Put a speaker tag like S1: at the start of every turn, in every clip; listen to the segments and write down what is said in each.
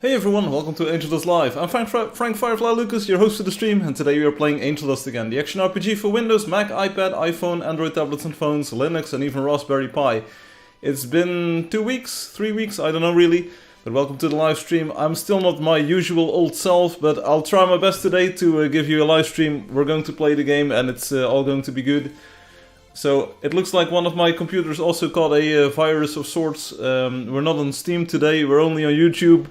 S1: Hey everyone, welcome to Angeldust Live. I'm Frank Firefly Lucas, your host of the stream, and today we are playing Angeldust again, the action RPG for Windows, Mac, iPad, iPhone, Android tablets and phones, Linux and even Raspberry Pi. It's been 2 weeks, 3 weeks, I don't know really, but welcome to the live stream. I'm still not my usual old self, but I'll try my best today to give you a live stream. We're going to play the game and it's all going to be good. So it looks like one of my computers also caught a virus of sorts. We're not on Steam today, we're only on YouTube.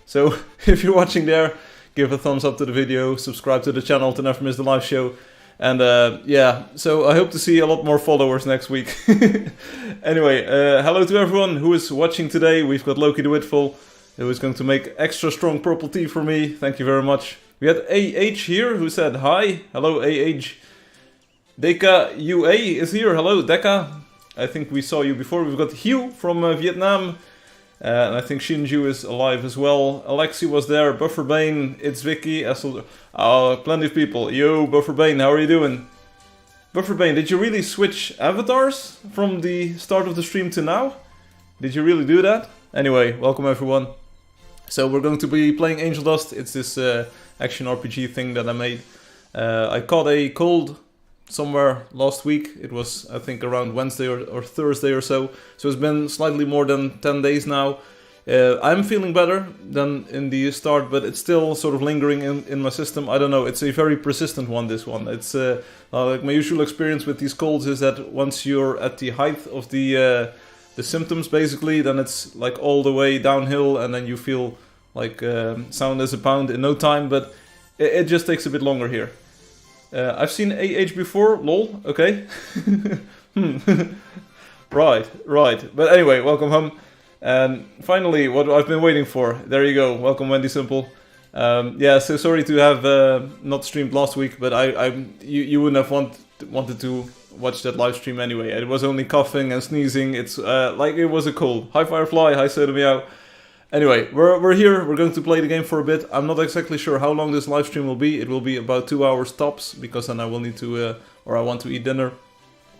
S1: So if you're watching there, give a thumbs up to the video, subscribe to the channel to never miss the live show. And yeah, so I hope to see a lot more followers next week. Anyway, hello to everyone who is watching today. We've got Loki the Witful, who is going to make extra strong purple tea for me. Thank you very much. We had AH here, who said hi. Hello AH. Deka UA is here. Hello Deka. I think we saw you before. We've got Hugh from Vietnam. And I think Shinju is alive as well. Alexi was there. Bufferbane, it's Vicky. Plenty of people. Yo, Bufferbane, how are you doing? Bufferbane, did you really switch avatars from the start of the stream to now? Did you really do that? Anyway, welcome everyone. So we're going to be playing Angeldust. It's this action RPG thing that I made. I caught a cold somewhere last week. It was, I think, around Wednesday or Thursday or so. So it's been slightly more than 10 days now. I'm feeling better than in the start, but it's still sort of lingering in my system. I don't know, it's a very persistent one, this one. It's like my usual experience with these colds is that once you're at the height of the symptoms, basically, then it's like all the way downhill and then you feel like sound as a pound in no time, but it just takes a bit longer here. I've seen AH before, lol, okay. Right. But anyway, welcome home. And finally, what I've been waiting for. There you go, welcome Wendy Simple. Yeah, so sorry to have not streamed last week, but you wouldn't have wanted to watch that live stream anyway. It was only coughing and sneezing, it's like it was a cold. Hi Firefly, hi Soda Meow. Anyway, we're here, we're going to play the game for a bit. I'm not exactly sure how long this live stream will be. It will be about 2 hours tops, because then I will need to, or I want to eat dinner.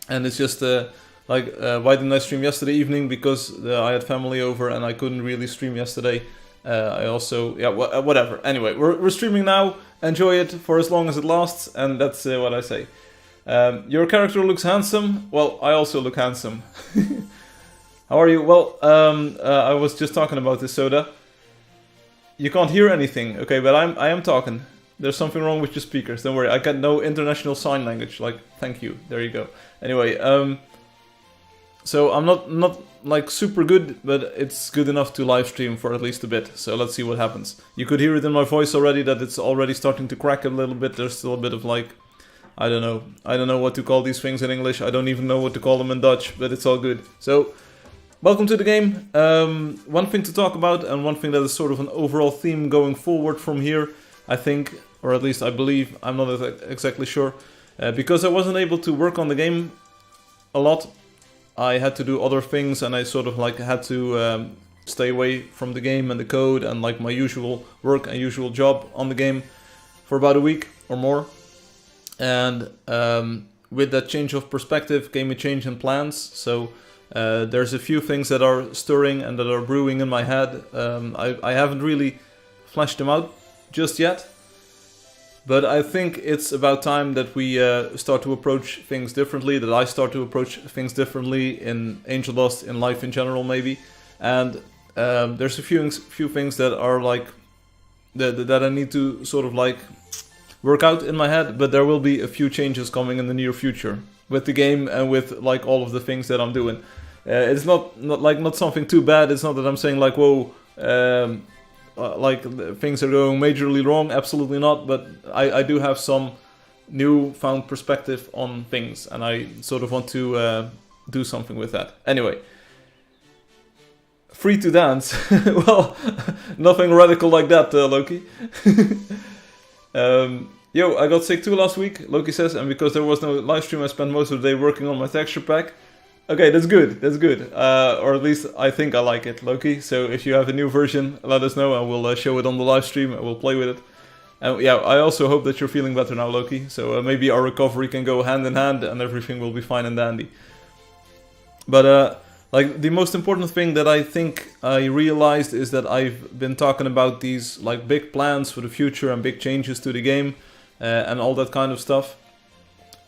S1: And it's just, why didn't I stream yesterday evening? Because I had family over and I couldn't really stream yesterday. I also, yeah, whatever. Anyway, we're streaming now. Enjoy it for as long as it lasts, and that's what I say. Your character looks handsome. Well, I also look handsome. How are you? Well, I was just talking about this, Soda. You can't hear anything, okay, but I am talking. There's something wrong with your speakers, don't worry. I got no international sign language, like, thank you, there you go. Anyway, so I'm not like super good, but it's good enough to live stream for at least a bit, so let's see what happens. You could hear it in my voice already that it's already starting to crack a little bit. There's still a bit of like, I don't know what to call these things in English. I don't even know what to call them in Dutch, but it's all good. So, welcome to the game. One thing to talk about, and one thing that is sort of an overall theme going forward from here, I think, or at least I believe, I'm not exactly sure, because I wasn't able to work on the game a lot. I had to do other things, and I sort of like had to stay away from the game and the code and like my usual work and usual job on the game for about a week or more. And with that change of perspective came a change in plans, so there's a few things that are stirring and that are brewing in my head. I haven't really fleshed them out just yet, but I think it's about time that we start to approach things differently, that I start to approach things differently in Angeldust, in life in general maybe. And there's a few things that are like, that I need to sort of like work out in my head, but there will be a few changes coming in the near future with the game and with like all of the things that I'm doing. It's not something too bad. It's not that I'm saying like, whoa, like things are going majorly wrong. Absolutely not. But I do have some newfound perspective on things, and I sort of want to do something with that. Anyway, free to dance. Well, nothing radical like that, Loki. Yo, I got sick too last week, Loki says, and because there was no live stream, I spent most of the day working on my texture pack. Okay, that's good, or at least I think I like it, Loki. So if you have a new version, let us know and we'll show it on the live stream and we'll play with it. And yeah, I also hope that you're feeling better now, Loki. So maybe our recovery can go hand in hand and everything will be fine and dandy. But like the most important thing that I think I realized is that I've been talking about these like big plans for the future and big changes to the game and all that kind of stuff.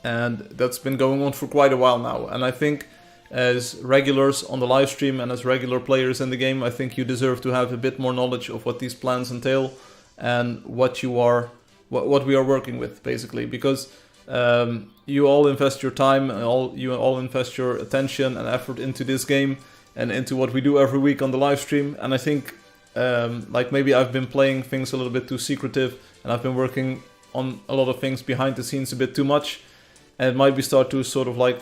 S1: And that's been going on for quite a while now. And I think as regulars on the live stream and as regular players in the game, I think you deserve to have a bit more knowledge of what these plans entail and what we are working with, basically. Because you all invest your time and you all invest your attention and effort into this game and into what we do every week on the live stream. And I think like maybe I've been playing things a little bit too secretive and I've been working on a lot of things behind the scenes a bit too much, and it might be start to sort of like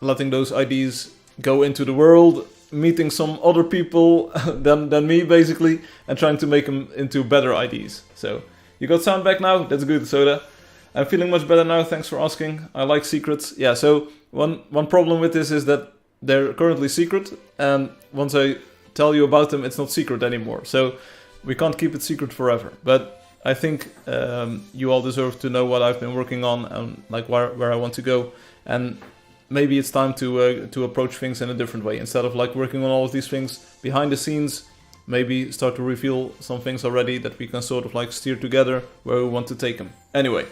S1: letting those ideas go into the world, meeting some other people than me basically, and trying to make them into better ideas. So you got sound back now? That's good, Soda. I'm feeling much better now, thanks for asking. I like secrets. Yeah, so one problem with this is that they're currently secret, and once I tell you about them, it's not secret anymore. So we can't keep it secret forever. But I think you all deserve to know what I've been working on and like where I want to go. And maybe it's time to approach things in a different way. Instead of like working on all of these things behind the scenes, maybe start to reveal some things already that we can sort of like steer together where we want to take them. Anyway.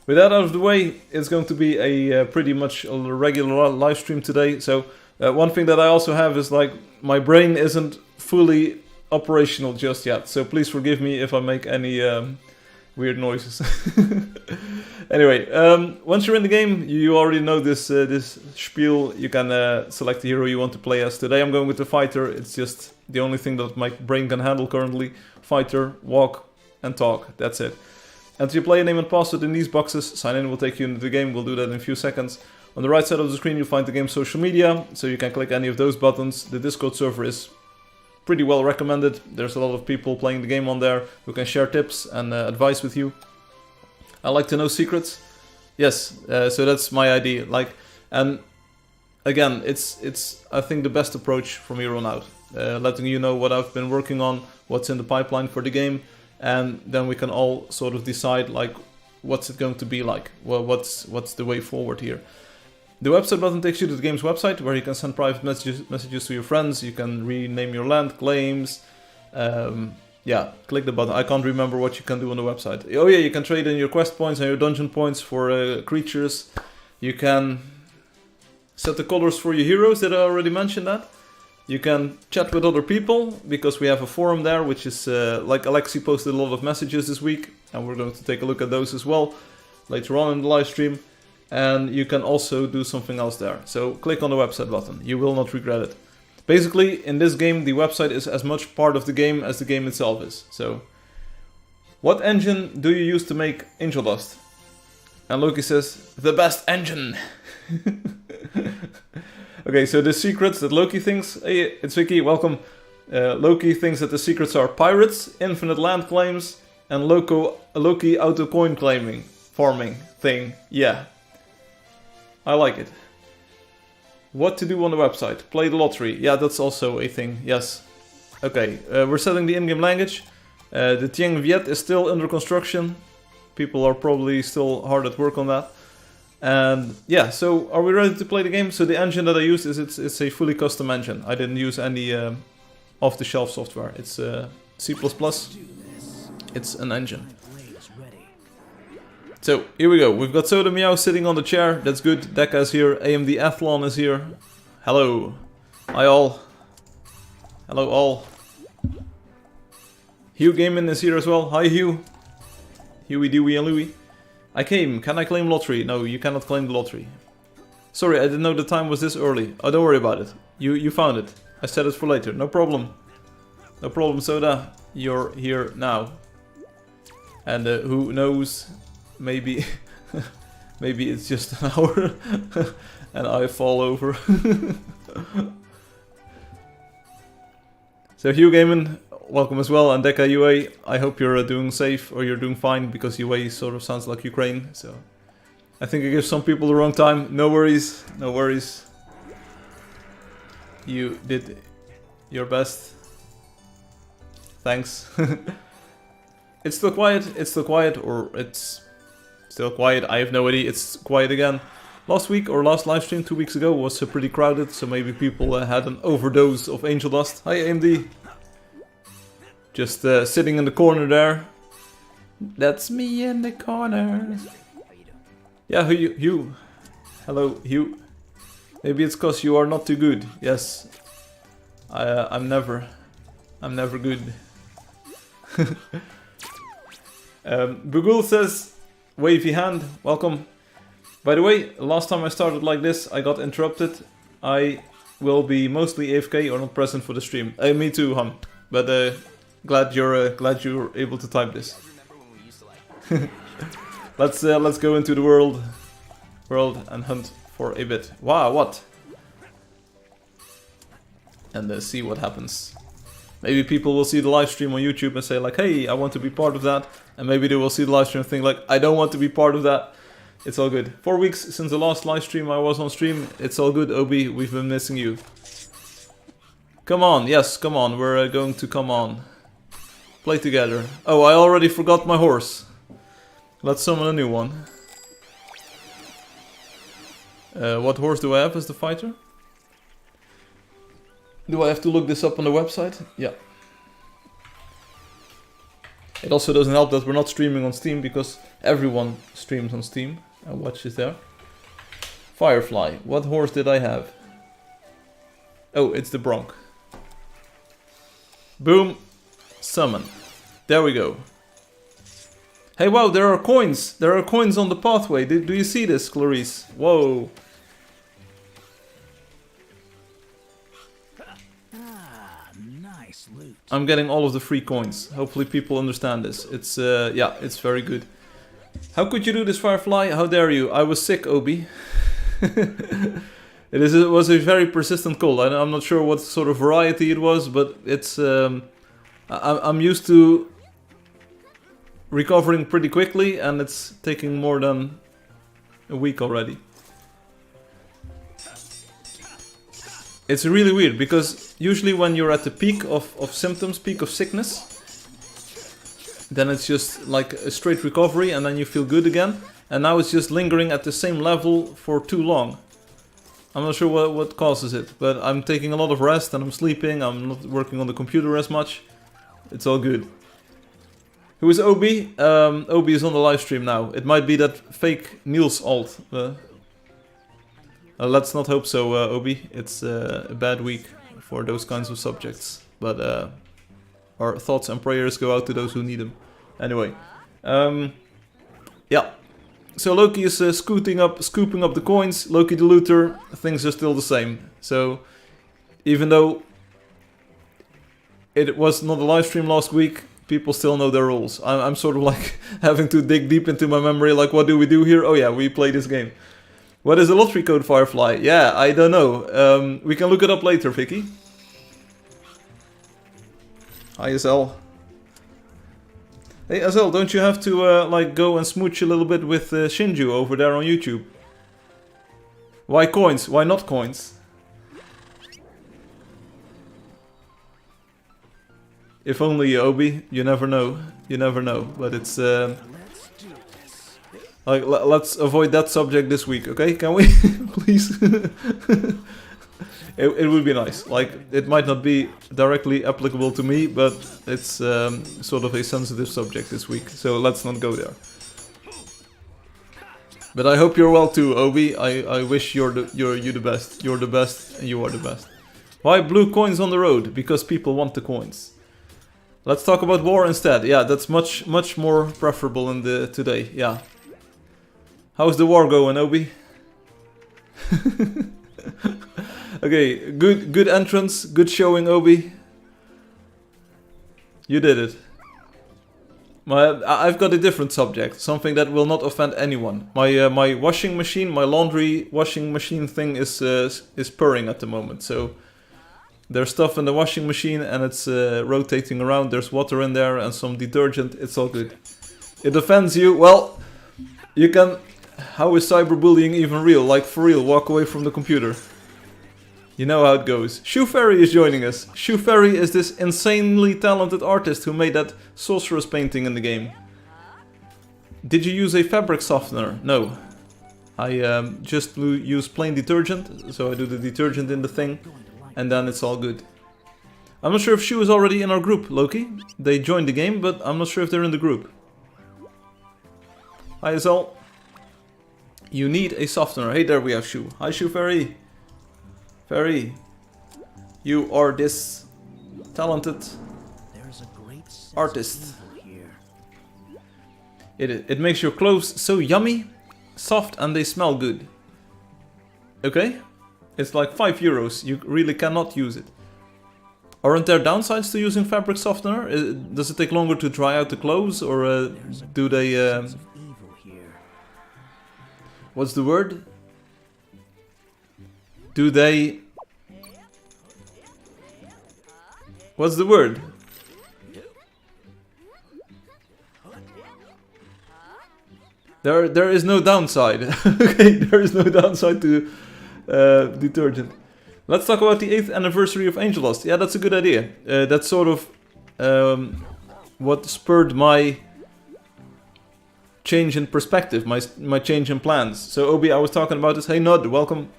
S1: With that out of the way, it's going to be a pretty much a regular live stream today. So one thing that I also have is like my brain isn't fully operational just yet. So please forgive me if I make any weird noises. Anyway, once you're in the game, you already know this spiel. You can select the hero you want to play as. Today I'm going with the fighter. It's just the only thing that my brain can handle currently. Fighter, walk, and talk. That's it. Enter your player name and password in these boxes. Sign in will take you into the game. We'll do that in a few seconds. On the right side of the screen you'll find the game's social media, so you can click any of those buttons. The Discord server is pretty well recommended. There's a lot of people playing the game on there who can share tips and advice with you. I like to know secrets. Yes, so that's my idea. Like, and again, it's I think the best approach from here on out. Letting you know what I've been working on, what's in the pipeline for the game. And then we can all sort of decide like what's it going to be like. Well, what's the way forward here. The website button takes you to the game's website where you can send private messages to your friends. You can rename your land claims. Yeah, click the button. I can't remember what you can do on the website. Oh yeah, you can trade in your quest points and your dungeon points for creatures. You can set the colors for your heroes. Did I already mention that? You can chat with other people, because we have a forum there, which is, like Alexi posted a lot of messages this week, and we're going to take a look at those as well later on in the live stream. And you can also do something else there. So click on the website button, you will not regret it. Basically, in this game, the website is as much part of the game as the game itself is. So, what engine do you use to make Angeldust? And Loki says, the best engine! Okay, so the secrets that Loki thinks... Hey, it's Vicky, welcome. Loki thinks that the secrets are pirates, infinite land claims, and Loki auto coin claiming, farming thing. Yeah. I like it. What to do on the website? Play the lottery. Yeah, that's also a thing, yes. Okay, we're setting the in-game language. The Tieng Viet is still under construction. People are probably still hard at work on that. And yeah, so are we ready to play the game? So the engine that I used is it's a fully custom engine. I didn't use any off-the-shelf software. It's C++. It's an engine. So here we go. We've got Soda Meow sitting on the chair. That's good. Dekka is here. AMD Athlon is here. Hello. Hi all. Hello all. Hugh Gaming is here as well. Hi Hugh. Huey, Dewey and Louie. I came. Can I claim lottery? No, you cannot claim the lottery. Sorry, I didn't know the time was this early. Oh, don't worry about it. You found it. I set it for later. No problem. No problem, Soda. You're here now. And who knows? Maybe... maybe it's just an hour. And I fall over. So Hugh Gaiman, welcome as well, and Dekka UA, I hope you're doing safe, or you're doing fine, because UA sort of sounds like Ukraine, so... I think I give some people the wrong time, no worries, no worries. You did your best. Thanks. It's still quiet, or it's still quiet, I have no idea, it's quiet again. last week or last live stream 2 weeks ago was pretty crowded, so maybe people had an overdose of Angeldust. Hi AMD. Just sitting in the corner there. That's me in the corner. Yeah, Hugh. Hello, Hugh. Maybe it's cause you are not too good. Yes. I'm never good. Bugul says, wavy hand, welcome. By the way, last time I started like this, I got interrupted. I will be mostly AFK or not present for the stream. Me too, Hum. But glad you're able to type this. Let's go into the world and hunt for a bit. Wow, what? And see what happens. Maybe people will see the live stream on YouTube and say like, hey, I want to be part of that. And maybe they will see the live stream and think like, I don't want to be part of that. It's all good. 4 weeks since the last live stream I was on stream. It's all good, Obi. We've been missing you. Come on, yes, come on. We're going to come on. Play together. Oh, I already forgot my horse. Let's summon a new one. What horse do I have as the fighter? Do I have to look this up on the website? Yeah. It also doesn't help that we're not streaming on Steam because everyone streams on Steam and watches there. Firefly. What horse did I have? Oh, it's the Bronc. Boom. Summon. There we go. Hey, wow, there are coins. There are coins on the pathway. Do you see this, Clarice? Whoa.
S2: Nice loot.
S1: I'm getting all of the free coins. Hopefully people understand this. It's, yeah, it's very good. How could you do this, Firefly? How dare you? I was sick, Obi. It was a very persistent cold. I'm not sure what sort of variety it was, but it's... I'm used to recovering pretty quickly, and it's taking more than a week already. It's really weird, because usually when you're at the peak of symptoms, peak of sickness, then it's just like a straight recovery and then you feel good again. And now it's just lingering at the same level for too long. I'm not sure what causes it, but I'm taking a lot of rest and I'm sleeping, I'm not working on the computer as much. It's all good. Who is Obi? Obi is on the live stream now. It might be that fake Niels alt. Let's not hope so, Obi. It's a bad week for those kinds of subjects. But our thoughts and prayers go out to those who need them. Anyway. Yeah. So Loki is scooping up the coins. Loki the looter. Things are still the same. So even though it was not a live stream last week, people still know their rules. I'm sort of like having to dig deep into my memory. Like, what do we do here? Oh yeah, we play this game. What is a lottery code, Firefly? Yeah, I don't know. We can look it up later, Vicky. Hi, SL. Hey, SL, don't you have to like go and smooch a little bit with Shinju over there on YouTube? Why coins? Why not coins? If only, Obi. You never know. You never know. But it's... like, let's avoid that subject this week, okay? Can we? Please? It would be nice. Like, it might not be directly applicable to me, but it's sort of a sensitive subject this week. So let's not go there. But I hope you're well too, Obi. I wish you're the best. You're the best and you are the best. Why blue coins on the road? Because people want the coins. Let's talk about war instead. Yeah, that's much more preferable in the today. Yeah. How's the war going, Obi? Okay, good entrance, good showing, Obi. You did it. I've got a different subject, something that will not offend anyone. My washing machine, my laundry washing machine thing is purring at the moment. So there's stuff in the washing machine and it's rotating around. There's water in there and some detergent. It's all good. It offends you. Well, you can. How is cyberbullying even real? Like, for real, walk away from the computer. You know how it goes. Shoe Fairy is joining us. Shoe Fairy is this insanely talented artist who made that sorceress painting in the game. Did you use a fabric softener? No. I just use plain detergent, so I do the detergent in the thing, and then it's all good. I'm not sure if Shu is already in our group, Loki. They joined the game, but I'm not sure if they're in the group. Hi Azal. You need a softener. Hey, there we have Shu. Hi Shu Fairy. Fairy. You are this talented artist. It makes your clothes so yummy, soft, and they smell good. Okay? It's like €5. You really cannot use it. Aren't there downsides to using fabric softener? Does it take longer to dry out the clothes, or do they... What's the word? Do they... What's the word? There is no downside. Okay, there is no downside to detergent. Let's talk about the 8th anniversary of Angeldust. Yeah, that's a good idea. That's sort of what spurred my change in perspective, my change in plans. So Obi, I was talking about this. Hey Nod, welcome.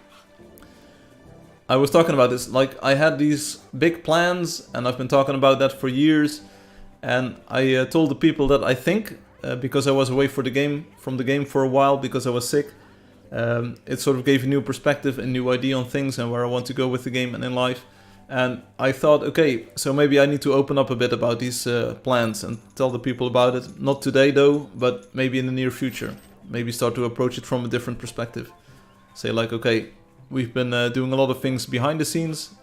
S1: I was talking about this. Like, I had these big plans, and I've been talking about that for years. And I told the people that I think, because I was away from the game for a while because I was sick, it sort of gave a new perspective, a new idea on things and where I want to go with the game and in life. And I thought, okay, so maybe I need to open up a bit about these plans and tell the people about it. Not today though, but maybe in the near future. Maybe start to approach it from a different perspective. Say like, okay, we've been doing a lot of things behind the scenes,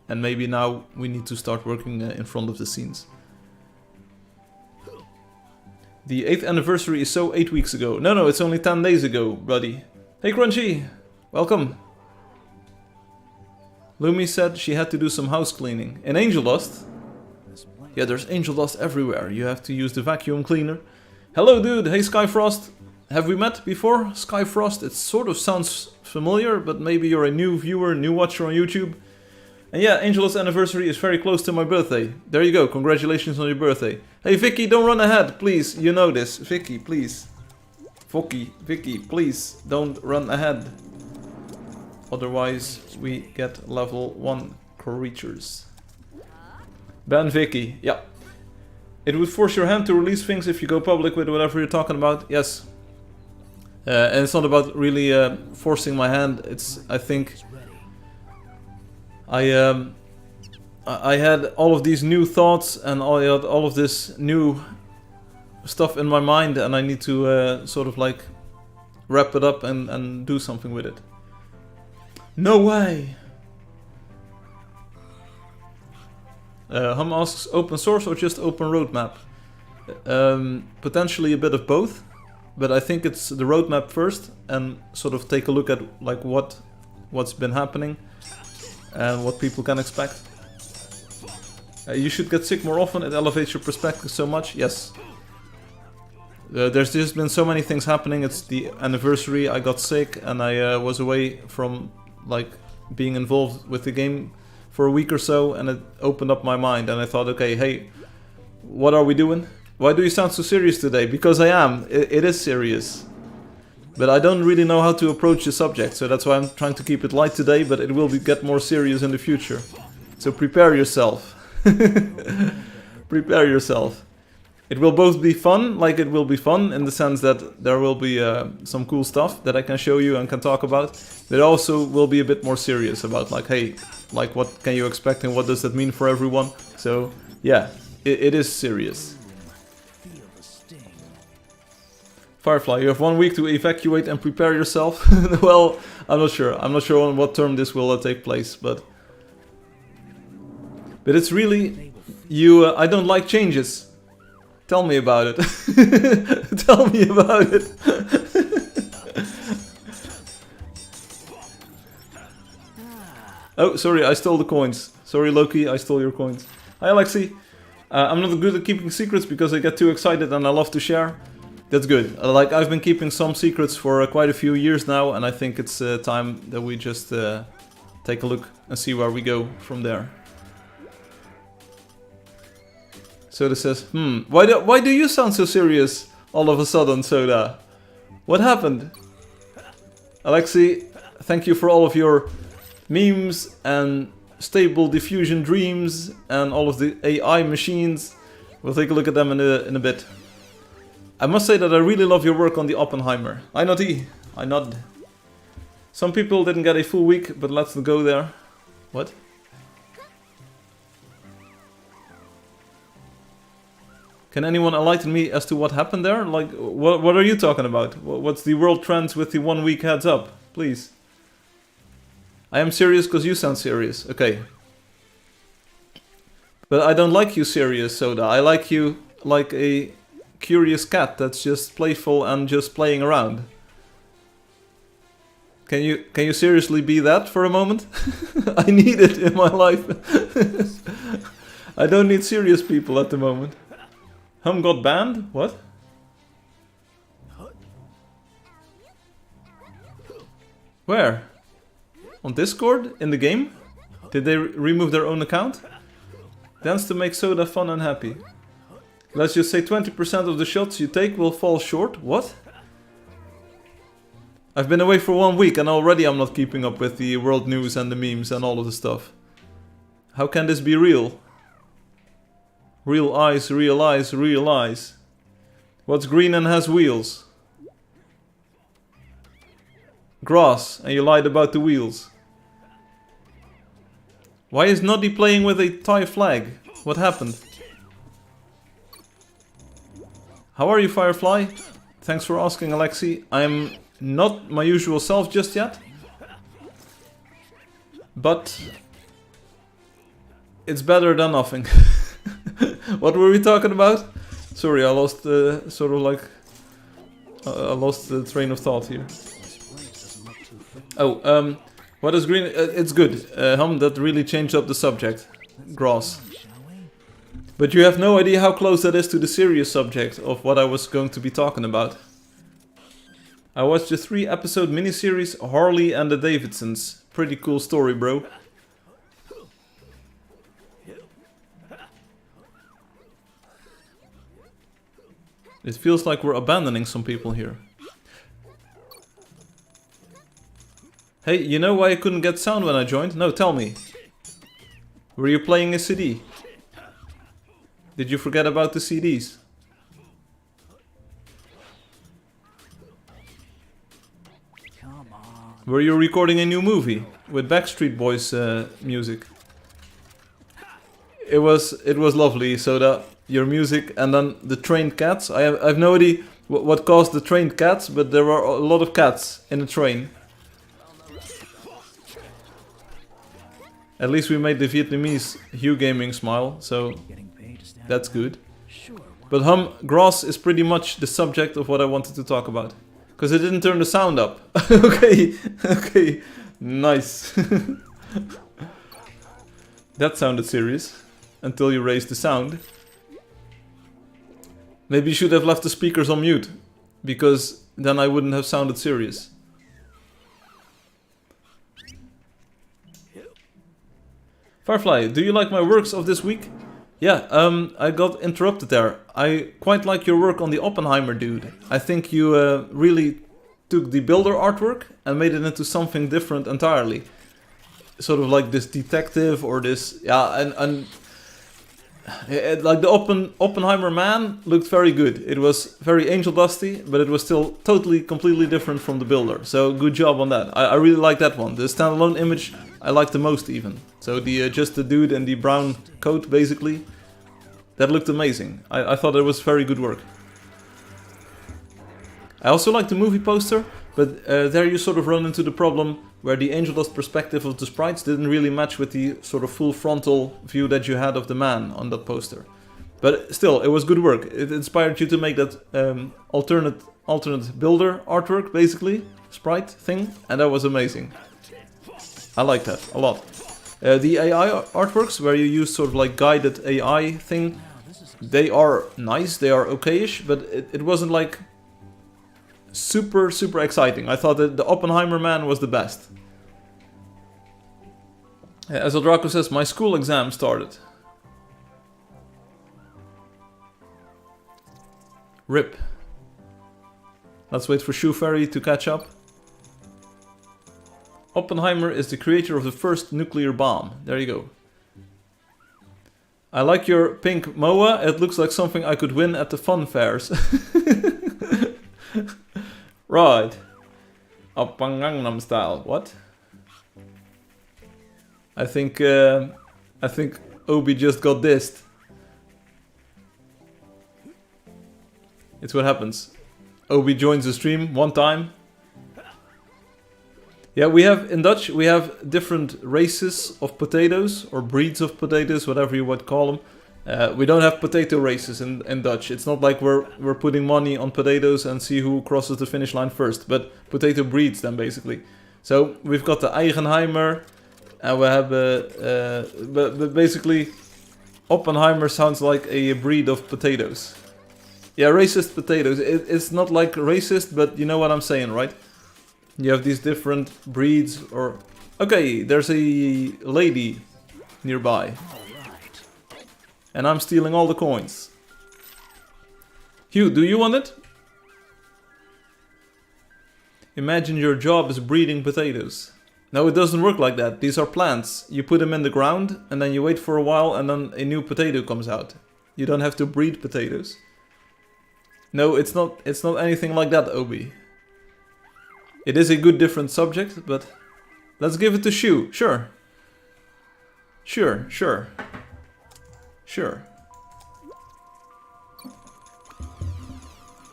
S1: and maybe now we need to start working in front of the scenes. The 8th anniversary is so 8 weeks ago. No, it's only 10 days ago, buddy. Hey Crunchy, welcome. Lumi said she had to do some house cleaning. In Angeldust? Yeah, there's Angeldust everywhere. You have to use the vacuum cleaner. Hello dude, hey Skyfrost. Have we met before? Skyfrost, it sort of sounds familiar, but maybe you're a new viewer, new watcher on YouTube. And yeah, Angeldust anniversary is very close to my birthday. There you go, congratulations on your birthday. Hey Vicky, don't run ahead, please. You know this. Vicky, please. Vicky, please, don't run ahead. Otherwise, we get level 1 creatures. Ban Vicky, yeah. It would force your hand to release things if you go public with whatever you're talking about. Yes. And it's not about really forcing my hand. It's, I think... I had all of these new thoughts and all of this new stuff in my mind, and I need to sort of like wrap it up and do something with it. No way! Hum asks, open source or just open roadmap? Potentially a bit of both, but I think it's the roadmap first, and sort of take a look at like what's been happening and what people can expect. You should get sick more often, it elevates your perspective so much. Yes. There's just been so many things happening. It's the anniversary, I got sick, and I was away from like being involved with the game for a week or so, and it opened up my mind, and I thought, okay, hey, what are we doing? Why do you sound so serious today? Because I am. It is serious. But I don't really know how to approach the subject, so that's why I'm trying to keep it light today, but it will get more serious in the future. So prepare yourself. Prepare yourself. It will both be fun, like it will be fun in the sense that there will be some cool stuff that I can show you and can talk about. But it also will be a bit more serious about like, hey, like what can you expect and what does that mean for everyone? So yeah, it is serious. Firefly, you have 1 week to evacuate and prepare yourself. Well, I'm not sure. I'm not sure on what term this will take place, but it's really you. I don't like changes. Tell me about it. Tell me about it. Oh, sorry, I stole the coins. Sorry, Loki, I stole your coins. Hi, Alexi. I'm not good at keeping secrets because I get too excited and I love to share. That's good. Like, I've been keeping some secrets for quite a few years now, and I think it's time that we just take a look and see where we go from there. Soda says, why do you sound so serious all of a sudden, Soda? What happened? Alexi, thank you for all of your memes and stable diffusion dreams and all of the AI machines. We'll take a look at them in a bit. I must say that I really love your work on the Oppenheimer. I nod. Some people didn't get a full week, but let's go there. What? Can anyone enlighten me as to what happened there? Like, what are you talking about? What's the world trends with the 1 week heads up? Please. I am serious because you sound serious. Okay. But I don't like you serious, Soda. I like you like a curious cat that's just playful and just playing around. Can you seriously be that for a moment? I need it in my life. I don't need serious people at the moment. Hum got banned? What? Where? On Discord? In the game? Did they remove their own account? Dance to make Soda fun and happy. Let's just say 20% of the shots you take will fall short. What? I've been away for 1 week and already I'm not keeping up with the world news and the memes and all of the stuff. How can this be real? Real eyes, real eyes, real eyes. What's green and has wheels? Grass, and you lied about the wheels. Why is Noddy playing with a Thai flag? What happened? How are you, Firefly? Thanks for asking, Alexi. I'm not my usual self just yet. But it's better than nothing. What were we talking about? Sorry, I lost sort of like I lost the train of thought here. Oh, what is green? It's good. That really changed up the subject. Grass. But you have no idea how close that is to the serious subject of what I was going to be talking about. I watched the 3-episode miniseries Harley and the Davidsons. Pretty cool story, bro. It feels like we're abandoning some people here. Hey, you know why I couldn't get sound when I joined? No, tell me. Were you playing a CD? Did you forget about the CDs? Were you recording a new movie with Backstreet Boys music? It was lovely, Soda. Your music and then the trained cats. I have no idea what caused the trained cats, but there were a lot of cats in the train. At least we made the Vietnamese Hugh Gaming smile, so that's good. But grass is pretty much the subject of what I wanted to talk about. Because it didn't turn the sound up. Okay, nice. That sounded serious. Until you raised the sound. Maybe you should have left the speakers on mute. Because then I wouldn't have sounded serious. Firefly, do you like my works of this week? Yeah, I got interrupted there. I quite like your work on the Oppenheimer dude. I think you really took the builder artwork and made it into something different entirely. Sort of like this detective or this... Yeah, and like the Oppenheimer man looked very good. It was very Angeldusty, but it was still totally, completely different from the builder. So good job on that. I really like that one. The standalone image I like the most even. So the just the dude in the brown coat basically. That looked amazing. I thought it was very good work. I also like the movie poster, but there you sort of run into the problem where the Angeldust perspective of the sprites didn't really match with the sort of full frontal view that you had of the man on that poster. But still, it was good work. It inspired you to make that alternate builder artwork, basically, sprite thing, and that was amazing. I like that a lot. The AI artworks, where you use sort of like guided AI thing, they are nice, they are okay-ish, but it wasn't like super exciting. I thought that the Oppenheimer man was the best. As Eldraco says, my school exam started. RIP. Let's wait for Shoe Fairy to catch up. Oppenheimer is the creator of the first nuclear bomb. There you go. I like your pink MOA. It looks like something I could win at the fun fairs. Right. Oppan Gangnam Style. What? I think Obi just got dissed. It's what happens. Obi joins the stream one time. Yeah, we have, in Dutch, we have different races of potatoes, or breeds of potatoes, whatever you would call them. We don't have potato races in Dutch. It's not like we're putting money on potatoes and see who crosses the finish line first, but potato breeds then, basically. So, we've got the Eigenheimer, and we have, but basically, Oppenheimer sounds like a breed of potatoes. Yeah, racist potatoes. It's not like racist, but you know what I'm saying, right? You have these different breeds, or... Okay, there's a lady nearby. And I'm stealing all the coins. Hugh, do you want it? Imagine your job is breeding potatoes. No, it doesn't work like that. These are plants. You put them in the ground, and then you wait for a while, and then a new potato comes out. You don't have to breed potatoes. No, it's not anything like that, Obi. It is a good different subject, but let's give it to Shu. Sure. Sure.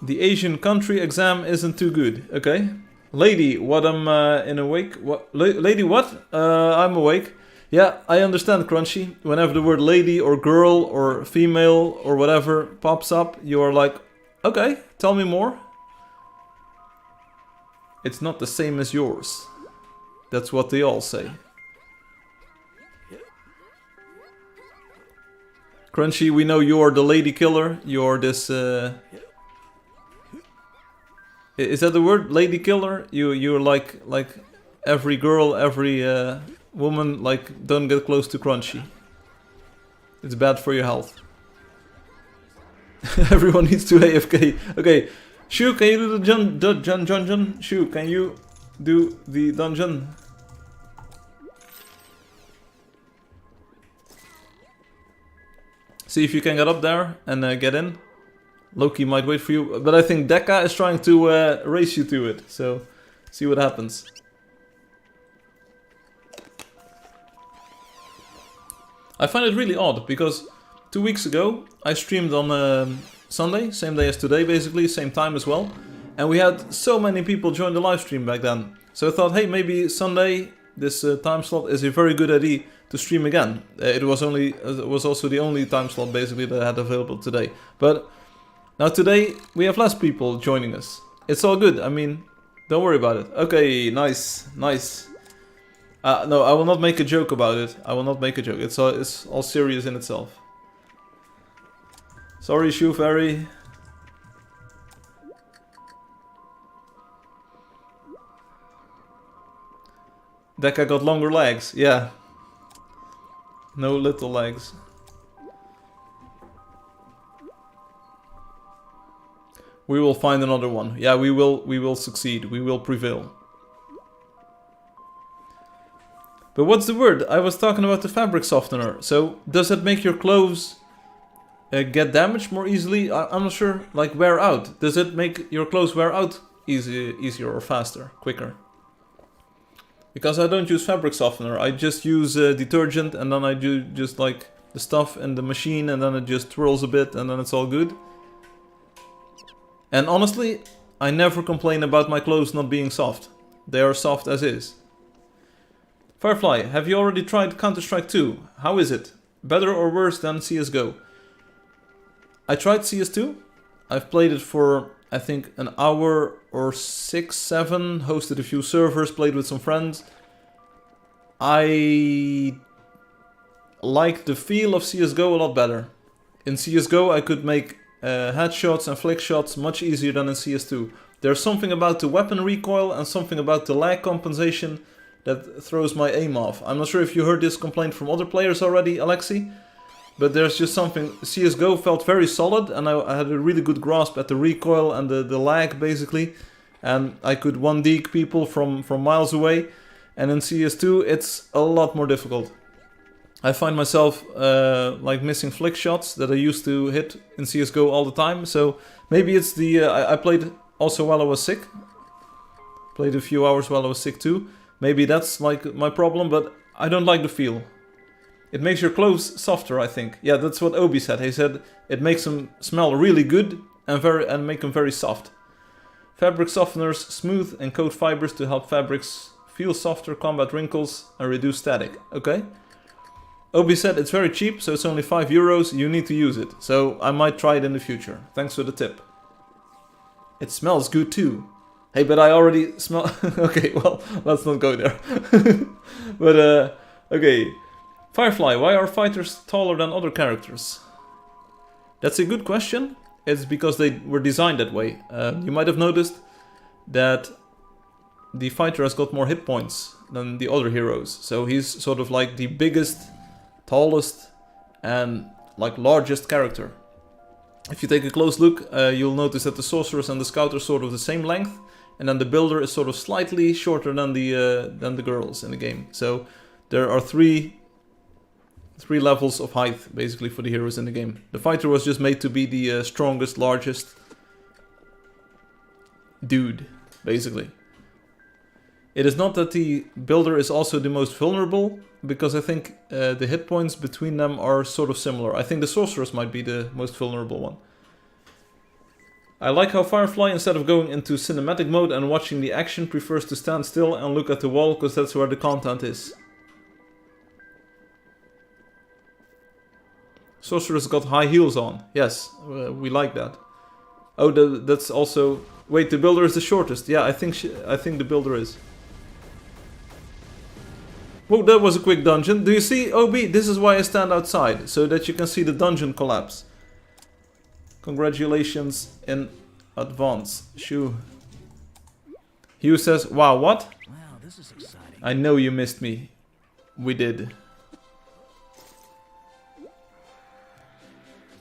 S1: The Asian country exam isn't too good. Okay. Lady, what I'm in awake? What? Lady, what? I'm awake. Yeah, I understand, Crunchy. Whenever the word lady or girl or female or whatever pops up, you are like, okay, tell me more. It's not the same as yours. That's what they all say. Crunchy, we know you're the lady killer. You're this... Is that the word? Lady killer? You're like every girl, every woman, like, don't get close to Crunchy. It's bad for your health. Everyone needs to AFK. Okay. Shu, can you do the dungeon? Shu, can you do the dungeon? See if you can get up there and get in. Loki might wait for you, but I think Dekka is trying to race you to it, so see what happens. I find it really odd, because 2 weeks ago I streamed on Sunday, same day as today basically, same time as well. And we had so many people join the live stream back then. So I thought, hey, maybe Sunday, this time slot is a very good idea to stream again. It was also the only time slot basically that I had available today. But now today we have less people joining us. It's all good, I mean, don't worry about it. Okay, nice. No, I will not make a joke about it. I will not make a joke. It's all serious in itself. Sorry, Shoe Fairy. Dekka got longer legs, yeah. No little legs. We will find another one. Yeah, we will succeed. We will prevail. But what's the word? I was talking about the fabric softener. So, does it make your clothes get damaged more easily? I'm not sure. Like, wear out. Does it make your clothes wear out easier or faster, quicker? Because I don't use fabric softener. I just use detergent, and then I do just like the stuff in the machine, and then it just twirls a bit, and then it's all good. And honestly, I never complain about my clothes not being soft. They are soft as is. Firefly, have you already tried Counter-Strike 2? How is it? Better or worse than CSGO? I tried CS2. I've played it for, I think, an hour or 6, 7. Hosted a few servers, played with some friends. I like the feel of CSGO a lot better. In CSGO I could make headshots and flick shots much easier than in CS2. There's something about the weapon recoil and something about the lag compensation that throws my aim off. I'm not sure if you heard this complaint from other players already, Alexi, but there's just something. CSGO felt very solid, and I had a really good grasp at the recoil and the lag basically, and I could 1-deke people from miles away. And in CS2 it's a lot more difficult. I find myself like missing flick shots that I used to hit in CSGO all the time. So maybe it's the... I played also while I was sick. Played a few hours while I was sick too. Maybe that's like my problem, but I don't like the feel. It makes your clothes softer, I think. Yeah, that's what Obi said. He said it makes them smell really good and make them very soft. Fabric softeners smooth and coat fibers to help fabrics feel softer, combat wrinkles, and reduce static. Okay. Obi said it's very cheap, so it's only €5. You need to use it. So I might try it in the future. Thanks for the tip. It smells good too. Hey, but I already smell... Okay, well, let's not go there. But, okay. Firefly, why are fighters taller than other characters? That's a good question. It's because they were designed that way. You might have noticed that the fighter has got more hit points than the other heroes. So he's sort of like the biggest, tallest, and like largest character. If you take a close look, you'll notice that the sorceress and the scout are sort of the same length. And then the builder is sort of slightly shorter than the girls in the game. So there are three levels of height basically for the heroes in the game. The fighter was just made to be the strongest, largest dude, basically. It is not that the builder is also the most vulnerable, because I think the hit points between them are sort of similar. I think the sorceress might be the most vulnerable one. I like how Firefly, instead of going into cinematic mode and watching the action, prefers to stand still and look at the wall, because that's where the content is. Sorceress got high heels on. Yes, we like that. Oh, that's also... Wait, the builder is the shortest. Yeah, I think the builder is. Whoa, that was a quick dungeon. Do you see, Obi? This is why I stand outside, so that you can see the dungeon collapse. Congratulations in advance. Shoo. Hugh says, wow, what?
S2: Wow, this is exciting.
S1: I know you missed me. We did.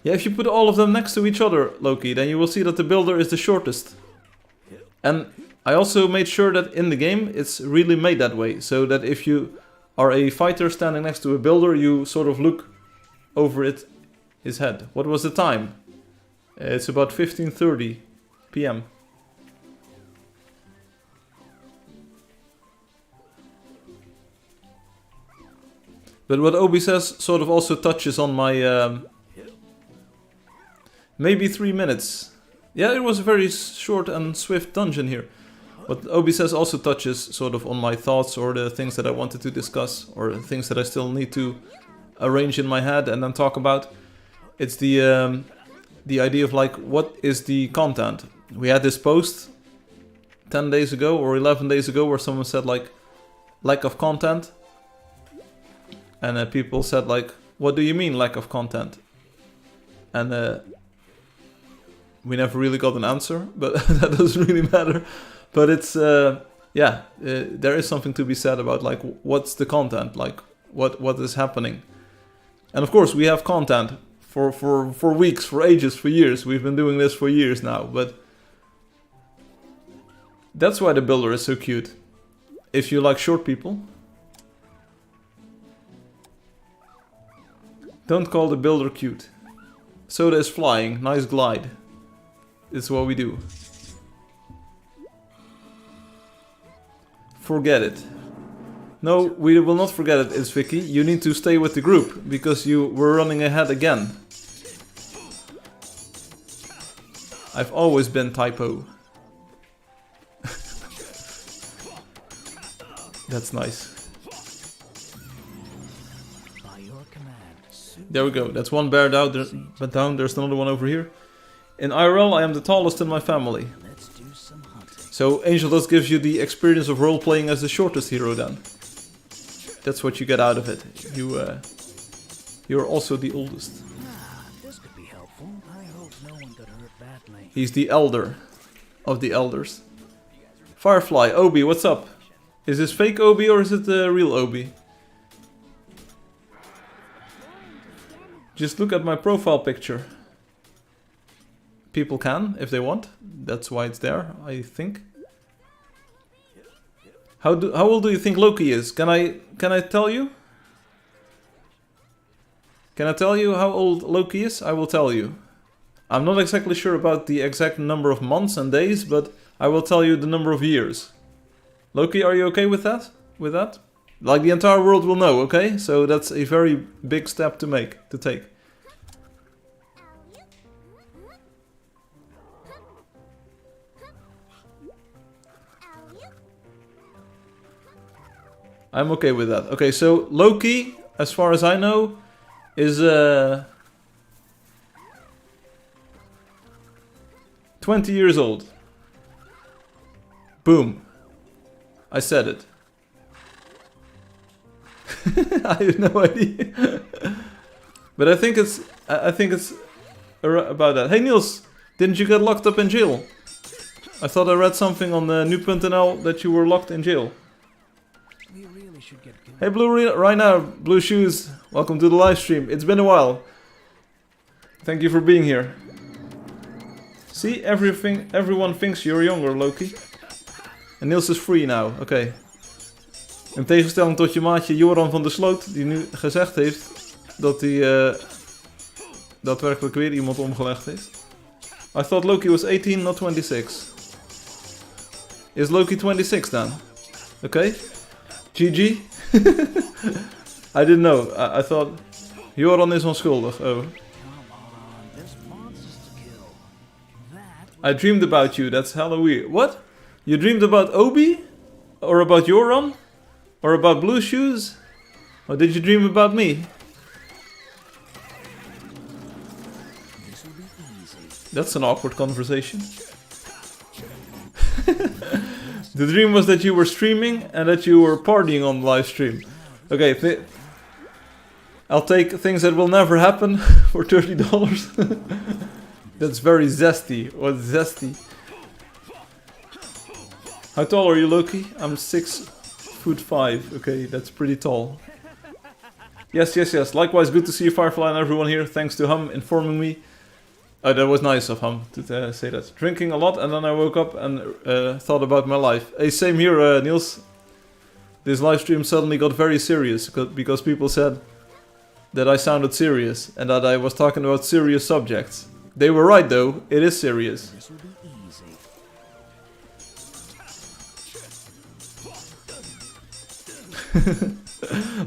S1: Yeah, if you put all of them next to each other, Loki, then you will see that the builder is the shortest. And I also made sure that in the game it's really made that way. So that if you are a fighter standing next to a builder, you sort of look over his head. What was the time? It's about 15:30 PM. But what Obi says sort of also touches on my... maybe 3 minutes. Yeah, it was a very short and swift dungeon here. What Obi says also touches sort of on my thoughts or the things that I wanted to discuss or things that I still need to arrange in my head and then talk about. It's the idea of like, what is the content? We had this post 10 days ago or 11 days ago where someone said like, lack of content. And people said like, what do you mean lack of content? And we never really got an answer, but that doesn't really matter. But it's, yeah, there is something to be said about like, what's the content? Like, what is happening? And of course, we have content for weeks, for ages, for years. We've been doing this for years now, but that's why the builder is so cute. If you like short people, don't call the builder cute. Soda is flying, nice glide. It's what we do. Forget it. No, we will not forget it, it's Vicky. You need to stay with the group, because you were running ahead again. I've always been typo. That's nice.
S2: By your command.
S1: There we go, that's one bear down, there's another one over here. In IRL, I am the tallest in my family.
S2: Let's do some hunting.
S1: So Angeldust gives you the experience of role-playing as the shortest hero then. That's what you get out of it. You're also the oldest.
S2: This could be helpful. I hope no one got hurt badly.
S1: He's the elder of the elders. Firefly, Obi, what's up? Is this fake Obi or is it the real Obi? Just look at my profile picture. People can, if they want. That's why it's there, I think. How old do you think Loki is? Can I tell you? Can I tell you how old Loki is? I will tell you. I'm not exactly sure about the exact number of months and days, but I will tell you the number of years. Loki, are you okay with that? With that? Like the entire world will know, okay? So that's a very big step to take. I'm okay with that. Okay, so Loki, as far as I know, is 20 years old. Boom. I said it. I have no idea. But I think it's about that. Hey Niels, didn't you get locked up in jail? I thought I read something on the nu.nl that you were locked in jail.
S2: We really should get going.
S1: Hey Blue right now, Blue Shoes, welcome to the live stream. It's been a while. Thank you for being here. See, everyone thinks you're younger, Loki. En Niels is free now, oké. In tegenstelling tot je maatje Joran van der Sloot, die nu gezegd heeft dat hij daadwerkelijk weer iemand omgelegd heeft. I thought Loki was 18, not 26. Is Loki 26 then? Okay. GG. I didn't know. I thought Joran is onschuldig. Oh. I dreamed about you. That's hella weird. What? You dreamed about Obi? Or about Joran? Or about Blue Shoes? Or did you dream about me? That's an awkward conversation. The dream was that you were streaming and that you were partying on the live stream. Okay, I'll take things that will never happen for $30. That's very zesty. What's zesty? How tall are you, Loki? I'm 6'5". Okay, that's pretty tall. Yes. Likewise, good to see you, Firefly, and everyone here. Thanks to Hum informing me. Oh, that was nice of Hum to say that. Drinking a lot, and then I woke up and thought about my life. Hey, same here, Niels. This live stream suddenly got very serious because people said that I sounded serious and that I was talking about serious subjects. They were right, though. It is serious.
S2: This will be easy.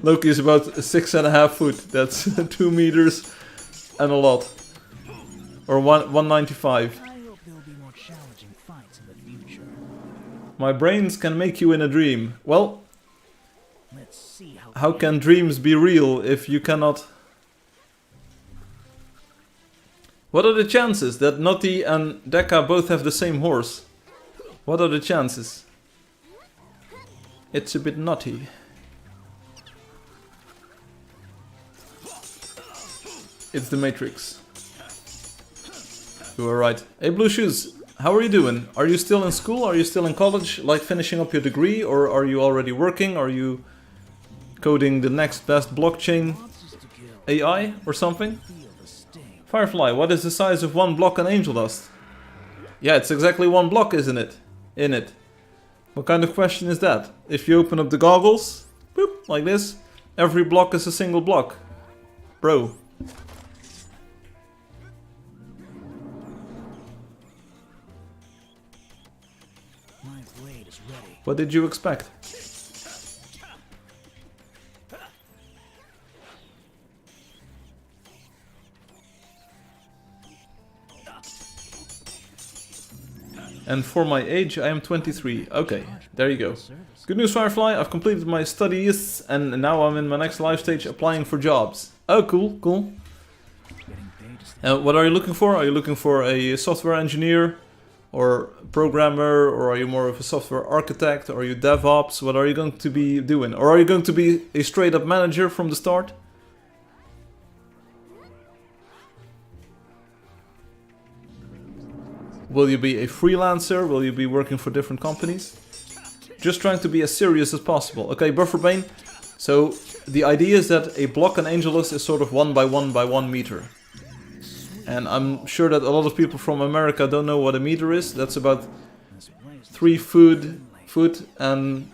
S1: Loki is about 6.5 foot. That's 2 meters and a lot. Or 195.
S2: I hope there will be more challenging fights in the future.
S1: My brains can make you in a dream. Well,
S2: Let's see
S1: how can dreams be real if you cannot... What are the chances that Noti and Deka both have the same horse? What are the chances? It's a bit nutty. It's the Matrix. You are right. Hey Blue Shoes, how are you doing? Are you still in school? Are you still in college, like finishing up your degree? Or are you already working? Are you coding the next best blockchain AI or something? Firefly, what is the size of one block in Angeldust? Yeah, it's exactly one block, isn't it? In it. What kind of question is that? If you open up the goggles, boop, like this, every block is a single block. Bro.
S2: My blade is ready.
S1: What did you expect? And for my age, I am 23. Okay, there you go. Good news, Firefly. I've completed my studies and now I'm in my next life stage applying for jobs. Oh, cool, cool. What are you looking for? Are you looking for a software engineer or programmer, or are you more of a software architect? Or are you DevOps? What are you going to be doing? Or are you going to be a straight up manager from the start? Will you be a freelancer? Will you be working for different companies? Just trying to be as serious as possible. Okay, Bufferbane. So the idea is that a block in Angeldust is sort of 1 by 1 by 1 meter. And I'm sure that a lot of people from America don't know what a meter is. That's about 3 foot and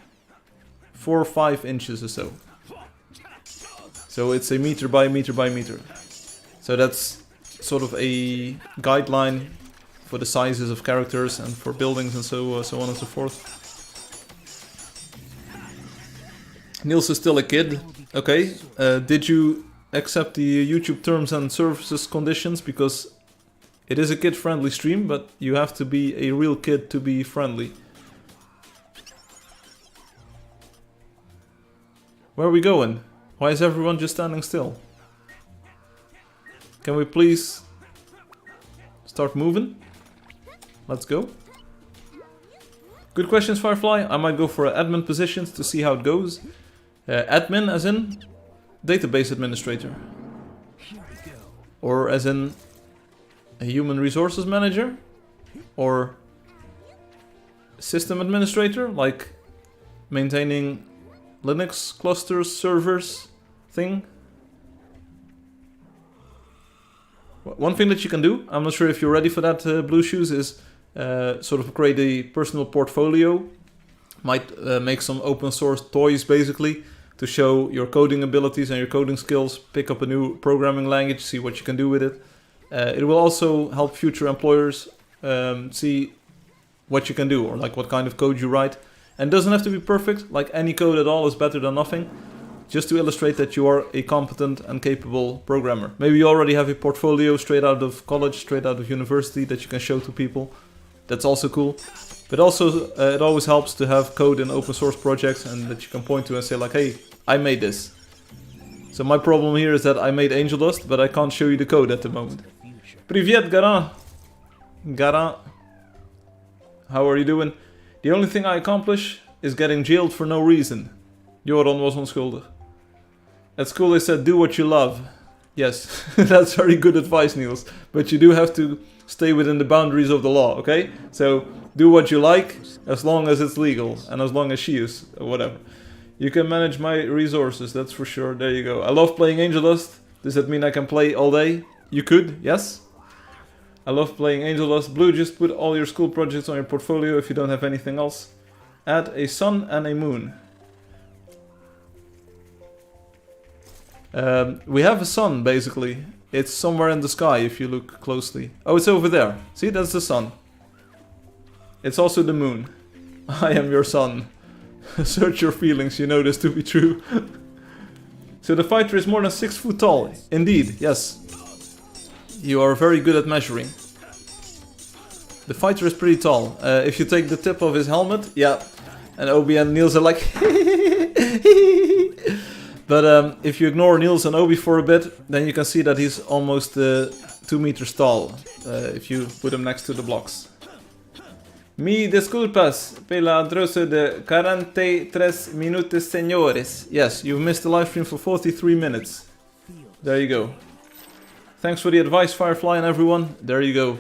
S1: 4 or 5 inches or so. So it's a meter by meter by meter. So that's sort of a guideline for the sizes of characters and for buildings and so on and so forth. Niels is still a kid. Okay. Did you accept the YouTube terms and services conditions? Because it is a kid-friendly stream, but you have to be a real kid to be friendly. Where are we going? Why is everyone just standing still? Can we please start moving? Let's go. Good questions, Firefly. I might go for admin positions to see how it goes. Admin as in database administrator. Or as in a human resources manager? Or system administrator, like maintaining Linux clusters, servers thing? One thing that you can do, I'm not sure if you're ready for that, Blue Shoes, is sort of create a personal portfolio. Might make some open source toys basically to show your coding abilities and your coding skills, pick up a new programming language, see what you can do with it. It will also help future employers see what you can do, or like what kind of code you write. And it doesn't have to be perfect, like any code at all is better than nothing. Just to illustrate that you are a competent and capable programmer. Maybe you already have a portfolio straight out of college, straight out of university that you can show to people. That's also cool. But also, it always helps to have code in open source projects and that you can point to and say like, hey, I made this. So my problem here is that I made Angeldust, but I can't show you the code at the moment. Привет, Garan. Garan. How are you doing? The only thing I accomplish is getting jailed for no reason. Joran was onschuldig. At school they said, do what you love. Yes, that's very good advice, Niels. But you do have to stay within the boundaries of the law, okay? So, do what you like, as long as it's legal, and as long as she is, or whatever. You can manage my resources, that's for sure. There you go. I love playing Angeldust. Does that mean I can play all day? You could, yes. I love playing Angeldust. Blue, just put all your school projects on your portfolio if you don't have anything else. Add a sun and a moon. We have a sun, basically. It's somewhere in the sky if you look closely. Oh, it's over there. See, that's the sun. It's also the moon. I am your sun. Search your feelings, you know this to be true. So the fighter is more than 6 foot tall. Indeed, yes. You are very good at measuring. The fighter is pretty tall. If you take the tip of his helmet, yeah. And Obi and Niels are like... But if you ignore Niels and Obi for a bit, then you can see that he's almost 2 meters tall. If you put him next to the blocks. Mi disculpas por la atraso de 43 minutos, señores. Yes, you've missed the live stream for 43 minutes. There you go. Thanks for the advice, Firefly and everyone. There you go.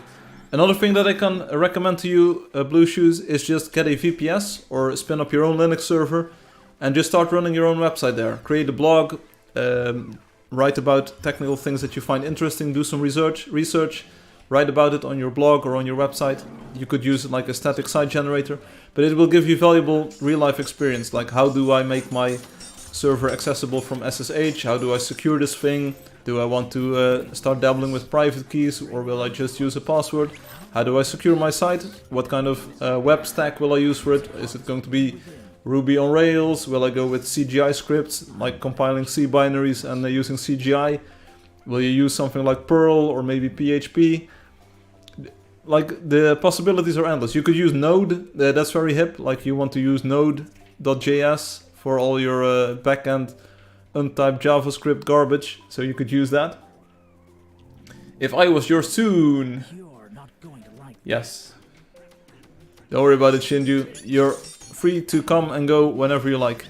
S1: Another thing that I can recommend to you, Blue Shoes, is just get a VPS or spin up your own Linux server and just start running your own website there. Create a blog, write about technical things that you find interesting, do some research, write about it on your blog or on your website. You could use it like a static site generator, but it will give you valuable real-life experience, like how do I make my server accessible from SSH, how do I secure this thing, do I want to start dabbling with private keys, or will I just use a password, how do I secure my site, what kind of web stack will I use for it, is it going to be Ruby on Rails, will I go with CGI scripts, like compiling C binaries and using CGI, will you use something like Perl or maybe PHP? Like, the possibilities are endless. You could use Node, that's very hip, like you want to use Node.js for all your backend untyped JavaScript garbage, so you could use that. If I was your soon...
S2: You're not going to like
S1: Yes. Don't worry about it, Shinju. You're free to come and go whenever you like.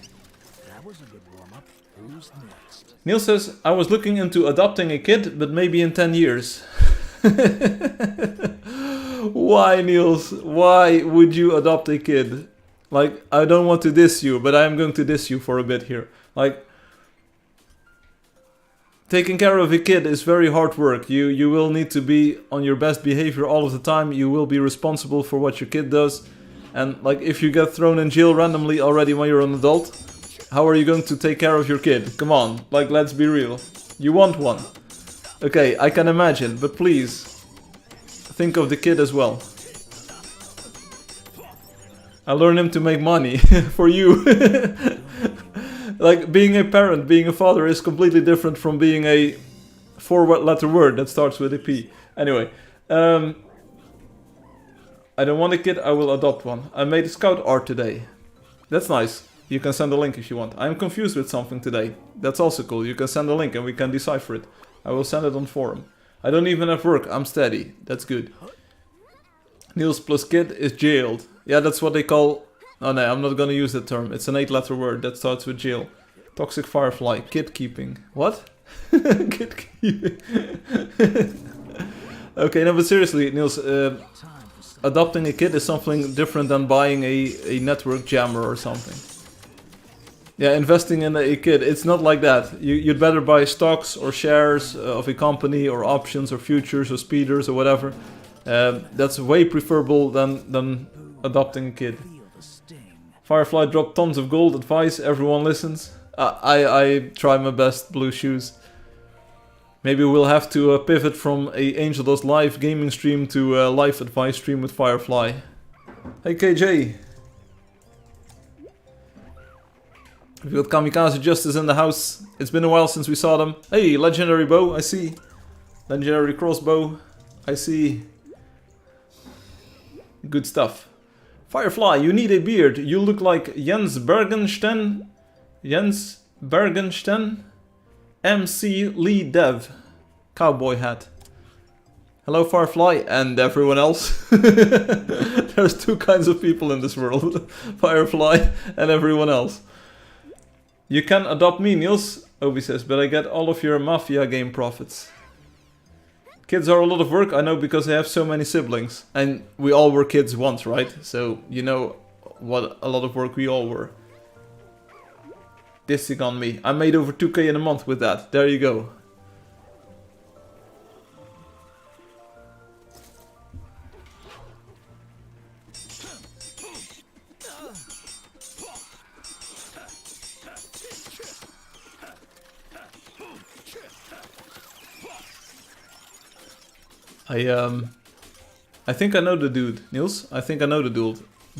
S2: that was a good warm-up. Who's next?
S1: Neil says, I was looking into adopting a kid, but maybe in 10 years. Why, Niels? Why would you adopt a kid? Like, I don't want to diss you, but I am going to diss you for a bit here. Like, taking care of a kid is very hard work. You will need to be on your best behavior all of the time. You will be responsible for what your kid does. And like, if you get thrown in jail randomly already when you're an adult, How are you going to take care of your kid? Come on, like, let's be real. You want one. Okay, I can imagine, but please, think of the kid as well. I learned him to make money for you. Like, being a parent, being a father is completely different from being a 4-letter word that starts with a P. Anyway, I don't want a kid, I will adopt one. I made a scout art today. That's nice. You can send a link if you want. I'm confused with something today. That's also cool. You can send a link and we can decipher it. I will send it on forum. I don't even have work, I'm steady. That's good. Niels plus kid is jailed. Yeah, that's what they call... Oh no, I'm not gonna use that term. It's an 8-letter word that starts with jail. Toxic Firefly. Kid keeping. What? Kid keeping. Okay, no, but seriously, Niels, adopting a kid is something different than buying a network jammer or something. Yeah, investing in a kid, it's not like that. You'd better buy stocks or shares of a company or options or futures or speeders or whatever. That's way preferable than adopting a kid. Firefly dropped tons of gold advice, everyone listens. I try my best, Blue Shoes. Maybe we'll have to pivot from a Angeldust live gaming stream to a live advice stream with Firefly. Hey KJ! We've got Kamikaze Justice in the house. It's been a while since we saw them. Hey, legendary bow, I see. Legendary crossbow, I see. Good stuff. Firefly, you need a beard. You look like Jens Bergensten. Jens Bergensten. MC Lee Dev. Cowboy hat. Hello Firefly and everyone else. There's two kinds of people in this world. Firefly and everyone else. You can adopt me, Niels, Obi says, but I get all of your Mafia game profits. Kids are a lot of work, I know, because I have so many siblings. And we all were kids once, right? So, you know what a lot of work we all were. Dissing on me. I made over 2k in a month with that. There you go. I think I know the dude, Niels. I think I know the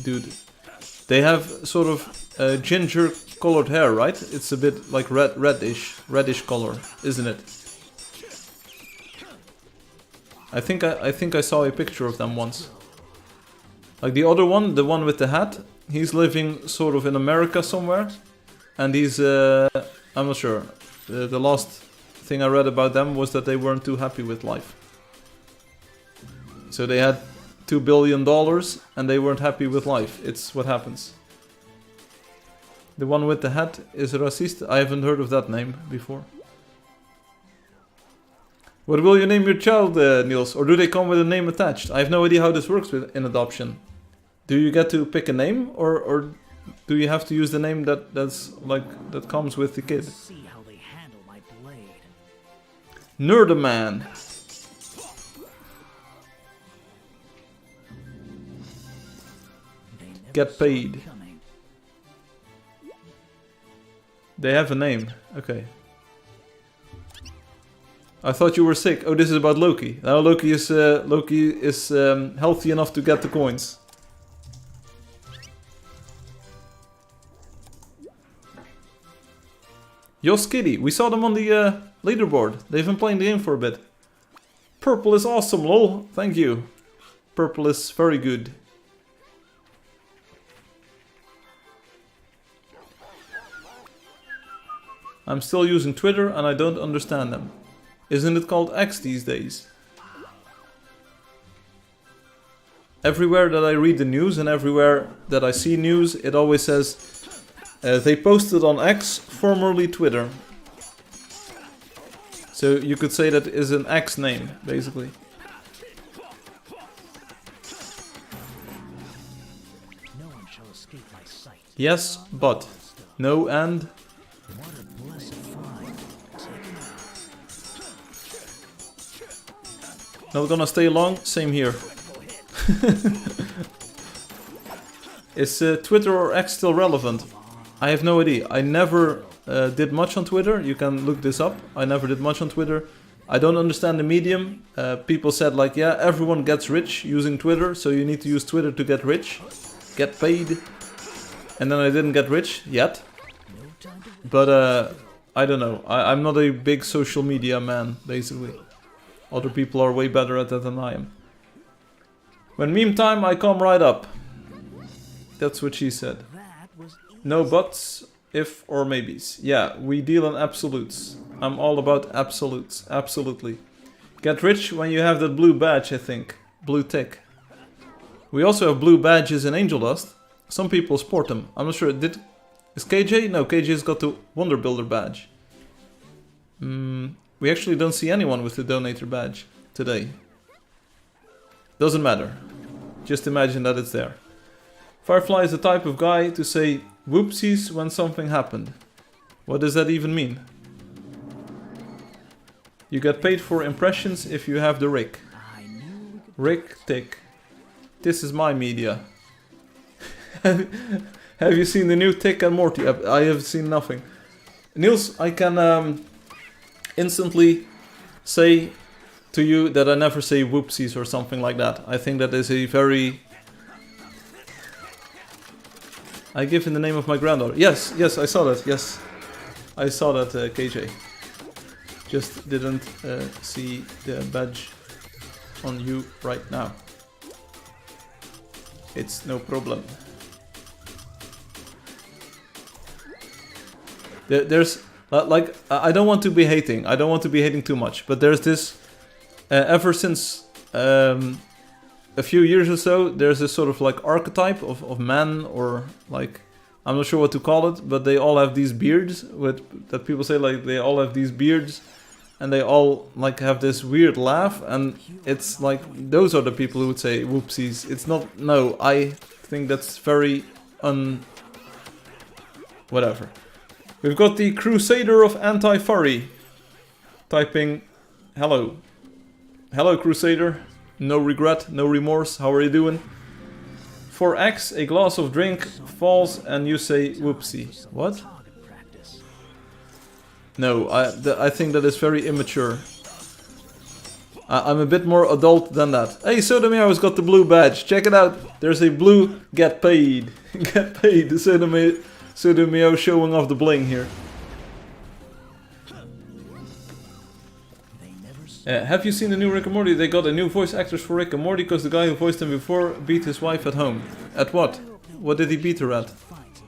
S1: dude. They have sort of ginger colored hair, right? It's a bit like reddish color, isn't it? I think I saw a picture of them once. Like the other one, the one with the hat, he's living sort of in America somewhere, and he's I'm not sure. The last thing I read about them was that they weren't too happy with life. So they had $2 billion and they weren't happy with life. It's what happens. The one with the hat is racist. I haven't heard of that name before. What will you name your child, Niels? Or do they come with a name attached? I have no idea how this works in adoption. Do you get to pick a name, or do you have to use the name that comes with the kid?
S2: See how they handle my blade.
S1: Nerdaman. Get paid. They have a name. Okay. I thought you were sick. Oh, this is about Loki. Now Loki is healthy enough to get the coins. Yo Skitty, we saw them on the leaderboard. They've been playing the game for a bit. Purple is awesome, lol. Thank you. Purple is very good. I'm still using Twitter and I don't understand them. Isn't it called X these days? Everywhere that I read the news and everywhere that I see news, it always says they posted on X, formerly Twitter. So you could say that is an X name, basically.
S2: No one shall escape my sight.
S1: Yes, but. No and.
S2: What a blessed find.
S1: Not gonna stay long, same here. Is Twitter or X still relevant? I have no idea. I never did much on Twitter. You can look this up. I never did much on Twitter. I don't understand the medium. People said like, yeah, everyone gets rich using Twitter, so you need to use Twitter to get rich, get paid. And then I didn't get rich yet. But I don't know. I'm not a big social media man, basically. Other people are way better at that than I am. When meme time, I come right up. That's what she said. No buts, if or maybes. Yeah, we deal in absolutes. I'm all about absolutes. Absolutely. Get rich when you have that blue badge, I think. Blue tick. We also have blue badges in Angeldust. Some people sport them. I'm not sure. Is KJ? No, KJ's got the Wonder Builder badge. We actually don't see anyone with the Donator badge today. Doesn't matter. Just imagine that it's there. Firefly is the type of guy to say whoopsies when something happened. What does that even mean? You get paid for impressions if you have the Rick. Rick Tick. This is my media. Have you seen the new Tick and Morty? I have seen nothing. Niels, I can instantly say to you that I never say whoopsies or something like that. I think that is a very... I give in the name of my granddaughter. Yes, I saw that, yes. I saw that, KJ. Just didn't see the badge on you right now. It's no problem. There's like I don't want to be hating. I don't want to be hating too much. But there's this ever since a few years or so. There's this sort of like archetype of man, or like I'm not sure what to call it. But they all have these beards. That people say like they all have these beards, and they all like have this weird laugh. And it's like those are the people who would say whoopsies. It's not. No, I think that's very whatever. We've got the Crusader of Anti-Furry typing hello. Hello, Crusader. No regret, no remorse. How are you doing? For X, a glass of drink falls and you say whoopsie. What? No, I think that is very immature. I'm a bit more adult than that. Hey, Sodomio's got the blue badge. Check it out. There's a blue get paid. Get paid. The Sodomio showing off the bling here. Have you seen the new Rick and Morty? They got a new voice actors for Rick and Morty because the guy who voiced him before beat his wife at home. At what? What did he beat her at?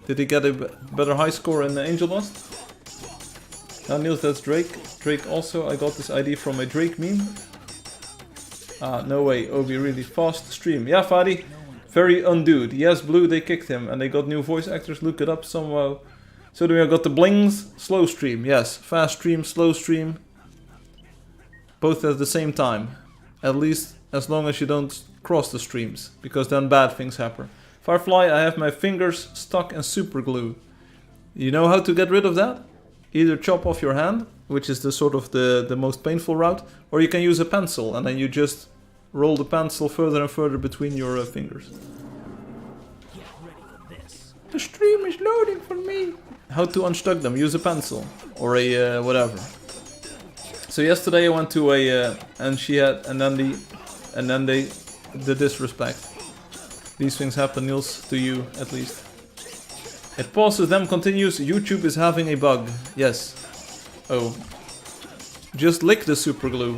S1: Did he get a better high score in Angeldust? Niels, that's Drake. Drake also, I got this ID from a Drake meme. No way, Obi really fast stream. Yeah, Fadi. Very undude. Yes, Blue, they kicked him. And they got new voice actors. Look it up somehow. So we got the blings. Slow stream. Yes. Fast stream, slow stream. Both at the same time. At least as long as you don't cross the streams. Because then bad things happen. Firefly, I have my fingers stuck in super glue. You know how to get rid of that? Either chop off your hand, which is the sort of the most painful route. Or you can use a pencil. And then you just... roll the pencil further and further between your fingers. The stream is loading for me. How to unstuck them? Use a pencil or a whatever. So yesterday I went to a and she had and then the disrespect. These things happen, Niels, to you at least. It pauses, then continues. YouTube is having a bug. Yes. Oh. Just lick the super glue.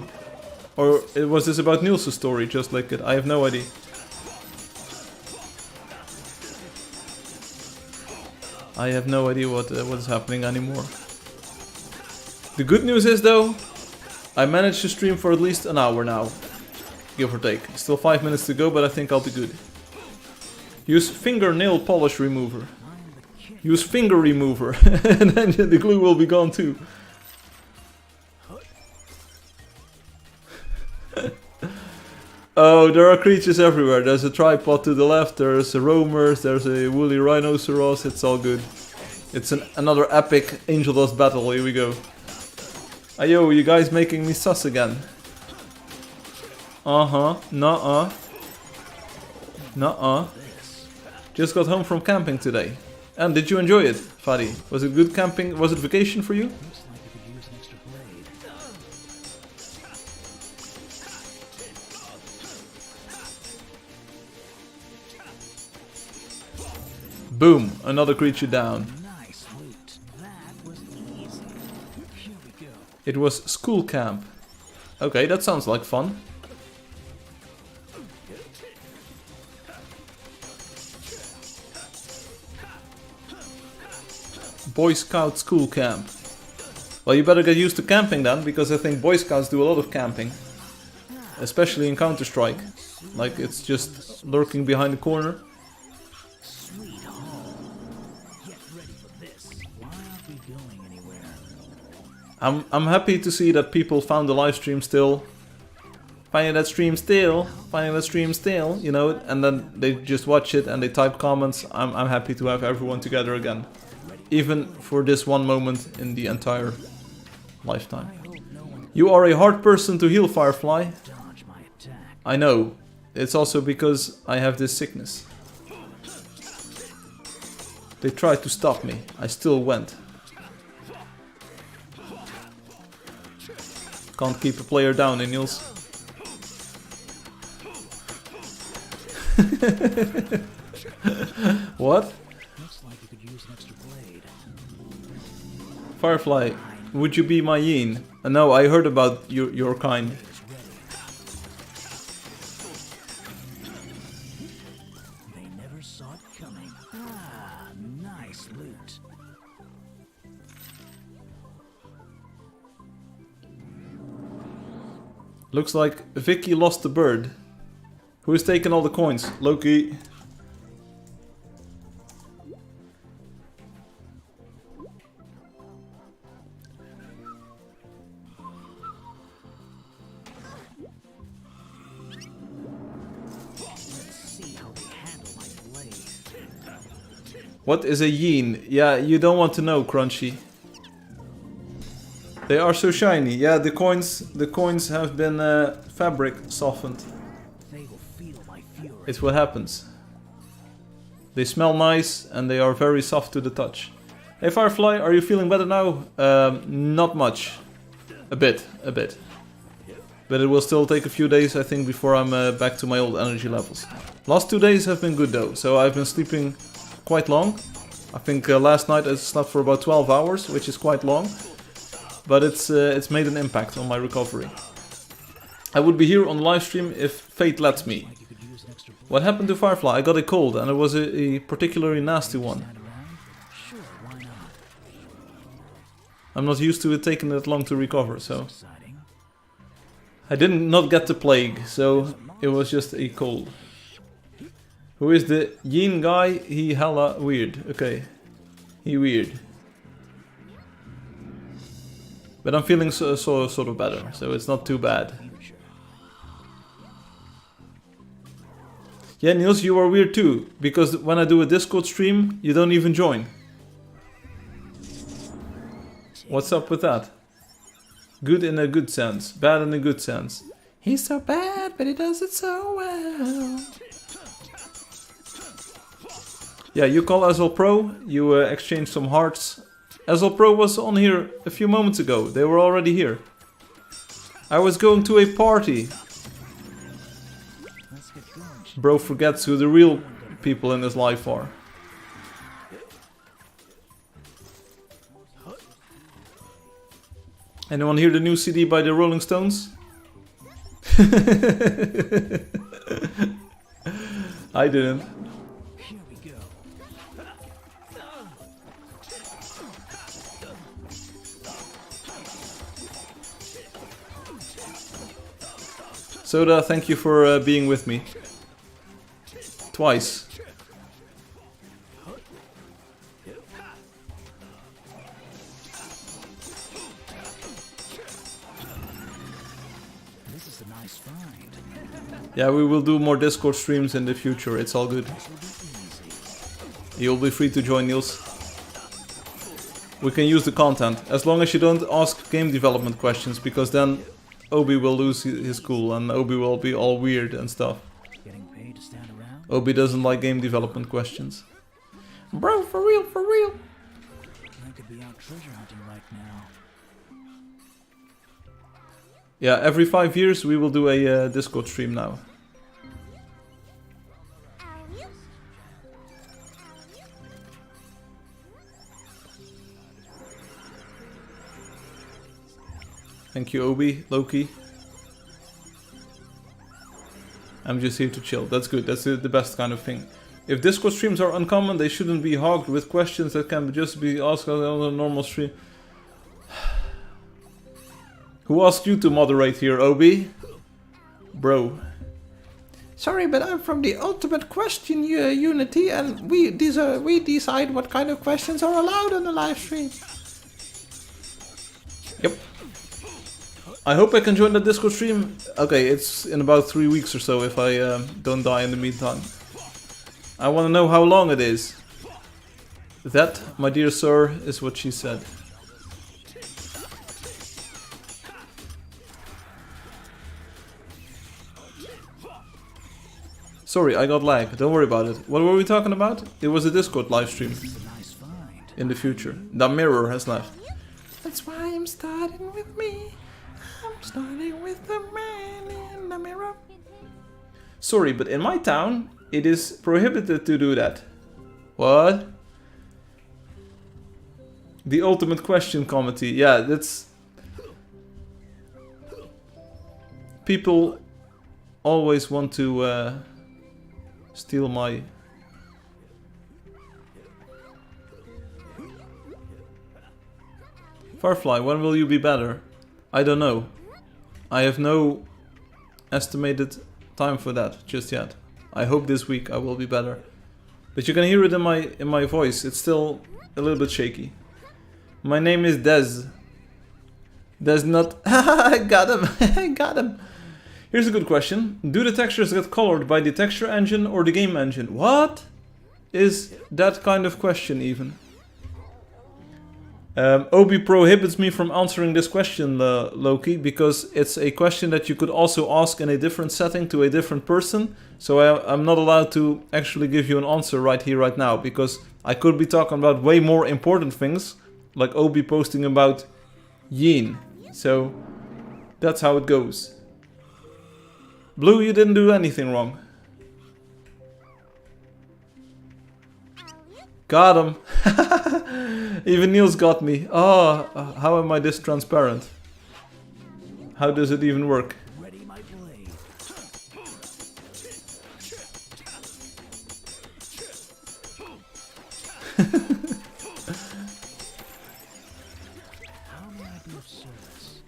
S1: Or was this about Niels' story? Just like it. I have no idea. I have no idea what is happening anymore. The good news is though, I managed to stream for at least an hour now. Give or take. Still 5 minutes to go, but I think I'll be good. Use fingernail polish remover. Use finger remover. And then the glue will be gone too. Oh, there are creatures everywhere. There's a tripod to the left, there's a roamers, there's a woolly rhinoceros, it's all good. It's another epic Angeldust battle, here we go. Ayo, you guys making me sus again. Uh-huh, nuh-uh. Nuh-uh. Just got home from camping today. And did you enjoy it, Fadi? Was it good camping? Was it vacation for you?
S2: Looks like you could use an extra blade.
S1: Boom, another creature down.
S2: Nice loot. That was easy. Here we go.
S1: It was school camp. Okay, that sounds like fun. Boy Scout school camp. Well, you better get used to camping then, because I think Boy Scouts do a lot of camping. Especially in Counter-Strike. Like, it's just lurking behind the corner.
S2: Sweet home. Get ready for this. Why aren't we going anywhere?
S1: I'm happy to see that people found the live stream still. Finding that stream still, you know, and then they just watch it and they type comments. I'm happy to have everyone together again. Even for this one moment in the entire lifetime. You are a hard person to heal, Firefly.
S2: Dodge my attack.
S1: I know. It's also because I have this sickness. They tried to stop me. I still went. Can't keep a player down, Niels. What?
S2: Looks like you could use an extra blade.
S1: Firefly, would you be my yin? No, I heard about your kind.
S2: It's ready. They never saw it coming. Ah, nice loot.
S1: Looks like Vicky lost the bird. Who is taking all the coins? Loki.
S2: Let's see how they handle my blade.
S1: What is a yin? Yeah, you don't want to know, Crunchy. They are so shiny. Yeah, the coins have been fabric softened.
S2: They will feel my fury.
S1: It's what happens. They smell nice and they are very soft to the touch. Hey Firefly, are you feeling better now? Not much. A bit. But it will still take a few days, I think, before I'm back to my old energy levels. Last 2 days have been good though, so I've been sleeping quite long. I think last night I slept for about 12 hours, which is quite long. But it's made an impact on my recovery. I would be here on the live stream if fate lets me.
S2: Like you could use an extra blade.
S1: What happened to Firefly? I got a cold and it was a particularly nasty one.
S2: Stand around? Sure, why not?
S1: I'm not used to it taking that long to recover, so...
S2: Exciting.
S1: I didn't not get the plague, so it was just a cold. Who is the yin guy? He hella weird. Okay. He weird. But I'm feeling sort of better, so it's not too bad.
S2: Future.
S1: Yeah, Niels, you are weird too, because when I do a Discord stream, you don't even join. What's up with that? Good in a good sense, bad in a good sense. He's so bad, but he does it so well. Yeah, you call Azul Pro, you exchange some hearts. Azul Pro was on here a few moments ago, they were already here. I was going to a party.
S2: Let's get going.
S1: Bro forgets who the real people in his life are. Anyone hear the new CD by the Rolling Stones? I didn't.
S2: Here we go.
S1: Soda, thank you for being with me. Twice.
S2: This is a nice find.
S1: Yeah, we will do more Discord streams in the future, it's all good.
S2: This will be easy.
S1: You'll be free to join, Niels. We can use the content, as long as you don't ask game development questions, because then Obi will lose his cool and Obi will be all weird and stuff.
S2: Getting paid to stand around?
S1: Obi doesn't like game development questions. Bro, for real, for real.
S2: I could be out treasure hunting right now.
S1: Yeah, every 5 years we will do a Discord stream now. Thank you, Obi, Loki. I'm just here to chill. That's good. That's the best kind of thing. If Discord streams are uncommon, they shouldn't be hogged with questions that can just be asked on a normal stream. Who asked you to moderate here, Obi? Bro. Sorry, but I'm from the Ultimate Question Unity, and we decide what kind of questions are allowed on the live stream. Yep. I hope I can join the Discord stream. Okay, it's in about 3 weeks or so if I don't die in the meantime. I want to know how long it is. That, my dear sir, is what she said. Sorry, I got lag. Don't worry about it. What were we talking about? It was a Discord live stream. In the future. The mirror has left. That's why I'm starting with me. I'm starting with the man in the mirror. Sorry, but in my town, it is prohibited to do that. What? The Ultimate Question Committee. Yeah, that's... People always want to steal my... Firefly, when will you be better? I don't know. I have no estimated time for that just yet. I hope this week I will be better. But you can hear it in my voice. It's still a little bit shaky. My name is Dez. Dez not... I got him! I got him! Here's a good question. Do the textures get colored by the texture engine or the game engine? What is that kind of question even? Obi prohibits me from answering this question, Loki, because it's a question that you could also ask in a different setting to a different person. So I'm not allowed to actually give you an answer right here, right now, because I could be talking about way more important things, like Obi posting about Yin. So that's how it goes. Blue, you didn't do anything wrong. Got him. Even Niels got me. Oh, how am I this transparent? How does it even work?
S2: Ready my blade. How may I be of service?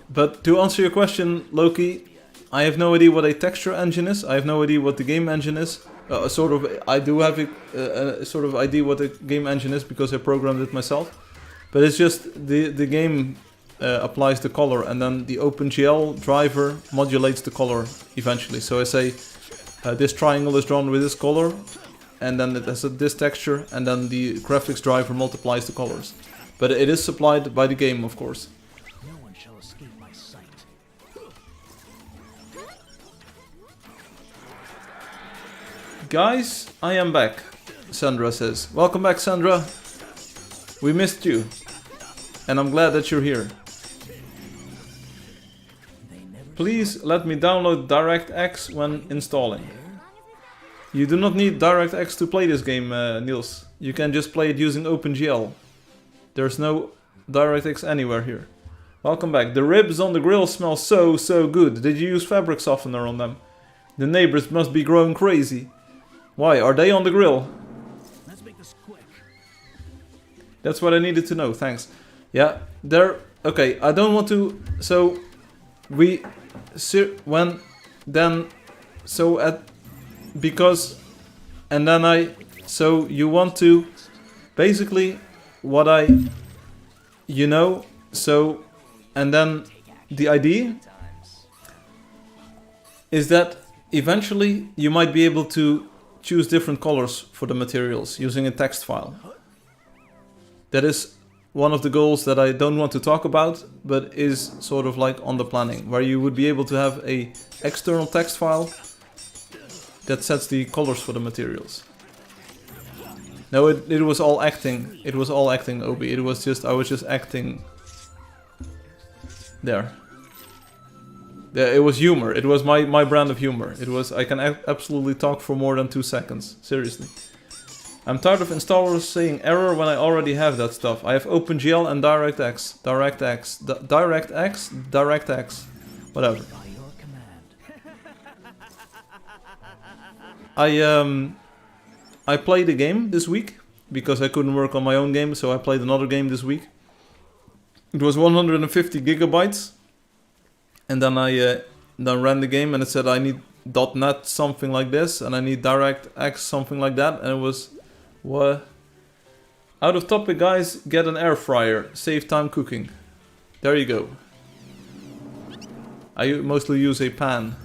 S1: But to answer your question, Loki, I have no idea what a texture engine is. I have no idea what the game engine is. I do have a sort of idea what the game engine is because I programmed it myself. But it's just the game applies the color, and then the OpenGL driver modulates the color eventually. So I say this triangle is drawn with this color, and then it has this texture, and then the graphics driver multiplies the colors. But it is supplied by the game, of course.
S2: No one shall escape my sight.
S1: Guys, I am back, Sandra says. Welcome back, Sandra. We missed you. And I'm glad that you're here. Please let me download DirectX when installing. You do not need DirectX to play this game, Niels. You can just play it using OpenGL. There's no DirectX anywhere here. Welcome back. The ribs on the grill smell so good. Did you use fabric softener on them? The neighbors must be growing crazy. Why? Are they on the grill?
S2: Let's make this quick.
S1: That's what I needed to know, thanks. Yeah, they're... Okay, I don't want to... So... We... When... Then... So at... Because... And then I... So you want to... Basically... What I... You know... So... And then... The idea... Is that... Eventually... You might be able to... Choose different colors for the materials using a text file. That is one of the goals that I don't want to talk about, but is sort of like on the planning, where you would be able to have a external text file that sets the colors for the materials. No, it was all acting. It was all acting, Obi. It was just, I was just acting. There. Yeah, it was humor. It was my brand of humor. It was, I can absolutely talk for more than 2 seconds. Seriously. I'm tired of installers saying error when I already have that stuff. I have OpenGL and DirectX. DirectX. Whatever. I played a game this week because I couldn't work on my own game, so I played another game this week. It was 150 gigabytes, and then I then ran the game, and it said I need .NET something like this, and I need DirectX something like that, and it was what? Out of topic, guys. Get an air fryer. Save time cooking. There you go. I mostly use a pan.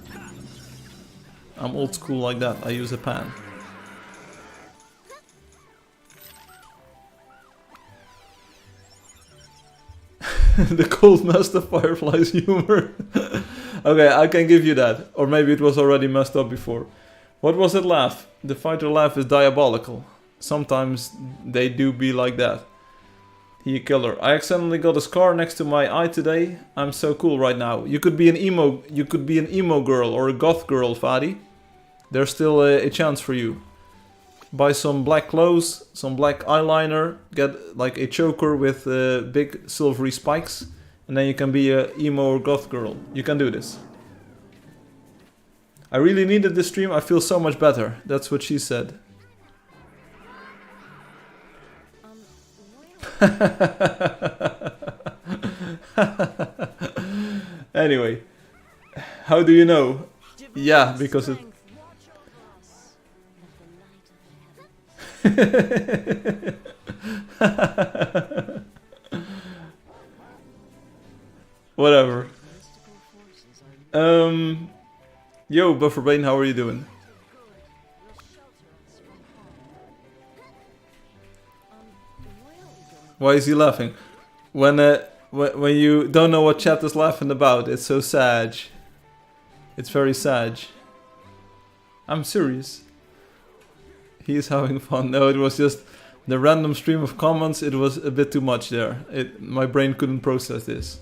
S1: I'm old school like that. I use a pan. The cold master Firefly's humor. Okay, I can give you that. Or maybe it was already messed up before. What was it laugh? The fighter laugh is diabolical. Sometimes they do be like that. He a killer. I accidentally got a scar next to my eye today. I'm so cool right now. You could be an emo girl or a goth girl, Fadi. There's still a chance for you. Buy some black clothes, some black eyeliner, get like a choker with big silvery spikes, and then you can be a emo or goth girl. You can do this. I really needed this stream, I feel so much better. That's what she said. Anyway, how do you know? Yeah, because it... Whatever. Yo, Bufferbane, how are you doing? Why is he laughing? When you don't know what chat is laughing about, it's so sad. It's very sad. I'm serious. He is having fun. No, it was just the random stream of comments. It was a bit too much there. My brain couldn't process this.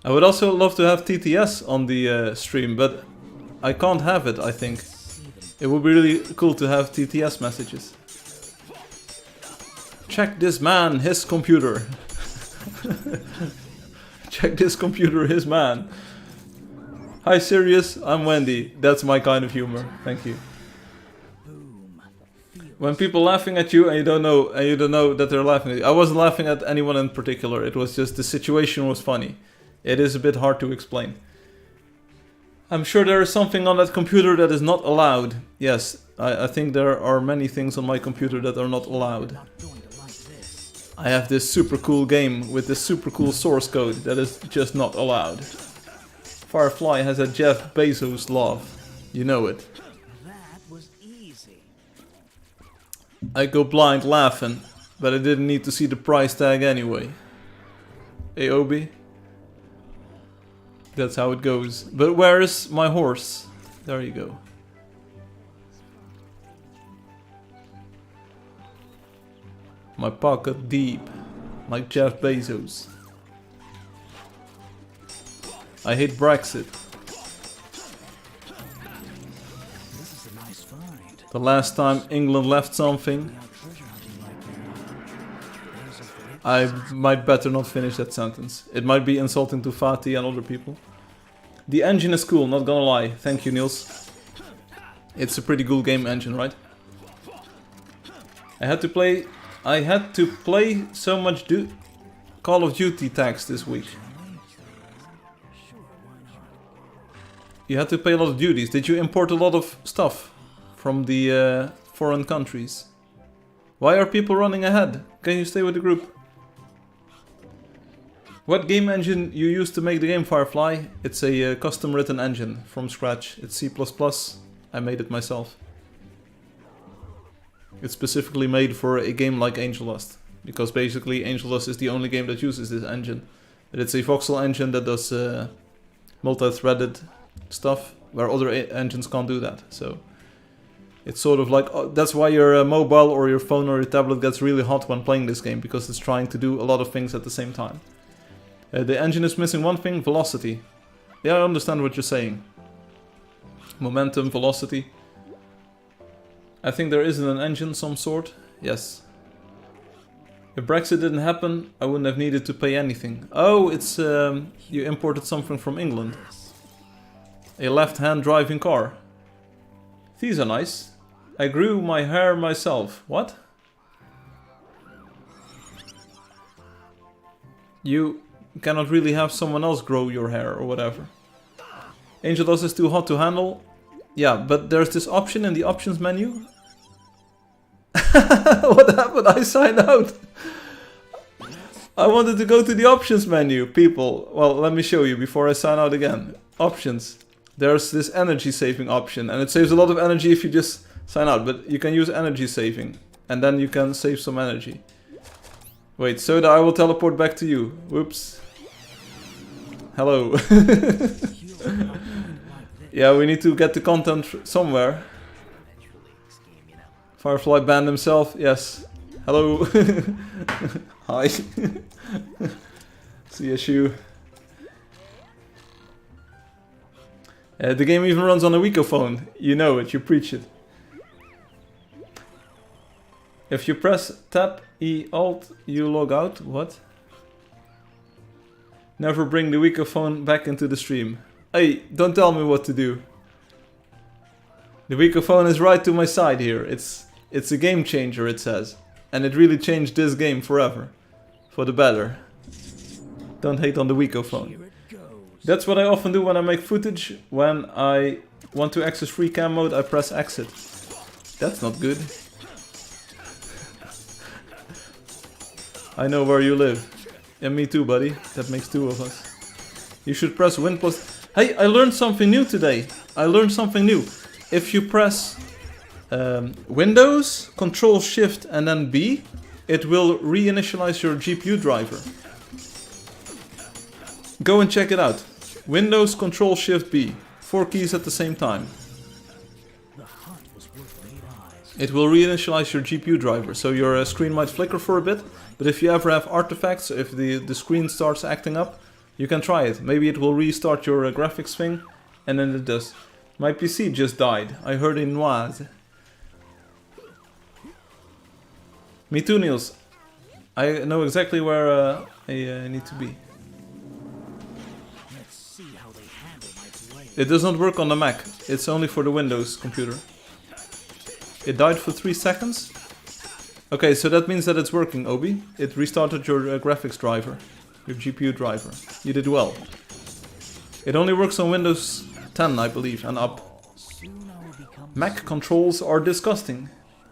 S1: I would also love to have TTS on the stream, but I can't have it, I think. It would be really cool to have TTS messages. Check this man, his computer. Check this computer, his man. Hi Sirius, I'm Wendy. That's my kind of humor. Thank you. When people laughing at you and you don't know that they're laughing at you. I wasn't laughing at anyone in particular. It was just the situation was funny. It is a bit hard to explain. I'm sure there is something on that computer that is not allowed. Yes, I think there are many things on my computer that are not allowed. I have this super cool game with this super cool source code that is just not allowed. Firefly has a Jeff Bezos love. You know it.
S2: That was easy.
S1: I go blind laughing, but I didn't need to see the price tag anyway. Hey Obi? That's how it goes. But where is my horse? There you go. My pocket deep, like Jeff Bezos. I hate Brexit.
S2: This is a nice find.
S1: The last time England left something, I might better not finish that sentence. It might be insulting to Fatih and other people. The engine is cool, not gonna lie. Thank you, Niels. It's a pretty cool game engine, right? I had to play so much Call of Duty tags this week. You had to pay a lot of duties. Did you import a lot of stuff from the foreign countries? Why are people running ahead? Can you stay with the group? What game engine you use to make the game, Firefly? It's a custom written engine from scratch. It's C++. I made it myself. It's specifically made for a game like Angeldust, because basically Angeldust is the only game that uses this engine. But it's a voxel engine that does multi-threaded stuff, where other engines can't do that. So it's sort of like, that's why your mobile or your phone or your tablet gets really hot when playing this game, because it's trying to do a lot of things at the same time. The engine is missing one thing, velocity. Yeah, I understand what you're saying. Momentum, velocity. I think there isn't an engine some sort. Yes. If Brexit didn't happen, I wouldn't have needed to pay anything. Oh, it's you imported something from England. A left-hand driving car. These are nice. I grew my hair myself. What? You cannot really have someone else grow your hair or whatever. Angeldust is too hot to handle. Yeah, but there's this option in the options menu. What happened? I signed out. I wanted to go to the options menu, people. Well, let me show you before I sign out again. Options. There's this energy saving option, and it saves a lot of energy if you just sign out, but you can use energy saving, and then you can save some energy. Wait, Soda, I will teleport back to you. Whoops. Hello. Yeah, we need to get the content somewhere. Firefly banned himself, yes. Hello. Hi. CSU. The game even runs on a Wiko phone. You know it, you preach it. If you press Tab E Alt, you log out. What? Never bring the Wiko phone back into the stream. Hey, don't tell me what to do. The Wiko phone is right to my side here. It's a game changer, it says. And it really changed this game forever. For the better. Don't hate on the Wiko phone. That's what I often do when I make footage. When I want to access free cam mode, I press exit. That's not good. I know where you live. And me too, buddy. That makes two of us. You should press Win plus... Hey, I learned something new today. I learned something new. If you press Windows, Control Shift and then B, it will reinitialize your GPU driver. Go and check it out. Windows, Control Shift B. 4 keys at the same time. It will reinitialize your GPU driver, so your screen might flicker for a bit, but if you ever have artifacts, if the screen starts acting up, you can try it. Maybe it will restart your graphics thing, and then it does. My PC just died. I heard in noise. Me too, Niels. I know exactly where I need to be. It does not work on the Mac. It's only for the Windows computer. It died for 3 seconds. Okay, so that means that it's working, Obi. It restarted your graphics driver. Your GPU driver. You did well. It only works on Windows 10, I believe, and up. Mac controls are disgusting.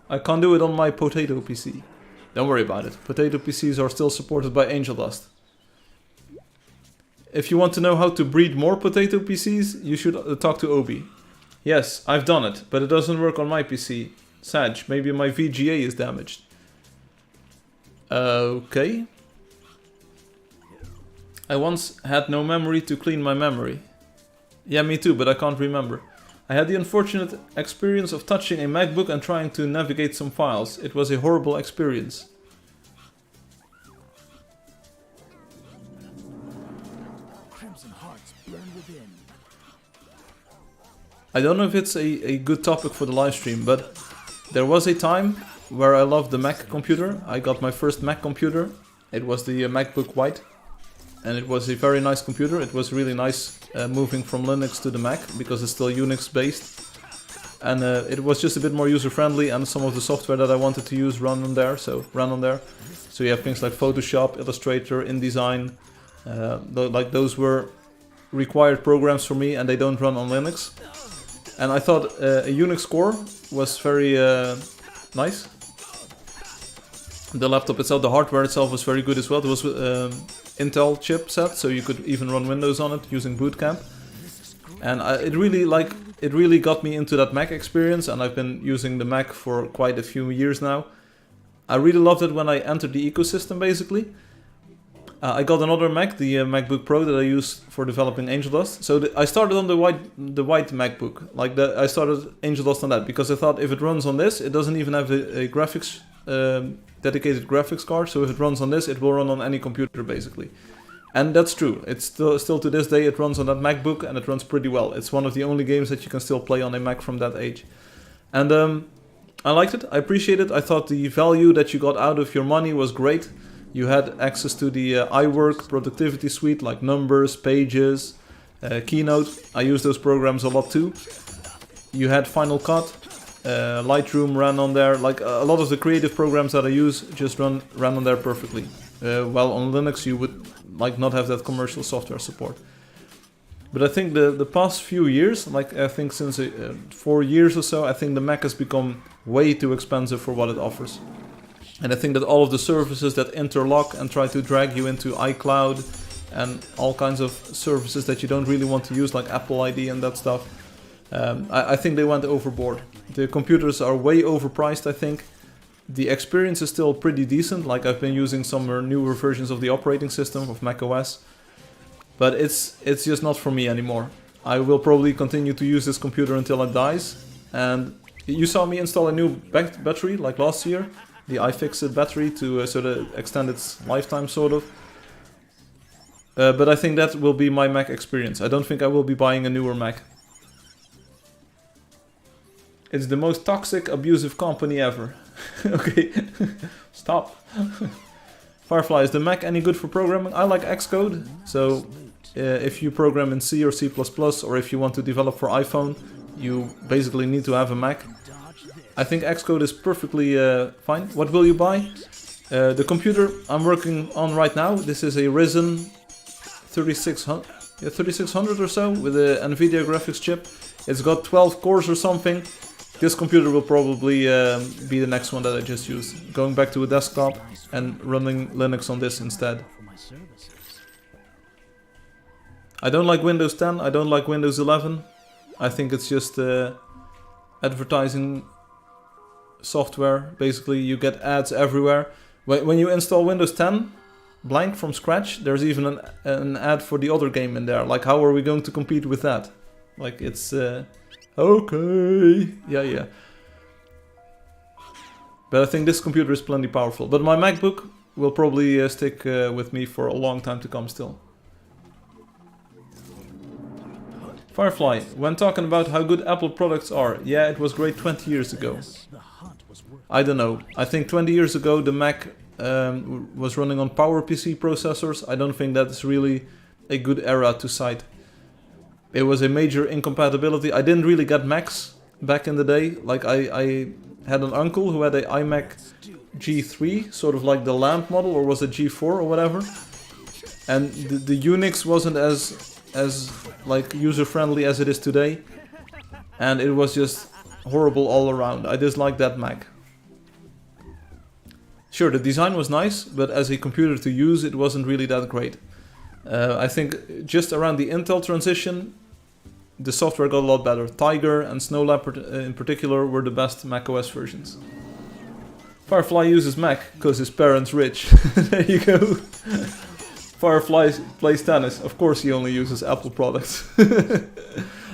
S1: I can't do it on my potato PC. Don't worry about it. Potato PCs are still supported by Angeldust. If you want to know how to breed more potato PCs, you should talk to Obi. Yes, I've done it, but it doesn't work on my PC. Sag, maybe my VGA is damaged. Okay. I once had no memory to clean my memory. Yeah, me too, but I can't remember. I had the unfortunate experience of touching a MacBook and trying to navigate some files. It was a horrible experience. I don't know if it's a good topic for the live stream, but there was a time where I loved the Mac computer. I got my first Mac computer. It was the MacBook White. And it was a very nice computer. It was really nice moving from Linux to the Mac, because it's still Unix based. And it was just a bit more user friendly, and some of the software that I wanted to use ran on there. So you have things like Photoshop, Illustrator, InDesign. Like those were required programs for me, and they don't run on Linux. And I thought a Unix core was very nice. The laptop itself, the hardware itself was very good as well. There was Intel chipset, so you could even run Windows on it using Boot Camp. And it really got me into that Mac experience, and I've been using the Mac for quite a few years now. I really loved it when I entered the ecosystem, basically. I got another Mac, the MacBook Pro that I use for developing Angeldust. So I started on the white MacBook. Like I started Angeldust on that because I thought if it runs on this, it doesn't even have a graphics dedicated graphics card. So if it runs on this, it will run on any computer basically. And that's true. It's still to this day it runs on that MacBook and it runs pretty well. It's one of the only games that you can still play on a Mac from that age. And I liked it. I appreciate it. I thought the value that you got out of your money was great. You had access to the iWork productivity suite like Numbers, Pages, Keynote. I use those programs a lot too. You had Final Cut, Lightroom ran on there. Like a lot of the creative programs that I use just ran on there perfectly. While on Linux you would like not have that commercial software support. But I think the past few years, like I think since 4 years or so, I think the Mac has become way too expensive for what it offers. And I think that all of the services that interlock and try to drag you into iCloud and all kinds of services that you don't really want to use, like Apple ID and that stuff, I think they went overboard. The computers are way overpriced, I think. The experience is still pretty decent, like I've been using some newer versions of the operating system of macOS. But it's just not for me anymore. I will probably continue to use this computer until it dies. And you saw me install a new battery like last year. The iFixit battery to sort of extend its lifetime, sort of. But I think that will be my Mac experience. I don't think I will be buying a newer Mac. It's the most toxic, abusive company ever. Okay, stop. Firefly, is the Mac any good for programming? I like Xcode, so if you program in C or C++, or if you want to develop for iPhone, you basically need to have a Mac. I think Xcode is perfectly fine. What will you buy? The computer I'm working on right now, this is a Ryzen 3600 or so with a NVIDIA graphics chip. It's got 12 cores or something. This computer will probably be the next one that I just used. Going back to a desktop and running Linux on this instead. I don't like Windows 10, I don't like Windows 11. I think it's just advertising software. Basically, you get ads everywhere. When you install Windows 10 blank from scratch, there's even an ad for the other game in there. Like, how are we going to compete with that? Like, it's okay, yeah. But I think this computer is plenty powerful. But my MacBook will probably stick with me for a long time to come still. Firefly, when talking about how good Apple products are, yeah, it was great 20 years ago. I don't know. I think 20 years ago the Mac was running on PowerPC processors. I don't think that's really a good era to cite. It was a major incompatibility. I didn't really get Macs back in the day. Like I had an uncle who had an iMac G3, sort of like the lamp model, or was it G4 or whatever. And the Unix wasn't as like user-friendly as it is today. And it was just horrible all around. I disliked that Mac. Sure, the design was nice, but as a computer to use, it wasn't really that great. I think just around the Intel transition, the software got a lot better. Tiger and Snow Leopard in particular were the best macOS versions. Firefly uses Mac because his parents rich. There you go. Firefly plays tennis. Of course he only uses Apple products.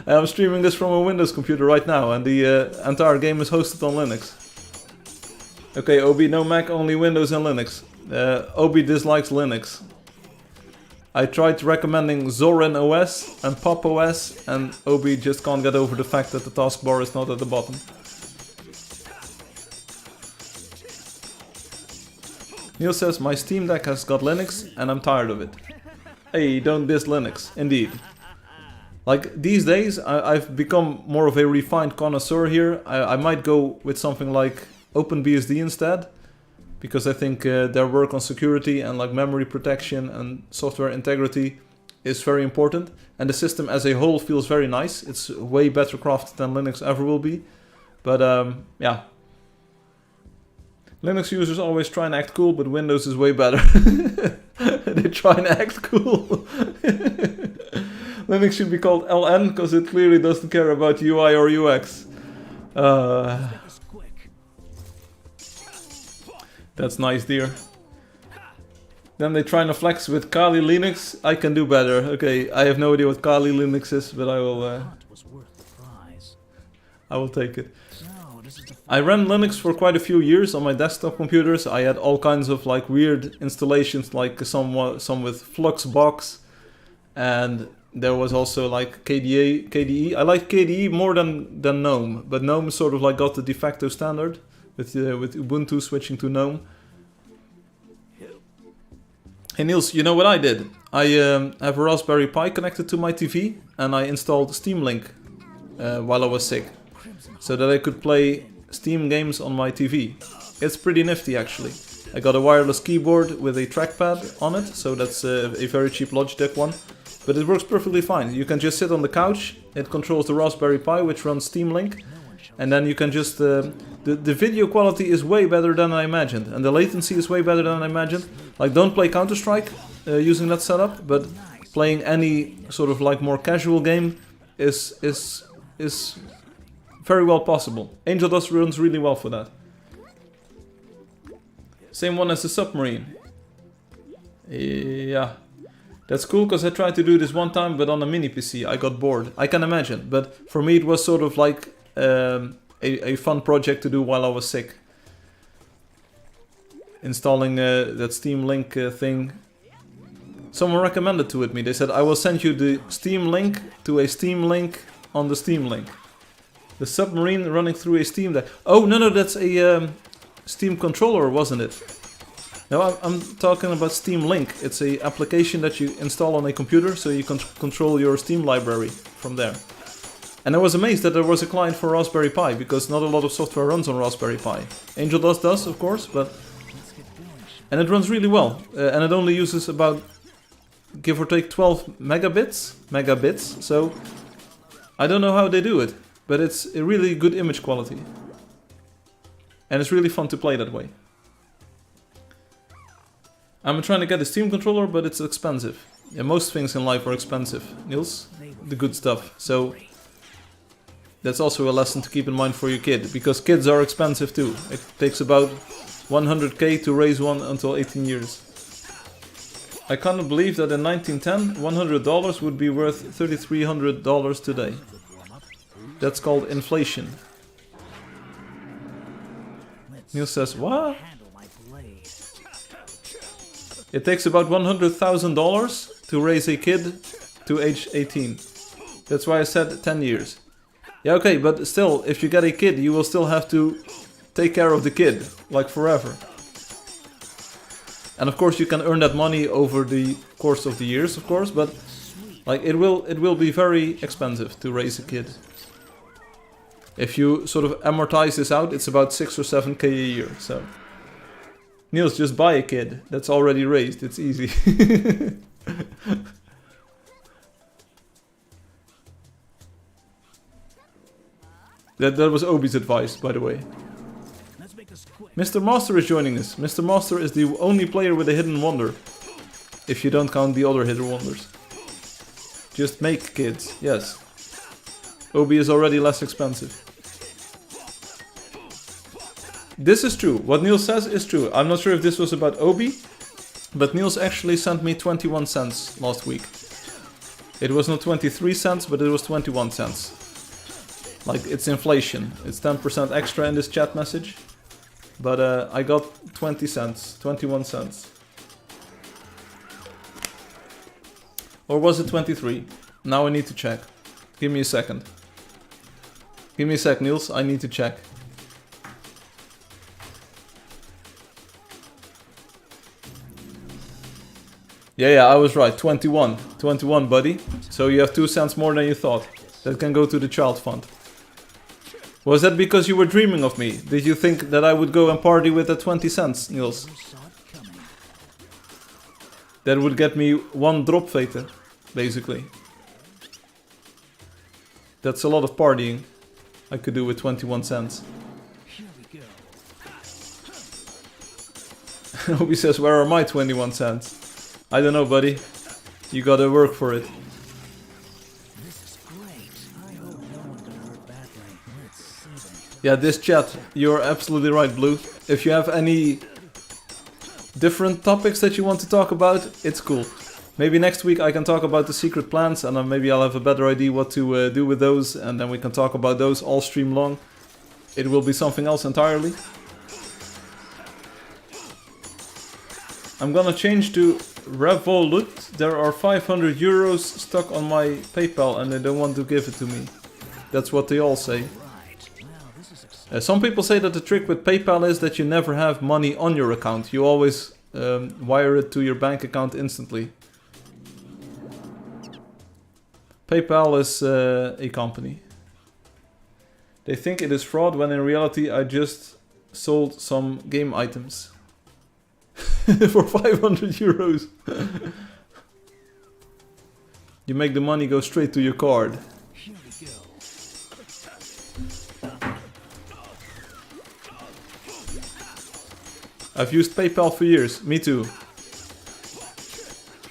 S1: I'm streaming this from a Windows computer right now, and the entire game is hosted on Linux. Okay, Obi, no Mac, only Windows and Linux. Obi dislikes Linux. I tried recommending Zorin OS and Pop OS, and Obi just can't get over the fact that the taskbar is not at the bottom. Neil says, my Steam Deck has got Linux and I'm tired of it. Hey, don't diss Linux. Indeed. Like, these days, I've become more of a refined connoisseur here. I might go with something like OpenBSD instead, because I think their work on security and like memory protection and software integrity is very important. And the system as a whole feels very nice. It's way better crafted than Linux ever will be. But yeah. Linux users always try and act cool, but Windows is way better. They try and act cool. Linux should be called LN because it clearly doesn't care about UI or UX. That's nice, dear. Then they trying to flex with Kali Linux. I can do better. Okay, I have no idea what Kali Linux is, but I will.
S2: Hunt was worth the prize.
S1: I will take it.
S2: So, this is the
S1: I ran Linux for quite a few years on my desktop computers. I had all kinds of like weird installations, like some with Fluxbox, and there was also like KDE. I like KDE more than GNOME, but GNOME sort of like got the de facto standard with Ubuntu switching to GNOME. Hey Niels, you know what I did? I have a Raspberry Pi connected to my TV, and I installed Steam Link while I was sick, so that I could play Steam games on my TV. It's pretty nifty actually. I got a wireless keyboard with a trackpad on it, so that's a very cheap Logitech one. But it works perfectly fine. You can just sit on the couch, it controls the Raspberry Pi which runs Steam Link, and then you can just... the video quality is way better than I imagined, and the latency is way better than I imagined. Like, don't play Counter-Strike using that setup, but playing any sort of like more casual game is very well possible. Angeldust runs really well for that. Same one as the submarine. Yeah. That's cool, because I tried to do this one time, but on a mini PC. I got bored. I can imagine. But for me, it was sort of like a fun project to do while I was sick. Installing that Steam Link thing. Someone recommended to me. They said, I will send you the Steam Link to a Steam Link on the Steam Link. The submarine running through a Steam Deck. Oh, no, that's a Steam controller, wasn't it? No, I'm talking about Steam Link. It's a application that you install on a computer, so you can control your Steam library from there. And I was amazed that there was a client for Raspberry Pi, because not a lot of software runs on Raspberry Pi. Angeldust does, of course, but... And it runs really well. And it only uses about, give or take, 12 megabits. So, I don't know how they do it, but it's a really good image quality. And it's really fun to play that way. I'm trying to get a Steam controller, but it's expensive. Yeah, most things in life are expensive, Niels. The good stuff. So that's also a lesson to keep in mind for your kid, because kids are expensive too. It takes about 100k to raise one until 18 years. I can't believe that in 1910, $100 would be worth $3,300 today. That's called inflation. Niels says, what? It takes about $100,000 to raise a kid to age 18. That's why I said 10 years. Yeah, okay, but still, if you get a kid, you will still have to take care of the kid, like forever. And of course you can earn that money over the course of the years, of course, but like it will be very expensive to raise a kid. If you sort of amortize this out, it's about 6 or 7k a year, so... Niels, just buy a kid. That's already raised. It's easy. That was Obi's advice, by the way. Mr. Master is joining us. Mr. Master is the only player with a hidden wonder. If you don't count the other hidden wonders. Just make kids, yes. Obi is already less expensive. This is true. What Niels says is true. I'm not sure if this was about Obi, but Niels actually sent me 21 cents last week. It was not 23 cents, but it was 21 cents. Like, it's inflation. It's 10% extra in this chat message. But I got 20 cents, 21 cents. Or was it 23? Now I need to check. Give me a second. Give me a sec, Niels. I need to check. Yeah, I was right. 21. 21, buddy. So you have 2 cents more than you thought. That can go to the child fund. Was that because you were dreaming of me? Did you think that I would go and party with the 20 cents, Niels? That would get me 1 drop veter, basically. That's a lot of partying I could do with 21 cents. Obi says, where are my 21 cents? I don't know, buddy. You gotta work for it.
S2: This is great. I hope no one's gonna hurt badly. Let's see them.
S1: Yeah, this chat, you're absolutely right, Blue. If you have any different topics that you want to talk about, it's cool. Maybe next week I can talk about the secret plans, and then maybe I'll have a better idea what to do with those, and then we can talk about those all stream long. It will be something else entirely. I'm gonna change to Revolut. There are 500 euros stuck on my PayPal and they don't want to give it to me. That's what they all say. Some people say that the trick with PayPal is that you never have money on your account. You always wire it to your bank account instantly. PayPal is a company. They think it is fraud when in reality I just sold some game items. For 500 euros. You make the money go straight to your card. I've used PayPal for years. Me too.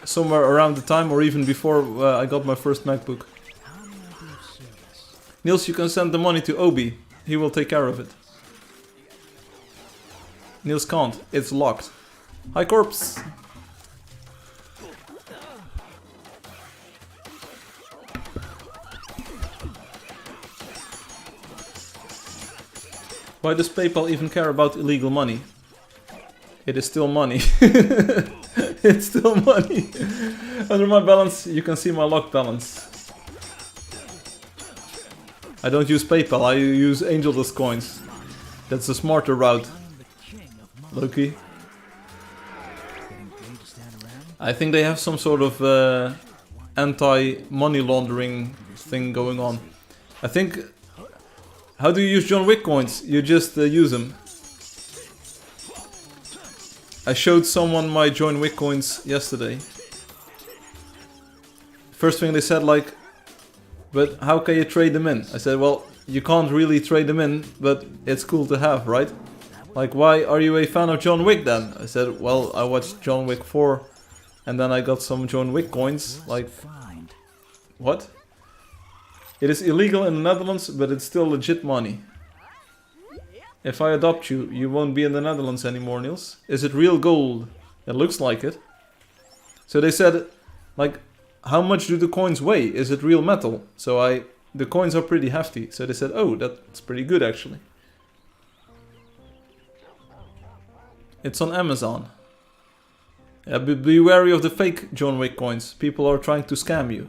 S1: Somewhere around the time or even before I got my first MacBook. Niels, you can send the money to Obi. He will take care of it. Niels can't. It's locked. Hi, Corpse. Why does PayPal even care about illegal money? It is still money. It's still money. Under my balance, you can see my locked balance. I don't use PayPal, I use Angeldust coins. That's the smarter route. Loki. I think they have some sort of anti-money laundering thing going on. I think... How do you use John Wick coins? You just use them. I showed someone my John Wick coins yesterday. First thing they said like, but how can you trade them in? I said, well, you can't really trade them in, but it's cool to have, right? Like, why are you a fan of John Wick then? I said, well, I watched John Wick 4 and then I got some John Wick coins. Like, what? It is illegal in the Netherlands, but it's still legit money. If I adopt you, you won't be in the Netherlands anymore, Niels. Is it real gold? It looks like it. So they said, like, how much do the coins weigh? Is it real metal? So the coins are pretty hefty. So they said, oh, that's pretty good actually. It's on Amazon. Yeah, be wary of the fake John Wick coins. People are trying to scam you.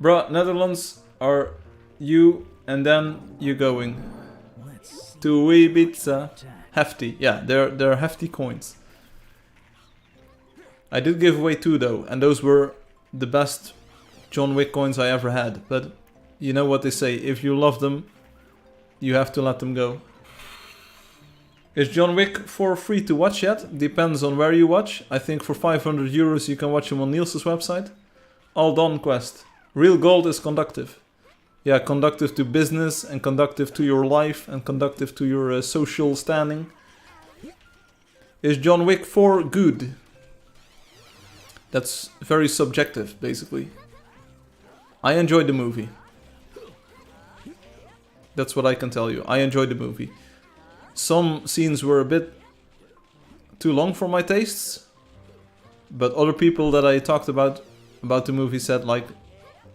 S1: Bruh, Netherlands are you and then you going to Ibiza. Hefty, yeah, they're hefty coins. I did give away 2 though, and those were the best John Wick coins I ever had. But you know what they say, if you love them, you have to let them go. Is John Wick 4 free to watch yet? Depends on where you watch. I think for 500 euros you can watch him on Niels' website. All done quest. Real gold is conductive. Yeah, conductive to business and conductive to your life and conductive to your social standing. Is John Wick 4 good? That's very subjective, basically. I enjoyed the movie. That's what I can tell you. I enjoyed the movie. Some scenes were a bit too long for my tastes. But other people that I talked about the movie said like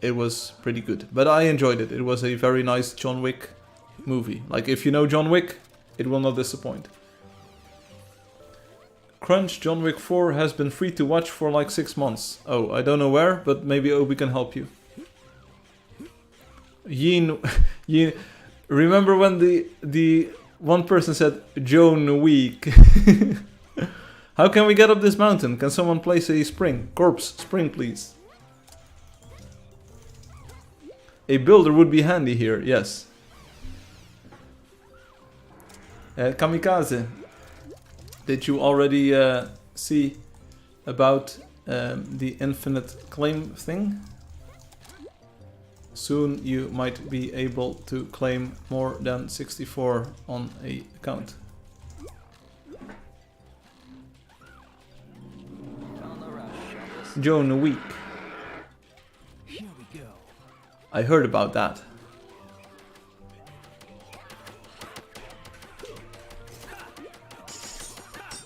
S1: it was pretty good. But I enjoyed it. It was a very nice John Wick movie. Like if you know John Wick, it will not disappoint. Crunch, John Wick 4 has been free to watch for like 6 months. Oh, I don't know where, but maybe Obi can help you. Yin, remember when the one person said John Wick? How can we get up this mountain? Can someone place a spring? Corpse, spring please. A builder would be handy here, yes. Kamikaze. Did you already see about the infinite claim thing? Soon you might be able to claim more than 64 on a account. John Wick.
S2: Here we go.
S1: I heard about that.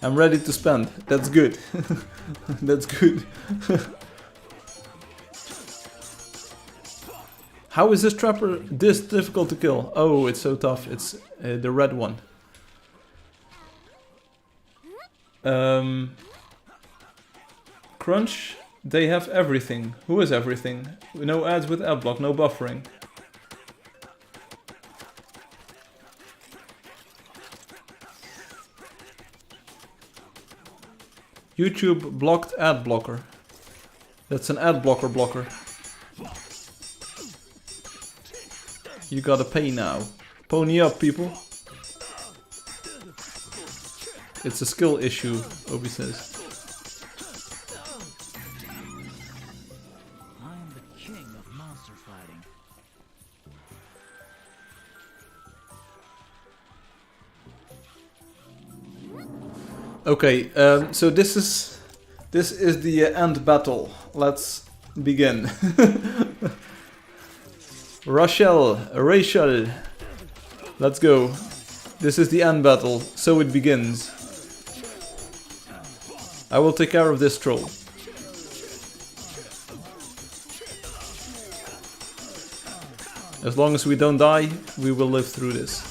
S1: I'm ready to spend. That's good. That's good. How is this trapper this difficult to kill? Oh, it's so tough. It's the red one. Crunch, they have everything. Who is everything? No ads with adblock, no buffering. YouTube blocked ad blocker. That's an ad blocker. You gotta pay now. Pony up, people. It's a skill issue, Obi says.
S2: I'm the king of monster fighting.
S1: Okay, so this is the end battle. Let's begin. Rachel, let's go. This is the end battle, so it begins. I will take care of this troll. As long as we don't die, we will live through this.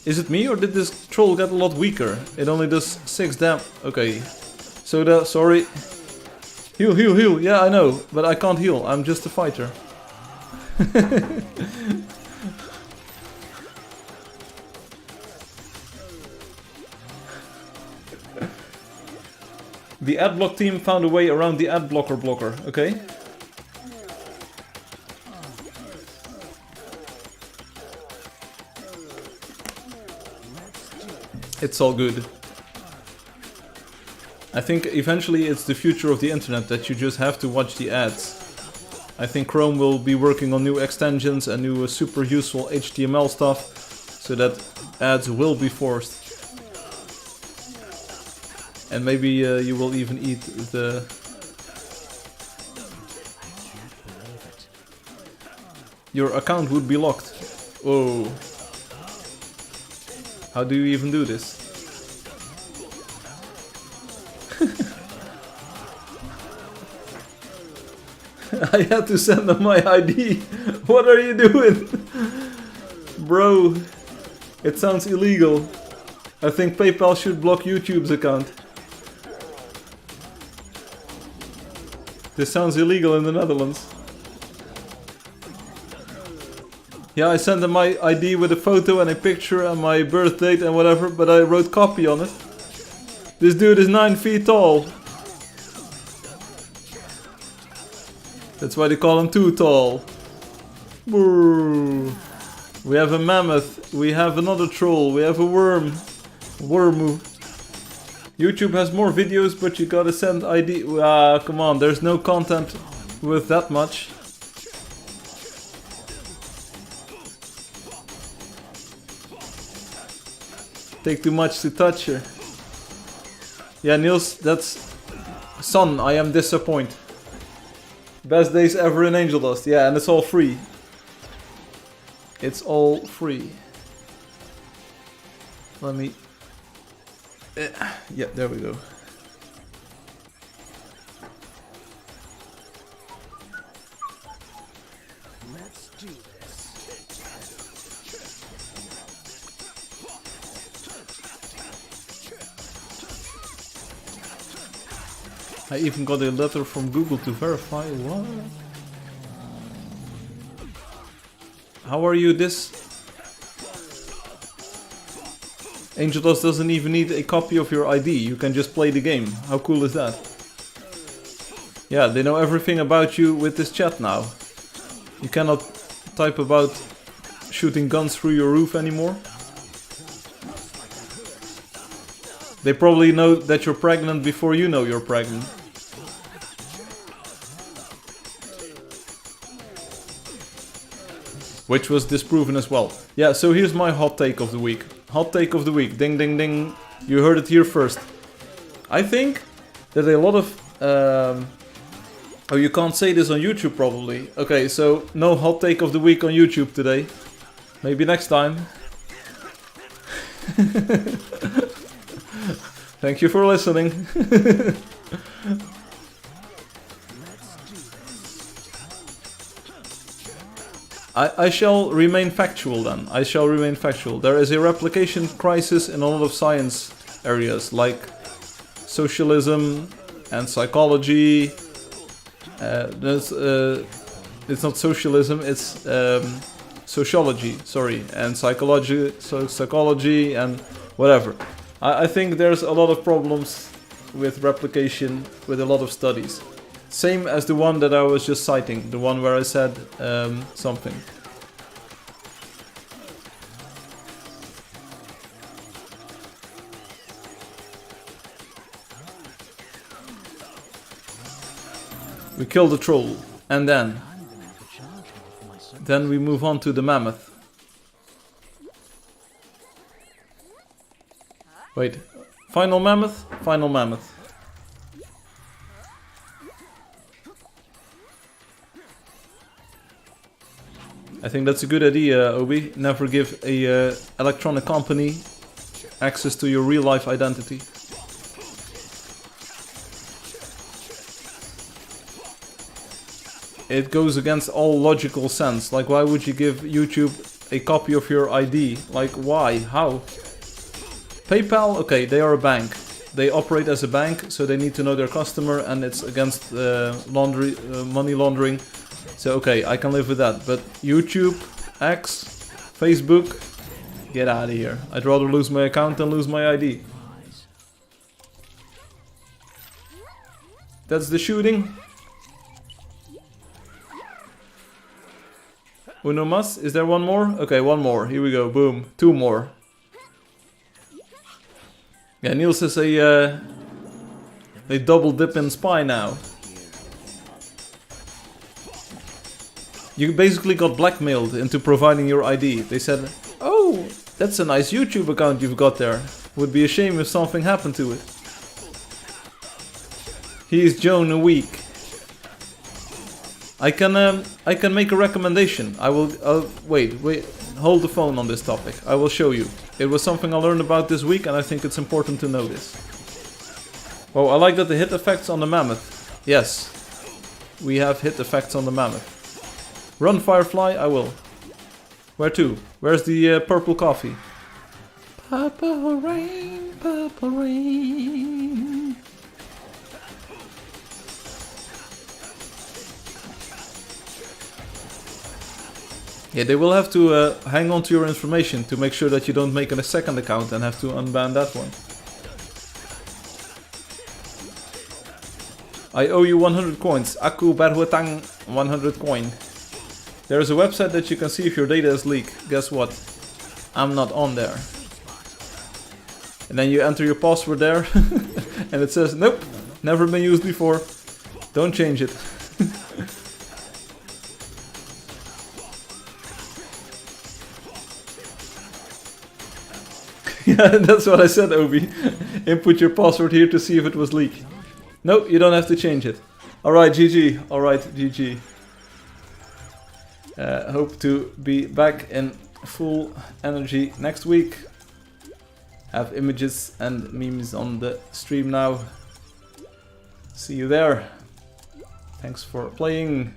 S1: Is it me or did this troll get a lot weaker? It only does 6 damage. Okay. Soda, sorry. Heal. Yeah, I know, but I can't heal. I'm just a fighter. The adblock team found a way around the ad blocker, okay? It's all good. I think eventually it's the future of the internet that you just have to watch the ads. I think Chrome will be working on new extensions and new super useful HTML stuff so that ads will be forced. And maybe you will even eat the... Your account would be locked. Whoa. How do you even do this? I had to send them my ID. What are you doing? Bro, it sounds illegal. I think PayPal should block YouTube's account. This sounds illegal in the Netherlands. Yeah, I sent them my ID with a photo and a picture and my birth date and whatever, but I wrote copy on it. This dude is 9 feet tall. That's why they call him too tall. Brrr. We have a mammoth, we have another troll, we have a worm. Wormu. YouTube has more videos, but you gotta send ID. Ah, come on, there's no content with that much. Take too much to touch her. Yeah, Niels, that's... Son, I am disappointed. Best days ever in Angeldust. Yeah, and it's all free. It's all free. Let me... Yeah, there we go.
S2: Let's do this.
S1: I even got a letter from Google to verify. What? How are you this? Angeldust doesn't even need a copy of your ID. You can just play the game. How cool is that? Yeah, they know everything about you with this chat now. You cannot type about shooting guns through your roof anymore. They probably know that you're pregnant before you know you're pregnant. Which was disproven as well. Yeah, so here's my hot take of the week. Hot take of the week. Ding, ding, ding. You heard it here first. I think that a lot of... Oh, you can't say this on YouTube probably. Okay, so no hot take of the week on YouTube today. Maybe next time. Thank you for listening. I shall remain factual then. I shall remain factual. There is a replication crisis in a lot of science areas like socialism and psychology. It's not socialism, it's sociology, sorry, and psychology and whatever. I think there's a lot of problems with replication with a lot of studies. Same as the one that I was just citing, the one where I said something. We kill the troll, and then we move on to the mammoth. Wait, final mammoth? Final mammoth. I think that's a good idea, Obi. Never give a electronic company access to your real life identity. It goes against all logical sense. Like, why would you give YouTube a copy of your ID? Like, why? How? PayPal, okay, they are a bank. They operate as a bank, so they need to know their customer, and it's against money laundering. So, okay, I can live with that. But YouTube, X, Facebook, get out of here. I'd rather lose my account than lose my ID. That's the shooting. Uno mas? Is there one more? Okay, one more. Here we go. Boom. Two more. Yeah, Niels is a double dip in spy now. You basically got blackmailed into providing your ID. They said, oh, that's a nice YouTube account you've got there. Would be a shame if something happened to it. He is Joan Week. I can make a recommendation. Wait, hold the phone on this topic. I will show you. It was something I learned about this week, and I think it's important to know this. Well, I like that the hit effects on the mammoth. Yes, we have hit effects on the mammoth. Run, Firefly, I will. Where to? Where's the purple coffee? Purple rain, purple rain. Yeah, they will have to hang on to your information to make sure that you don't make a second account and have to unban that one. I owe you 100 coins. Aku berhutang 100 coin. There is a website that you can see if your data is leaked. Guess what? I'm not on there. And then you enter your password there and it says, nope, never been used before. Don't change it. Yeah, that's what I said, Obi. Input your password here to see if it was leaked. No, you don't have to change it. Alright, GG. Alright, GG. Hope to be back in full energy next week. Have images and memes on the stream now. See you there. Thanks for playing.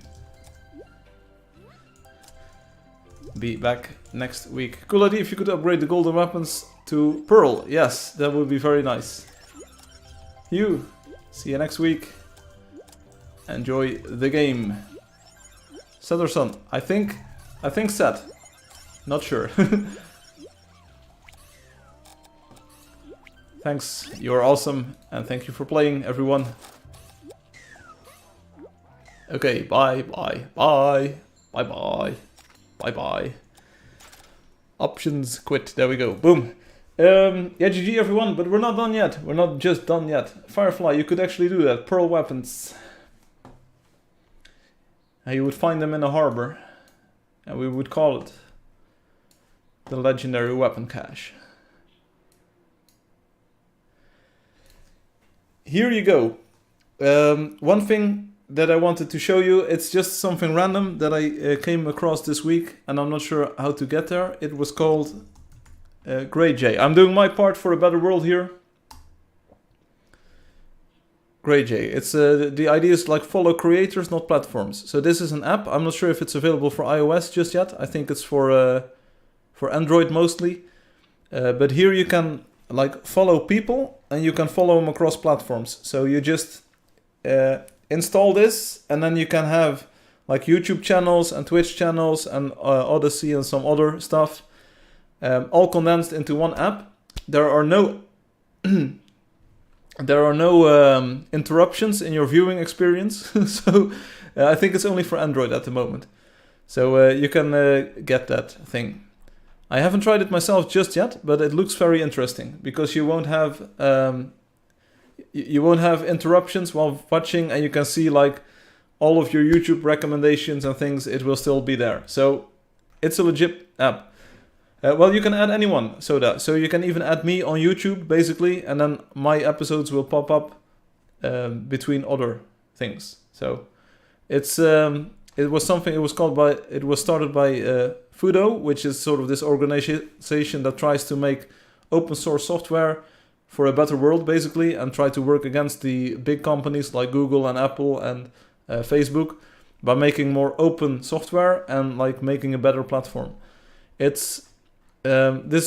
S1: Be back next week. Cool idea if you could upgrade the golden weapons to Pearl. Yes, that would be very nice. You. See you next week. Enjoy the game. Set or son? I think set. Not sure. Thanks, you're awesome, and thank you for playing, everyone. Okay, bye, bye, bye, bye, bye, bye, bye. Options, quit, there we go, boom. Yeah, GG everyone, but we're not done yet. We're not just done yet. Firefly, you could actually do that. Pearl weapons. And you would find them in a harbor. And we would call it the legendary weapon cache. Here you go. One thing that I wanted to show you, it's just something random that I came across this week, and I'm not sure how to get there. It was called Great J. I'm doing my part for a better world here. Great J. It's the idea is like follow creators, not platforms. So this is an app. I'm not sure if it's available for iOS just yet. I think it's for Android mostly. But here you can like follow people and you can follow them across platforms. So you just install this and then you can have like YouTube channels and Twitch channels and Odyssey and some other stuff, all condensed into one app. There are no interruptions in your viewing experience. So I think it's only for Android at the moment. So you can get that thing. I haven't tried it myself just yet, but it looks very interesting because you won't have interruptions while watching, and you can see like all of your YouTube recommendations and things. It will still be there. So it's a legit app. Well, you can add anyone, so you can even add me on YouTube basically, and then my episodes will pop up between other things. So it was started by Fudo, which is sort of this organization that tries to make open source software for a better world, basically, and try to work against the big companies like Google and Apple and Facebook by making more open software and like making a better platform. This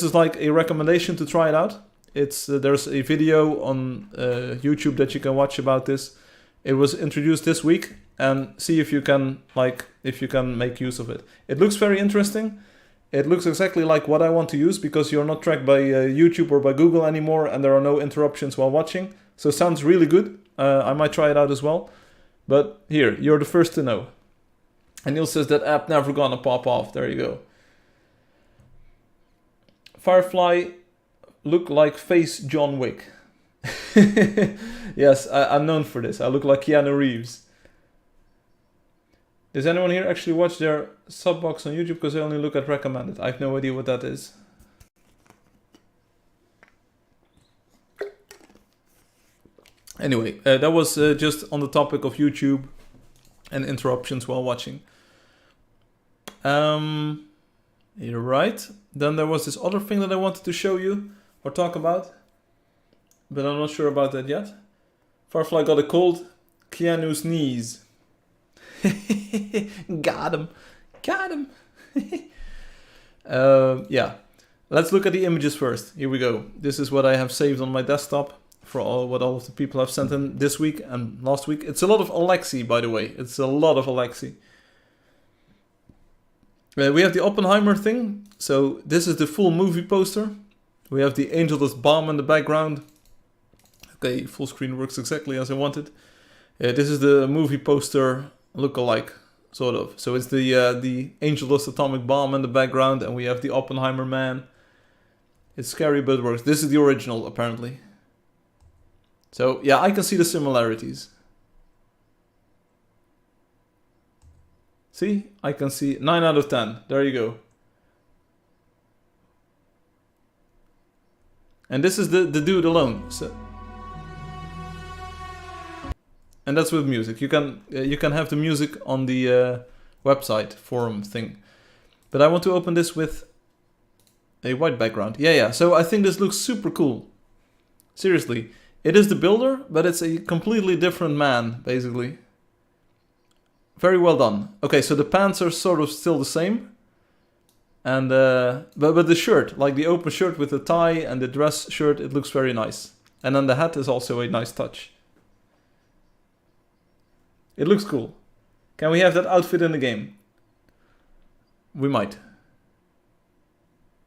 S1: is like a recommendation to try it out. There's a video on YouTube that you can watch about this. It was introduced this week, and see if you can make use of it. It looks very interesting. It looks exactly like what I want to use because you're not tracked by YouTube or by Google anymore, and there are no interruptions while watching. So it sounds really good. I might try it out as well. But here, you're the first to know. And Neil says that app never gonna pop off. There you go. Firefly look like face John Wick. Yes, I'm known for this. I look like Keanu Reeves. Does anyone here actually watch their sub box on YouTube? Because I only look at recommended. I have no idea what that is. Anyway, that was just on the topic of YouTube and interruptions while watching. You're right. Then there was this other thing that I wanted to show you or talk about, but I'm not sure about that yet. Firefly got a cold. Keanu's knees. Got him. Yeah, let's look at the images first. Here we go. This is what I have saved on my desktop for what all of the people have sent in this week and last week. It's a lot of Alexei, by the way. It's a lot of Alexei. We have the Oppenheimer thing. So this is the full movie poster. We have the Angeldust bomb in the background. Okay, full screen works exactly as I wanted. This is the movie poster look-alike, sort of. So it's the Angeldust atomic bomb in the background, and we have the Oppenheimer man. It's scary, but it works. This is the original, apparently. So yeah, I can see the similarities. See? I can see 9 out of 10. There you go. And this is the dude alone. So, and that's with music. You can have the music on the website forum thing. But I want to open this with a white background. Yeah. So I think this looks super cool. Seriously. It is the builder, but it's a completely different man, basically. Very well done. Okay, so the pants are sort of still the same. And but the shirt, like the open shirt with the tie and the dress shirt, it looks very nice. And then the hat is also a nice touch. It looks cool. Can we have that outfit in the game? We might.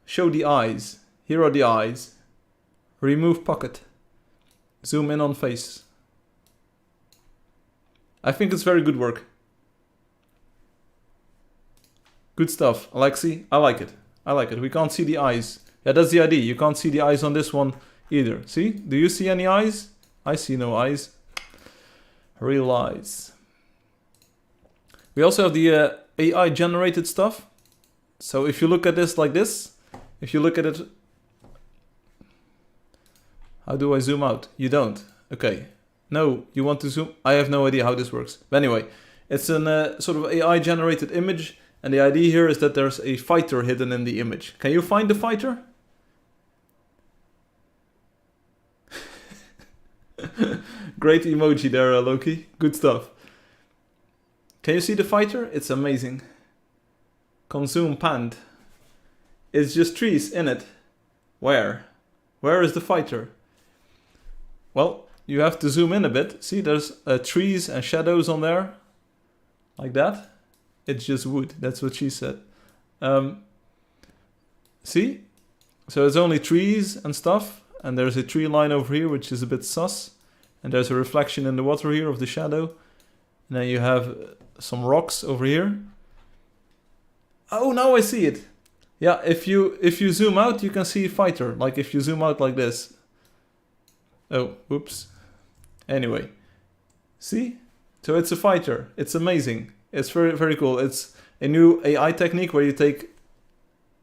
S1: Show the eyes. Here are the eyes. Remove pocket. Zoom in on face. I think it's very good work. Good stuff, Alexei. I like it. We can't see the eyes. Yeah, that's the idea. You can't see the eyes on this one either. See? Do you see any eyes? I see no eyes. Real eyes. We also have the AI generated stuff. So if you look at this like this, if you look at it... How do I zoom out? You don't. Okay. No, you want to zoom? I have no idea how this works. But anyway, it's a sort of AI generated image. And the idea here is that there's a fighter hidden in the image. Can you find the fighter? Great emoji there, Loki. Good stuff. Can you see the fighter? It's amazing. Consume panned. It's just trees in it. Where? Where is the fighter? Well, you have to zoom in a bit. See, there's trees and shadows on there. Like that. It's just wood. That's what she said. See? So it's only trees and stuff. And there's a tree line over here, which is a bit sus. And there's a reflection in the water here of the shadow. And then you have some rocks over here. Oh, now I see it. Yeah, if you zoom out, you can see fighter. Like if you zoom out like this. Oh, whoops. Anyway. See? So it's a fighter. It's amazing. It's very, very cool. It's a new AI technique where you take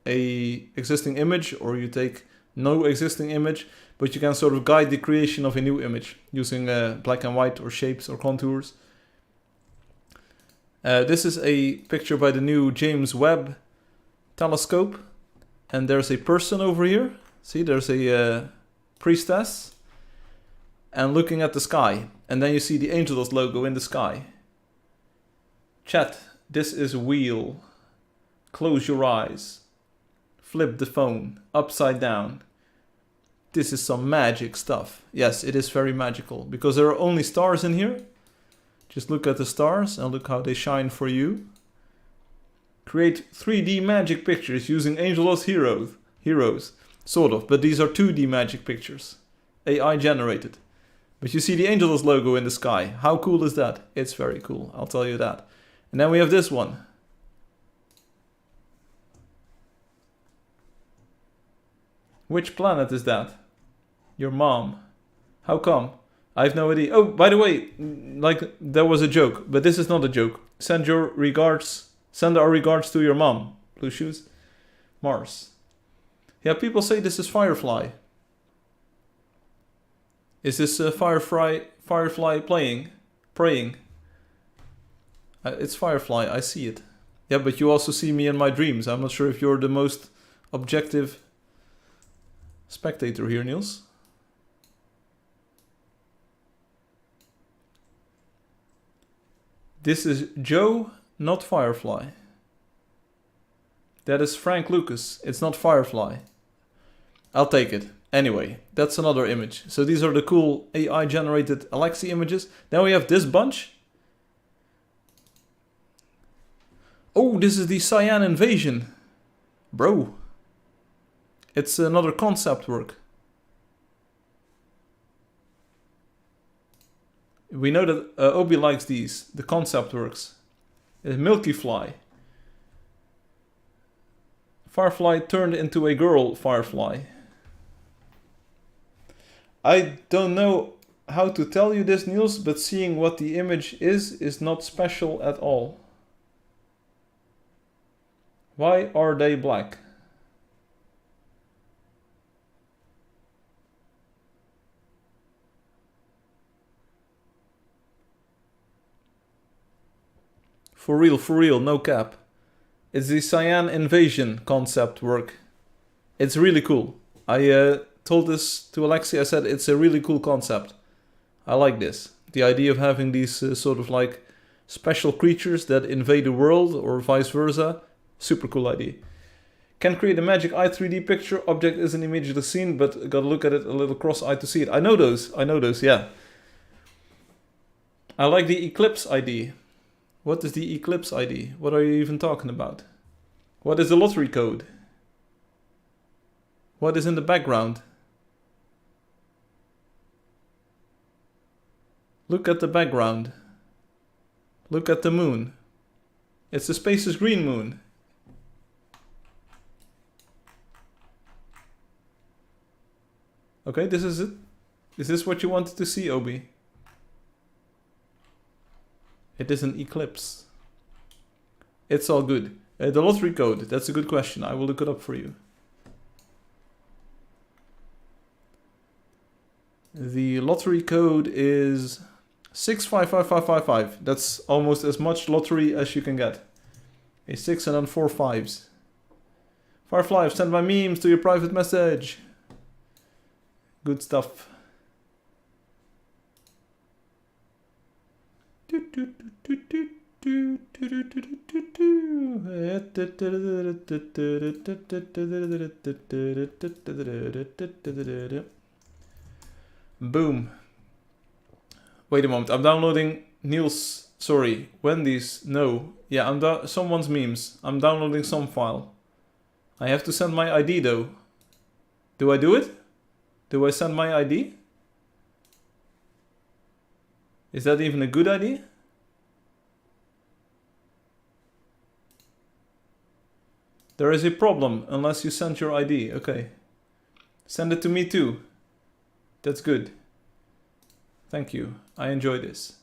S1: a existing image or you take no existing image, but you can sort of guide the creation of a new image using black and white or shapes or contours. This is a picture by the new James Webb telescope, and there's a person over here. See, there's a priestess, and looking at the sky, and then you see the Angeldust logo in the sky. Chat, this is a wheel. Close your eyes. Flip the phone upside down. This is some magic stuff. Yes, it is very magical, because there are only stars in here. Just look at the stars and look how they shine for you. Create 3D magic pictures using Angeldust heroes. Sort of, but these are 2D magic pictures. AI generated. But you see the Angeldust logo in the sky. How cool is that? It's very cool, I'll tell you that. And then we have this one. Which planet is that? Your mom. How come? I have no idea. Oh, by the way, like there was a joke, but this is not a joke. Send our regards to your mom. Blue shoes. Mars. Yeah, people say this is Firefly. Is this Firefly praying? It's Firefly, I see it. Yeah, but you also see me in my dreams. I'm not sure if you're the most objective spectator here, Niels. This is Joe, not Firefly. That is Frank Lucas. It's not Firefly. I'll take it. Anyway, that's another image. So these are the cool AI generated Alexi images. Then we have this bunch. Oh, this is the Cyan invasion. Bro. It's another concept work. We know that Obi likes these, the concept works. Milky Fly. Firefly turned into a girl Firefly. I don't know how to tell you this, Niels, but seeing what the image is not special at all. Why are they black? For real, no cap. It's the Cyan invasion concept work. It's really cool. I told this to Alexi, I said it's a really cool concept. I like this. The idea of having these sort of like special creatures that invade the world or vice versa. Super cool idea. Can create a magic eye 3D picture. Object isn't immediately seen, but gotta look at it a little cross-eyed to see it. I know those, yeah. I like the Eclipse ID. What is the Eclipse ID? What are you even talking about? What is the lottery code? What is in the background? Look at the background. Look at the moon. It's the Space's green moon. Okay, this is it. Is this what you wanted to see, Obi? It is an eclipse. It's all good. The lottery code, that's a good question. I will look it up for you. The lottery code is 655555. That's almost as much lottery as you can get. A 6 and then 4 5s. Firefly, I've sent my memes to your private message. Good stuff. Boom. Wait a moment, I'm downloading Neil's, sorry, Wendy's, no. Yeah, I'm someone's memes. I'm downloading some file. I have to send my ID though. Do I do it? Do I send my ID? Is that even a good idea? There is a problem unless you send your ID. Okay. Send it to me too. That's good. Thank you. I enjoy this.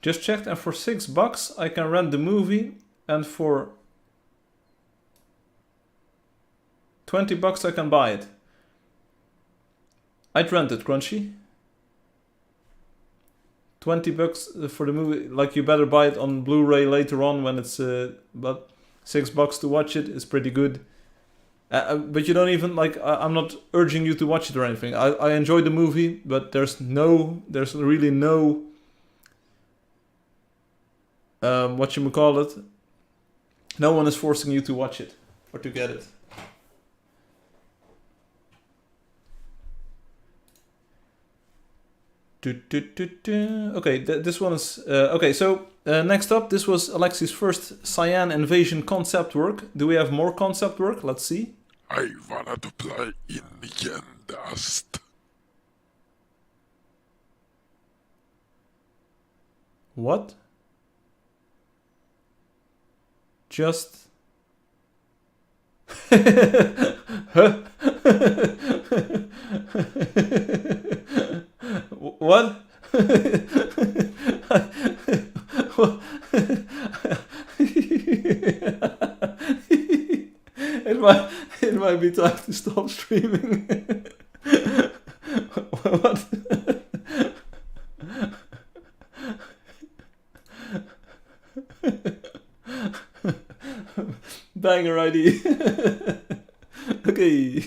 S1: Just checked, and for $6 I can rent the movie, and for $20 I can buy it. I'd rent it, Crunchy. $20 for the movie. Like, you better buy it on Blu-ray later on when it's but $6 to watch it is pretty good. But you don't even, like, I'm not urging you to watch it or anything. I enjoyed the movie, but there's really no whatchamacallit. No one is forcing you to watch it or to get it. Okay, this one is... okay, so next up, this was Alexi's first Cyan Invasion concept work. Do we have more concept work? Let's see.
S3: I wanted to play in Angeldust.
S1: What? Just... Huh? What? It might be time to stop streaming. What? Banger ID. Okay.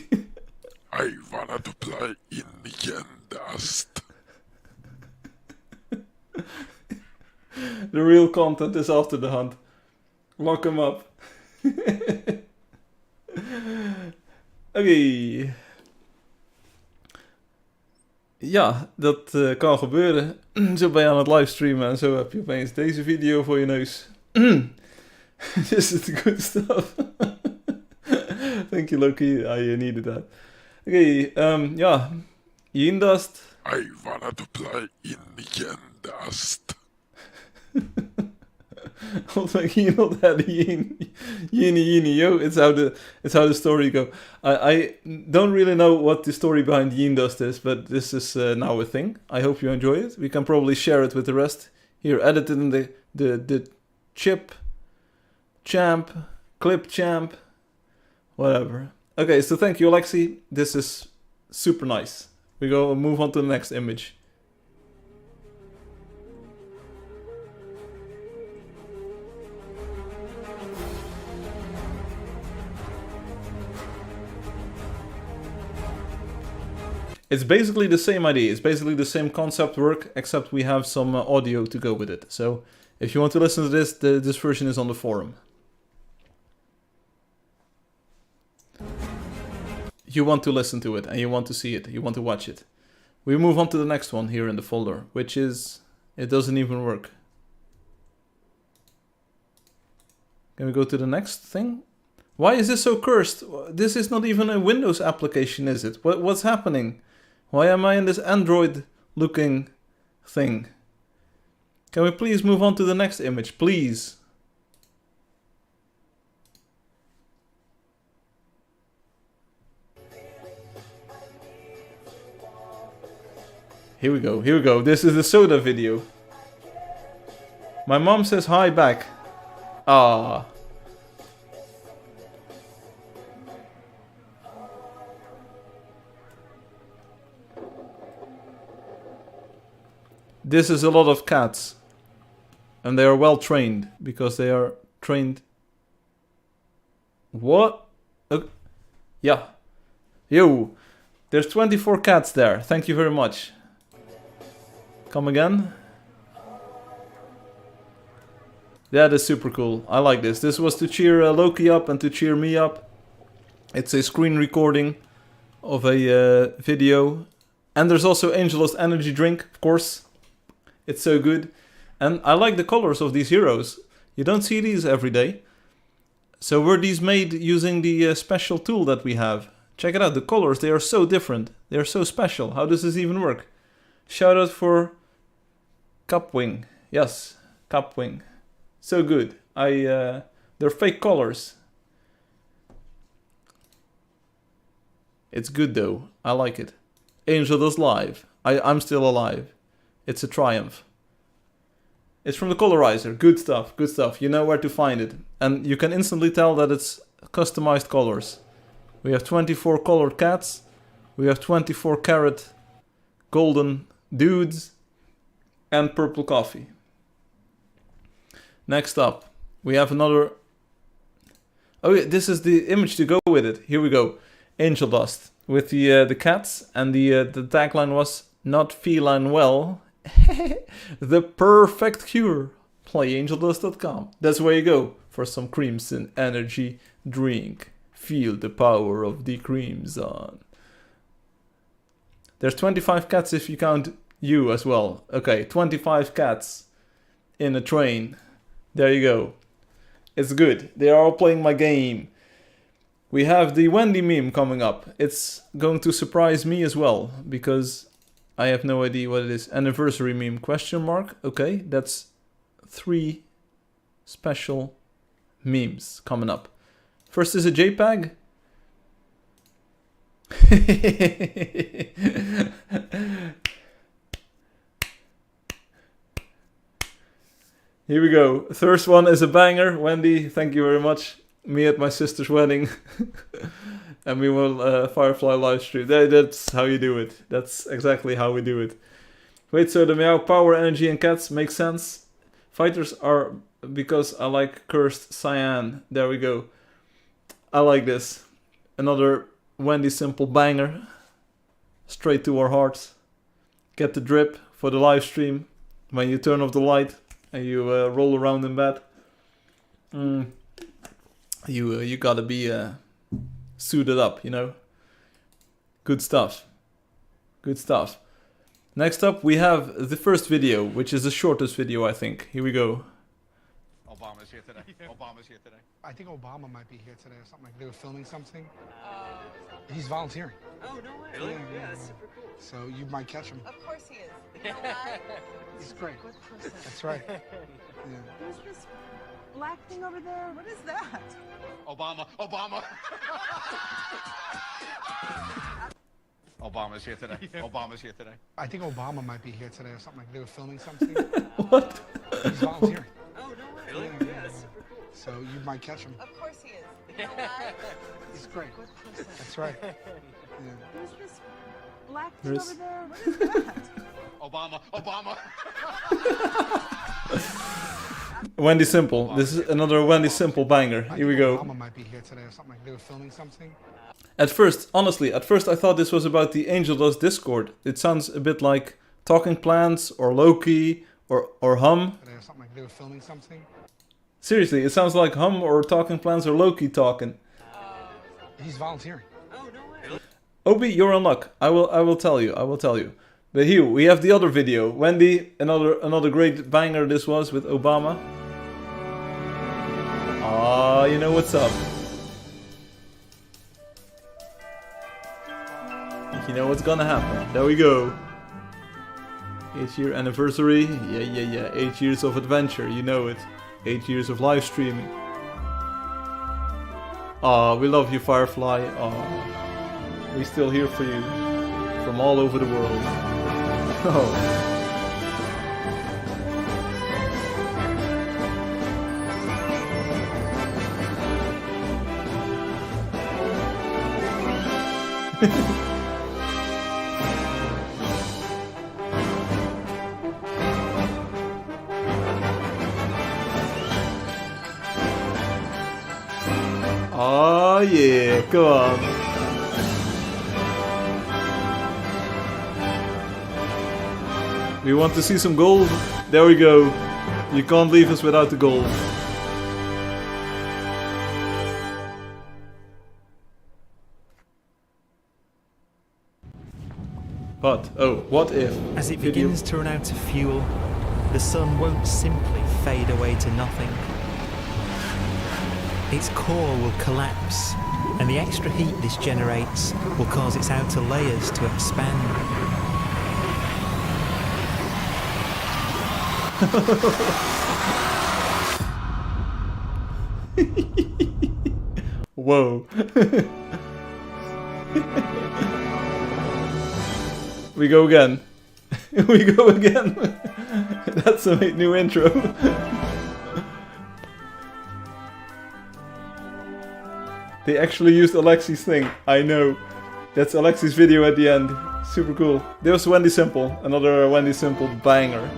S3: I wanted to play in Angeldust.
S1: The real content is after the hunt. Lock him up. Oké. Ja, dat kan gebeuren. Zo ben je aan het livestreamen en zo heb je opeens deze video voor je neus. This is the good stuff. Thank you, Loki. I needed that. Oké, ja. Angeldust.
S3: I wanted to play in Angeldust.
S1: Although you not had a yini yo, it's how the story go. I don't really know what the story behind Angeldust is, but this is now a thing. I hope you enjoy it. We can probably share it with the rest. Here, edit it in the clip champ, whatever. Okay, so thank you, Alexi. This is super nice. We go move on to the next image. It's basically the same idea. It's basically the same concept work, except we have some audio to go with it. So if you want to listen to this, this version is on the forum. You want to listen to it, and you want to see it, you want to watch it. We move on to the next one here in the folder, which is... It doesn't even work. Can we go to the next thing? Why is this so cursed? This is not even a Windows application, is it? What's happening? Why am I in this Android-looking thing? Can we please move on to the next image, please? Here we go. This is the soda video. My mom says hi back. Ah. This is a lot of cats. And they are well trained, because they are trained... What? Yeah. Yo, there's 24 cats there. Thank you very much. Come again. That is super cool. I like this. This was to cheer Loki up and to cheer me up. It's a screen recording of a video. And there's also Angeldust energy drink, of course. It's so good. And I like the colors of these heroes. You don't see these every day. So were these made using the special tool that we have? Check it out, the colors, they are so different. They are so special. How does this even work? Shout out for Cupwing. Yes, Cupwing. So good. They're fake colors. It's good though. I like it. Angeldust live. I'm still alive. It's a triumph. It's from the colorizer. Good stuff, good stuff. You know where to find it. And you can instantly tell that it's customized colors. We have 24 colored cats. We have 24 carat golden dudes. And purple coffee. Next up, we have another... Oh yeah, this is the image to go with it. Here we go. Angeldust. With the cats. And the tagline was, not feline well. The perfect cure. PlayAngeldust.com. That's where you go for some Crimson Energy drink. Feel the power of the Crimson. There's 25 cats if you count you as well. Okay, 25 cats in a train. There you go. It's good. They are all playing my game. We have the Wendy meme coming up. It's going to surprise me as well, because I have no idea what it is. Anniversary meme, question mark. Okay, that's 3 special memes coming up. First is a JPEG. Here we go. First one is a banger. Wendy, thank you very much. Me at my sister's wedding. And we will Firefly live stream. That's how you do it. That's exactly how we do it. Wait, so the meow, power, energy, and cats makes sense. Fighters are because I like cursed cyan. There we go. I like this. Another Wendy simple banger. Straight to our hearts. Get the drip for the live stream. When you turn off the light and you roll around in bed. You gotta be suited up, you know. Good stuff. Good stuff. Next up we have the first video, which is the shortest video I think. Here we go.
S4: Obama's here today. Obama's here today.
S5: I think Obama might be here today or something. Like they were filming something. He's volunteering.
S6: Oh, no way.
S5: Really?
S6: Yeah, that's super cool.
S5: So you might catch him.
S6: Of course he is. You know why?
S5: He's great.
S6: Good person.
S5: That's right. Yeah.
S6: Who's this black thing over there? What is that?
S4: Obama. Obama. Obama's here today. Obama's here today.
S5: I think Obama might be here today or something. Like they were filming something.
S1: What?
S5: He's volunteering.
S6: Oh, no way.
S5: Really?
S6: Yeah, that's super cool.
S5: So you might catch him.
S6: Of course he is. You know why?
S5: He's great.
S6: Good person.
S5: That's right. Yeah.
S6: Who's this black thing
S1: There's-
S6: over there? What is that?
S4: Obama. Obama.
S1: Wendy Simple. This is another Wendy Simple banger.
S5: I
S1: Here we
S5: think
S1: go.
S5: Obama might be here today or something. Like they were filming something.
S1: At first, honestly, I thought this was about the Angeldust Discord. It sounds a bit like Talking Plants or Loki or Hum.
S5: Today or something. Like they were filming something.
S1: Seriously, it sounds like Hum or Talking Plants or Loki talking.
S5: He's volunteering.
S6: Oh, no way.
S1: Obi, you're on luck. I will tell you. I will tell you. But here we have the other video. Wendy, another great banger this was with Obama. Ah, you know what's up. You know what's gonna happen. There we go. 8-year anniversary. Yeah. 8 years of adventure. You know it. 8 years of live streaming. Ah, we love you, Firefly. Ah, we still here for you from all over the world. Oh. Oh yeah, come on. We want to see some gold. There we go. You can't leave us without the gold. But, oh, what if?
S7: As it
S1: video-
S7: begins to run out of fuel, the sun won't simply fade away to nothing. Its core will collapse, and the extra heat this generates will cause its outer layers to expand.
S1: Whoa. We go again. We go again. That's a new intro. They actually used Alexi's thing. I know. That's Alexi's video at the end. Super cool. There was Wendy Simple. Another Wendy Simple banger.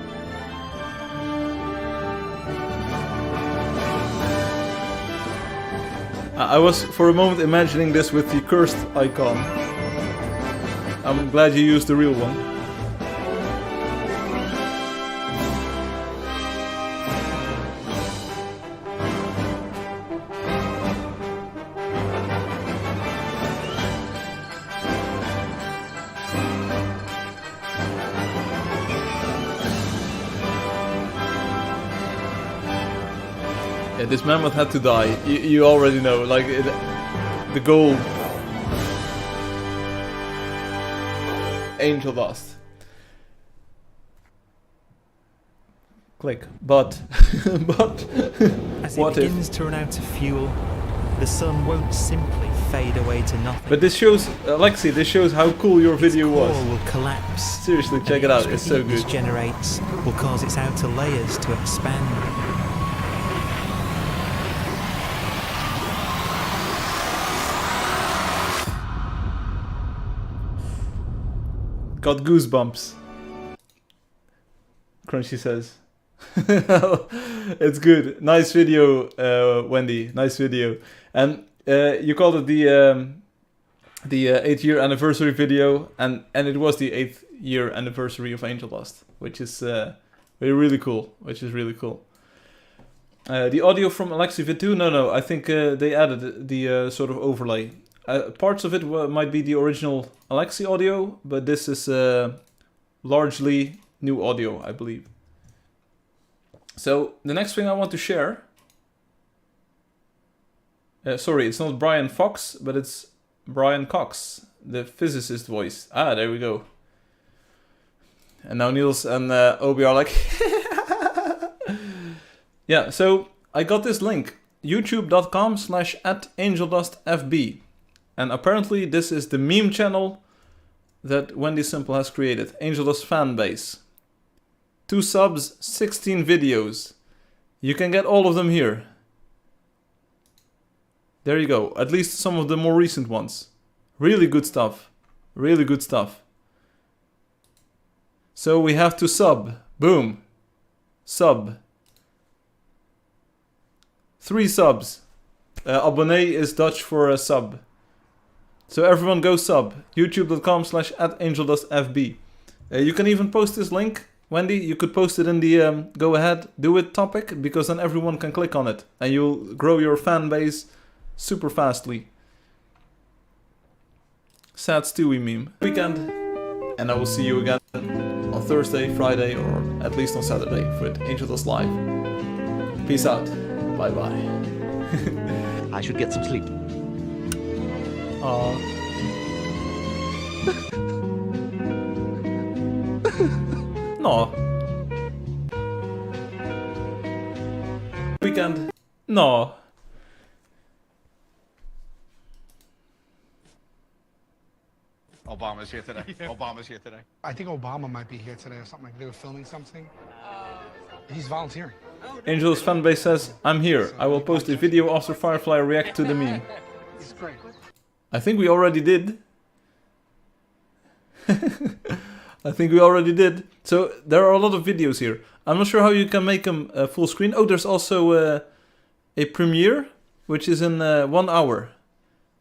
S1: I was for a moment imagining this with the cursed icon. I'm glad you used the real one. Yeah, this mammoth had to die. You already know, like the goal. Angeldust. Click. But
S7: As it
S1: what if?
S7: begins to run out of fuel, the sun won't simply fade away to nothing.
S1: But this shows, Alexi, this shows how cool your video
S7: core
S1: was.
S7: will collapse.
S1: Seriously, check it
S7: and the
S1: out.
S7: extra
S1: It's so
S7: heat this
S1: good.
S7: generates will cause its outer layers to expand.
S1: Got goosebumps. Crunchy says. It's good. Nice video, Wendy. Nice video. And you called it the 8th-year anniversary video, and it was the 8th-year anniversary of Angeldust, which is really cool. Which is really cool. The audio from Alexi Vid 2? No. I think they added the sort of overlay. Parts of it might be the original Alexi audio, but this is largely new audio, I believe. So the next thing I want to share. Sorry, it's not Brian Fox, but it's Brian Cox, the physicist voice. Ah, there we go. And now Niels and Obi are like, yeah. So I got this link, youtube.com/@angeldustfb. And apparently this is the meme channel that Wendy Simple has created. Angeldust fanbase. 2 subs, 16 videos. You can get all of them here. There you go. At least some of the more recent ones. Really good stuff. Really good stuff. So we have to sub. Boom. Sub. 3 subs. Abonnee is Dutch for a sub. So everyone go sub. youtube.com/@angeldustfb. You can even post this link. Wendy, you could post it in the go ahead, do it topic, because then everyone can click on it. And you'll grow your fan base super fastly. Sad Stewie meme. Weekend. And I will see you again on Thursday, Friday, or at least on Saturday for Angeldust Live. Peace out. Bye bye.
S8: I should get some sleep.
S1: No. Weekend. No.
S4: Obama's here today. Obama's here today.
S5: I think Obama might be here today or something. Like they were filming something. He's volunteering.
S1: Angel's fanbase says, I'm here. I will post a video after Firefly react to the meme.
S5: He's great.
S1: I think we already did. I think we already did. So there are a lot of videos here. I'm not sure how you can make them full screen. Oh, there's also a premiere, which is in 1 hour.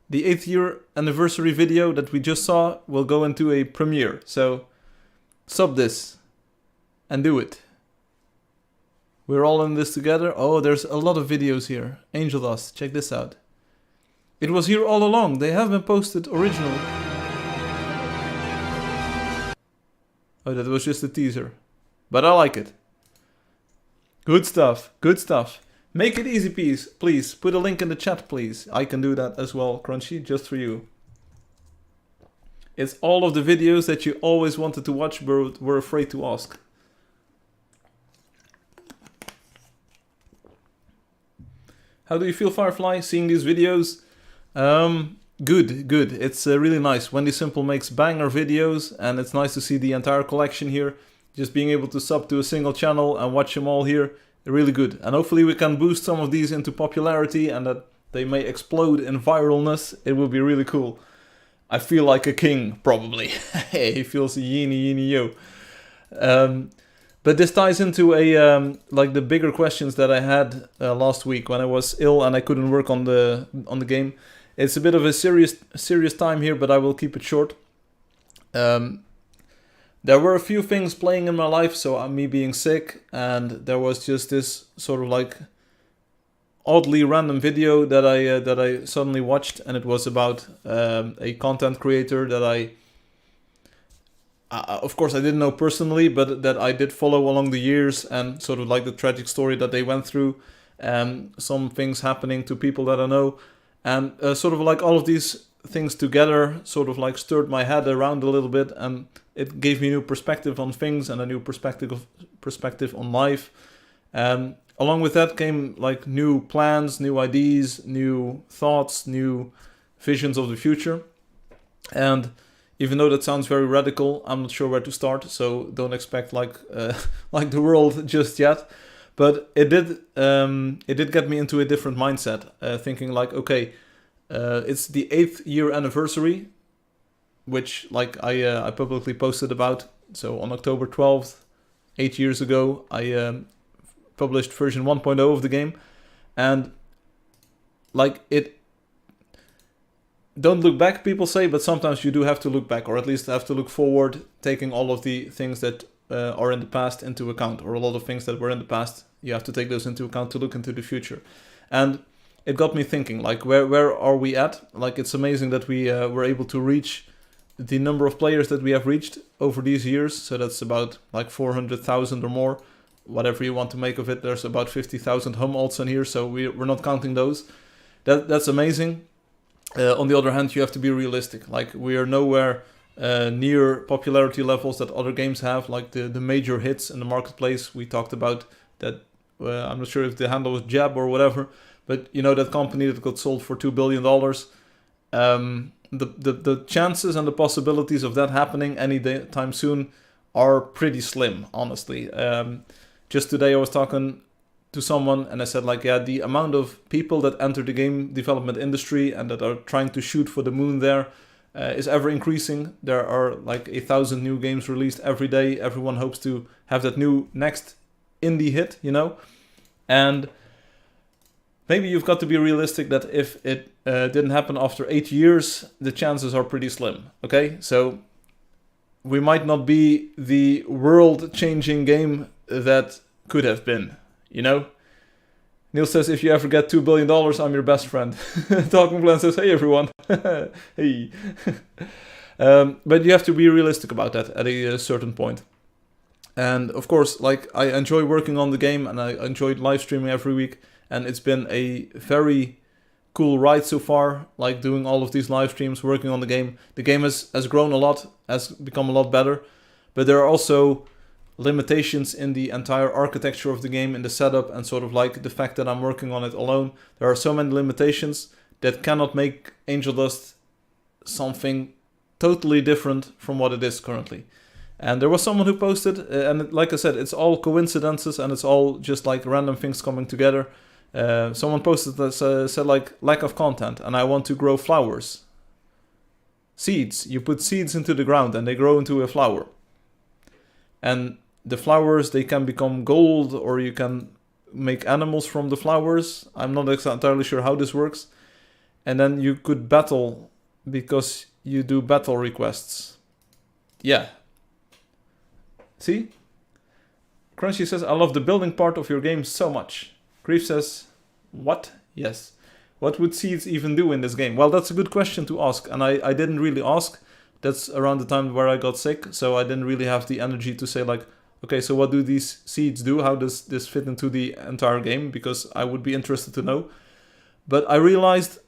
S1: The 8th year anniversary video that we just saw will go into a premiere. So sub this. and do it. We're all in this together. Oh, there's a lot of videos here. Angeldust, check this out. It was here all along. They have been posted originally. Oh, that was just a teaser. But I like it. Good stuff. Good stuff. Make it easy, please. Put a link in the chat, please. I can do that as well, Crunchy, just for you. It's all of the videos that you always wanted to watch but were afraid to ask. How do you feel, Firefly, seeing these videos? Good. It's really nice. Wendy Simple makes banger videos, and it's nice to see the entire collection here. Just being able to sub to a single channel and watch them all here, really good. And hopefully we can boost some of these into popularity and that they may explode in viralness. It will be really cool. I feel like a king, probably. He feels yini yo. But this ties into a like the bigger questions that I had last week when I was ill and I couldn't work on the game. It's a bit of a serious time here, but I will keep it short. There were a few things playing in my life, so me being sick, and there was just this sort of like oddly random video that I suddenly watched, and it was about a content creator that of course I didn't know personally, but that I did follow along the years, and sort of like the tragic story that they went through, some things happening to people that I know, and sort of like all of these things together sort of like stirred my head around a little bit, and it gave me a new perspective on things and a new perspective on life. Along with that came like new plans, new ideas, new thoughts, new visions of the future. And even though that sounds very radical, I'm not sure where to start, so don't expect like like the world just yet. But it did get me into a different mindset, thinking like, okay, it's the 8th year anniversary, which like I publicly posted about. So on October 12th, 8 years ago, I published version 1.0 of the game, and like it. Don't look back, people say, but sometimes you do have to look back, or at least have to look forward, taking all of the things that are in the past into account, or a lot of things that were in the past. You have to take those into account to look into the future. And it got me thinking, like, where are we at? Like, it's amazing that we were able to reach the number of players that we have reached over these years. So that's about like 400,000 or more, whatever you want to make of it. There's about 50,000 hum alts in here, so we're not counting those. That's amazing. On the other hand, you have to be realistic. Like, we are nowhere near popularity levels that other games have, like the major hits in the marketplace. We talked about that. I'm not sure if the handle was Jab or whatever, but you know, that company that got sold for $2 billion. The chances and the possibilities of that happening any time soon are pretty slim, honestly. Just today I was talking to someone and I said, like, yeah, the amount of people that enter the game development industry and that are trying to shoot for the moon there is ever increasing. There are like 1,000 new games released every day. Everyone hopes to have that new next indie hit, you know? And maybe you've got to be realistic that if it didn't happen after 8 years, the chances are pretty slim, okay? So we might not be the world-changing game that could have been, you know? Neil says, if you ever get $2 billion, I'm your best friend. Talking Glenn says, hey everyone. Hey. But you have to be realistic about that at a certain point. And of course, like, I enjoy working on the game and I enjoyed live streaming every week. And it's been a very cool ride so far, like doing all of these live streams, working on the game. The game has grown a lot, has become a lot better. But there are also limitations in the entire architecture of the game, in the setup, and sort of like the fact that I'm working on it alone. There are so many limitations that cannot make Angeldust something totally different from what it is currently. And there was someone who posted, and like I said, it's all coincidences and it's all just like random things coming together. Someone posted that said like, lack of content, and I want to grow flowers. Seeds. You put seeds into the ground and they grow into a flower. And the flowers, they can become gold, or you can make animals from the flowers. I'm not entirely sure how this works. And then you could battle because you do battle requests. Yeah. See? Crunchy says, I love the building part of your game so much. Grief says, what? Yes. What would seeds even do in this game? Well, that's a good question to ask, and I didn't really ask. That's around the time where I got sick, so I didn't really have the energy to say like, okay, so what do these seeds do? How does this fit into the entire game? Because I would be interested to know. But I realized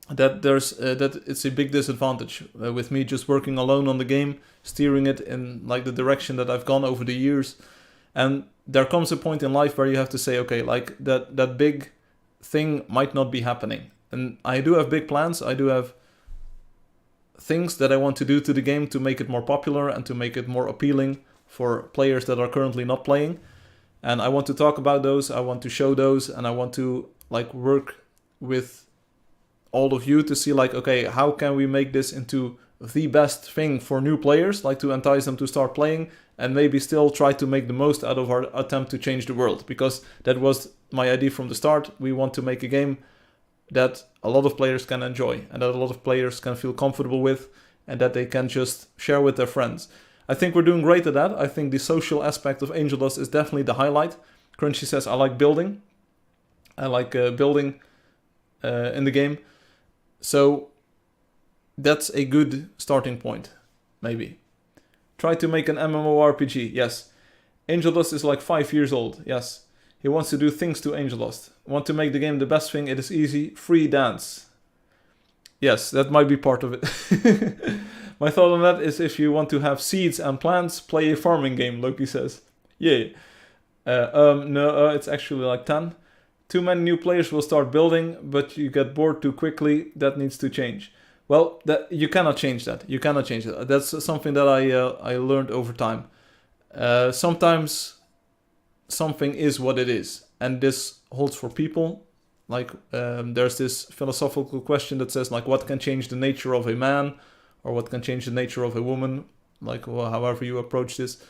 S1: that that it's a big disadvantage with me just working alone on the game, steering it in like the direction that I've gone over the years. And there comes a point in life where you have to say, okay, like that big thing might not be happening. And I do have big plans. I do have things that I want to do to the game to make it more popular and to make it more appealing for players that are currently not playing. And I want to talk about those, I want to show those, and I want to like work with all of you to see like, okay, how can we make this into the best thing for new players, like to entice them to start playing, and maybe still try to make the most out of our attempt to change the world, because that was my idea from the start. We want to make a game that a lot of players can enjoy and that a lot of players can feel comfortable with and that they can just share with their friends. I think we're doing great at that. I think the social aspect of Angeldust is definitely the highlight. Crunchy says, I like building. I like building in the game. So that's a good starting point, maybe. Try to make an MMORPG, yes. Angeldust is like 5 years old, yes. He wants to do things to Angeldust. Want to make the game the best thing, it is easy, free dance. Yes, that might be part of it. My thought on that is if you want to have seeds and plants, play a farming game, Loki says. Yeah. No, it's actually like 10. Too many new players will start building, but you get bored too quickly. That needs to change. Well, you cannot change that. You cannot change that. That's something that I learned over time. Sometimes something is what it is. And this holds for people. Like, there's this philosophical question that says, like, what can change the nature of a man? Or what can change the nature of a woman? Like, well, however you approach this.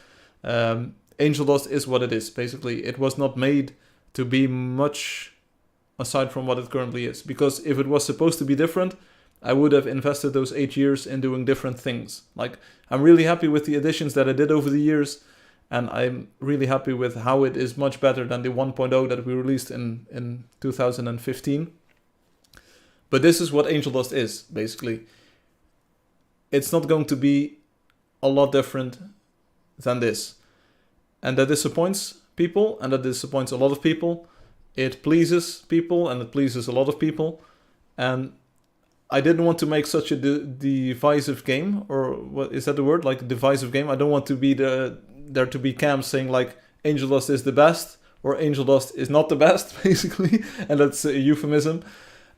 S1: Angeldust is what it is, basically. It was not made to be much aside from what it currently is. Because if it was supposed to be different, I would have invested those 8 years in doing different things. Like, I'm really happy with the additions that I did over the years. And I'm really happy with how it is much better than the 1.0 that we released in 2015. But this is what Angeldust is, basically. It's not going to be a lot different than this. And that disappoints people, and that disappoints a lot of people. It pleases people, and it pleases a lot of people. And I didn't want to make such a divisive game, or what is that the word? Like, divisive game. I don't want to be there to be camps saying like Angeldust is the best or Angeldust is not the best, basically, and that's a euphemism.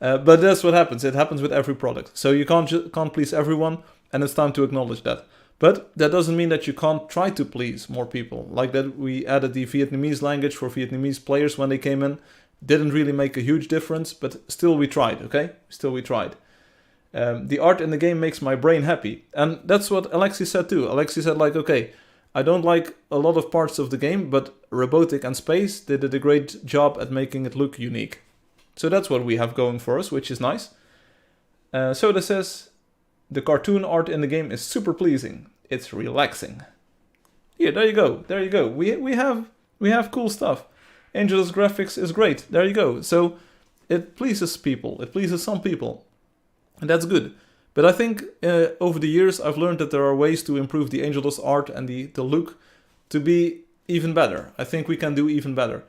S1: But that's what happens. It happens with every product. So you can't please everyone, and it's time to acknowledge that. But that doesn't mean that you can't try to please more people. Like that we added the Vietnamese language for Vietnamese players when they came in. Didn't really make a huge difference, but still we tried, okay? Still we tried. The art in the game makes my brain happy. And that's what Alexi said too. Alexi said like, okay, I don't like a lot of parts of the game, but Robotic and Space did a great job at making it look unique. So that's what we have going for us, which is nice. Soda says, the cartoon art in the game is super pleasing. It's relaxing. Yeah, there you go. There you go. We have cool stuff. Angeldust graphics is great. There you go. So it pleases people. It pleases some people. And that's good. But I think over the years I've learned that there are ways to improve the Angeldust art and the look to be even better. I think we can do even better.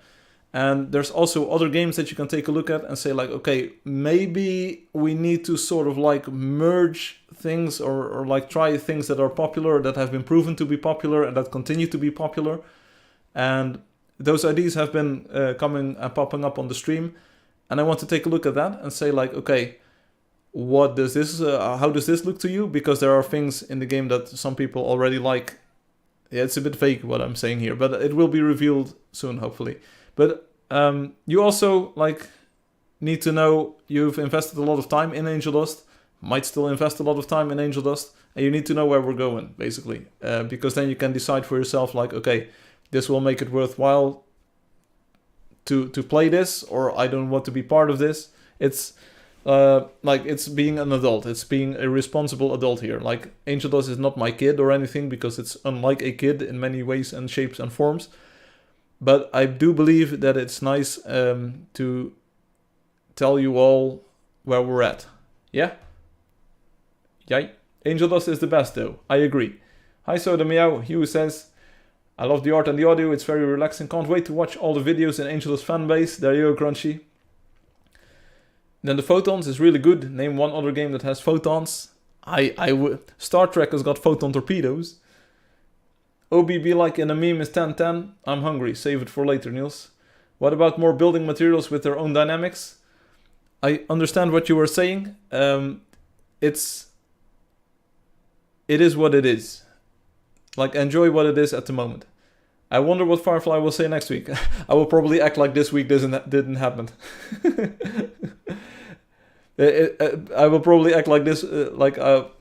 S1: And there's also other games that you can take a look at and say like, okay, maybe we need to sort of like merge things or like try things that are popular, that have been proven to be popular and that continue to be popular. And those ideas have been coming and popping up on the stream. And I want to take a look at that and say like, okay, what does this, how does this look to you? Because there are things in the game that some people already like. Yeah, it's a bit vague what I'm saying here, but it will be revealed soon, hopefully. But you also like need to know you've invested a lot of time in Angeldust, might still invest a lot of time in Angeldust, and you need to know where we're going, basically. Because then you can decide for yourself, like, okay, this will make it worthwhile to play this, or I don't want to be part of this. It's like it's being an adult. It's being a responsible adult here. Like, Angeldust is not my kid or anything, because it's unlike a kid in many ways and shapes and forms. but I do believe that it's nice to tell you all where we're at. Yeah? Yay. Angeldust is the best though, I agree. Hi Soda Meow, Hugh says, I love the art and the audio, it's very relaxing. Can't wait to watch all the videos in Angeldust fanbase. There you go, Crunchy. Then the photons is really good. Name one other game that has photons. Star Trek has got photon torpedoes. OB be like in a meme is 1010. I'm hungry. Save it for later, Niels. What about more building materials with their own dynamics? I understand what you were saying. It is what it is. Like, enjoy what it is at the moment. I wonder what Firefly will say next week. I will probably act like this week didn't happen. I will probably act like this, no,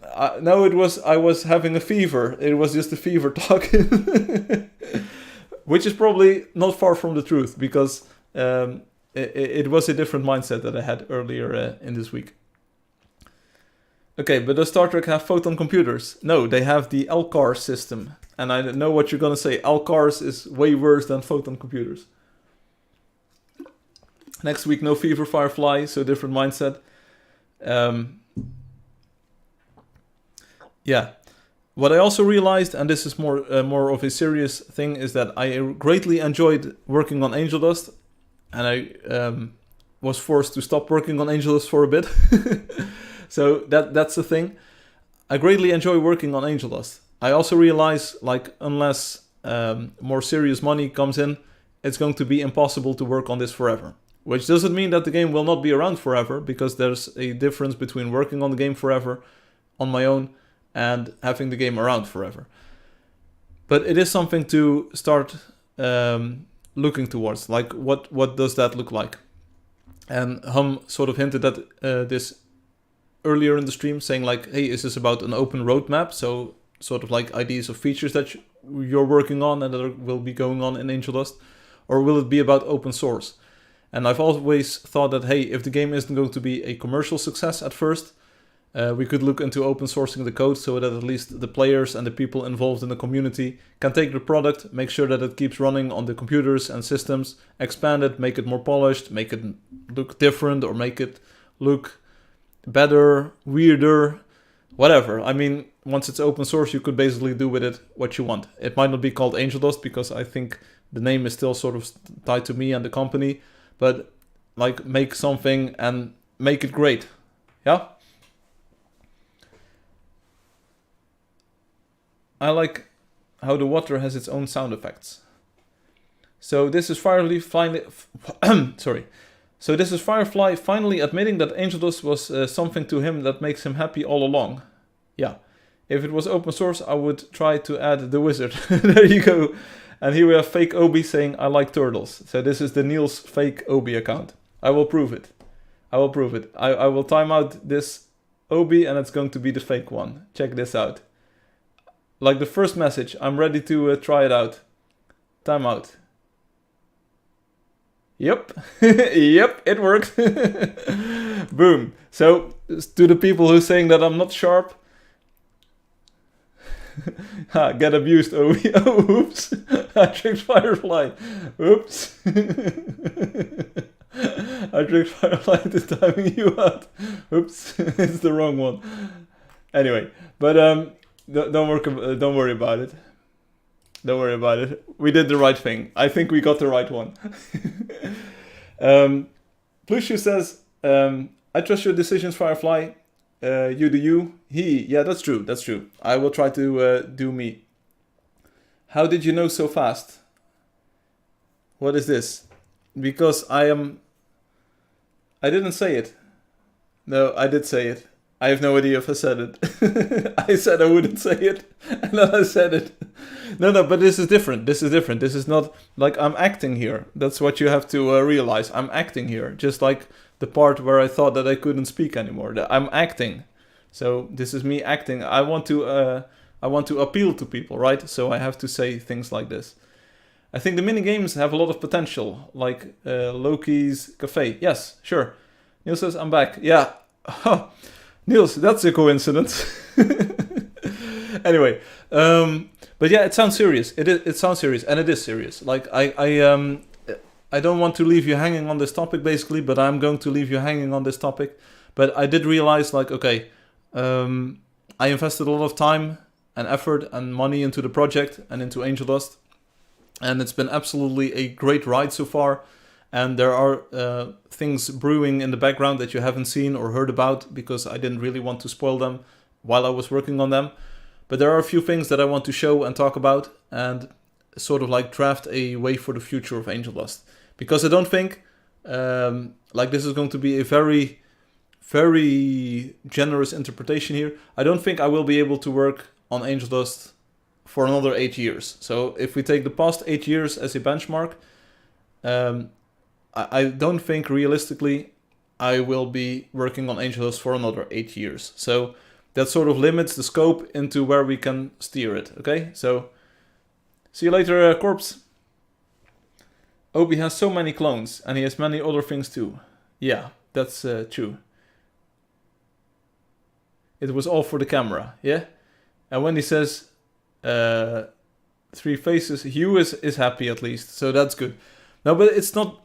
S1: I was having a fever. It was just a fever talk. Which is probably not far from the truth, because it was a different mindset that I had earlier in this week. Okay, but does Star Trek have photon computers? No, they have the LCAR system. And I know what you're gonna say. LCARs is way worse than photon computers. Next week, no fever, Firefly, so different mindset. Yeah. What I also realized, and this is more of a serious thing, is that I greatly enjoyed working on Angeldust, and I was forced to stop working on Angeldust for a bit. So that's the thing. I greatly enjoy working on Angeldust. I also realize, like, unless more serious money comes in, it's going to be impossible to work on this forever. Which doesn't mean that the game will not be around forever, because there's a difference between working on the game forever on my own and having the game around forever. But it is something to start looking towards. Like, what does that look like? And Hum sort of hinted at this earlier in the stream, saying like, hey, is this about an open roadmap? So sort of like ideas of features that you're working on and that will be going on in Angeldust? Or will it be about open source? And I've always thought that, hey, if the game isn't going to be a commercial success at first, we could look into open sourcing the code so that at least the players and the people involved in the community can take the product, make sure that it keeps running on the computers and systems, expand it, make it more polished, make it look different, or make it look better, weirder, whatever. I mean, once it's open source, you could basically do with it what you want. It might not be called Angeldust, because I think the name is still sort of tied to me and the company, but like, make something and make it great. Yeah? I like how the water has its own sound effects. So this is Firefly finally So this is Firefly finally admitting that Angeldust was something to him that makes him happy all along. Yeah. If it was open source, I would try to add the wizard. There you go. And here we have fake Obi saying, I like turtles. So this is the Niels fake Obi account. I will prove it. I will prove it. I will time out this Obi, and it's going to be the fake one. Check this out. Like the first message, I'm ready to try it out. Time out. Yep. Yep, it worked. Boom. So, to the people who are saying that I'm not sharp, get abused, Obi. Oh, oops. I tricked Firefly. Oops. I tricked Firefly to timing you out. Oops. It's the wrong one. Anyway, but don't worry about it. Don't worry about it. We did the right thing. I think we got the right one. Plushu says, I trust your decisions, Firefly. You do you. Yeah, that's true. That's true. I will try to do me. How did you know so fast? What is this? Because I didn't say it. No, I did say it. I have no idea if I said it. I said I wouldn't say it, and then I said it. No, but this is different. This is different. This is not like I'm acting here. That's what you have to realize. I'm acting here. Just like the part where I thought that I couldn't speak anymore. I'm acting. So this is me acting. I want to appeal to people, right? So I have to say things like this. I think the mini games have a lot of potential, like Loki's Cafe. Yes, sure. Niels says I'm back. Yeah. Niels, that's a coincidence. Anyway, but yeah, it sounds serious. It sounds serious, and it is serious. Like I don't want to leave you hanging on this topic, basically, but I'm going to leave you hanging on this topic. But I did realize, like, okay, I invested a lot of time and effort and money into the project and into Angeldust, and it's been absolutely a great ride so far. And there are things brewing in the background that you haven't seen or heard about because I didn't really want to spoil them while I was working on them. But there are a few things that I want to show and talk about and sort of like draft a way for the future of Angeldust. Because I don't think like this is going to be a very, very generous interpretation here. I don't think I will be able to work on Angeldust for another 8 years. So if we take the past 8 years as a benchmark, I don't think realistically I will be working on Angeldust for another 8 years. So that sort of limits the scope into where we can steer it. Okay, so see you later, Corpse. Obi has so many clones and he has many other things too. Yeah, that's true. It was all for the camera, yeah? And when he says 3 faces, Hugh is happy at least, so that's good. No, but it's not...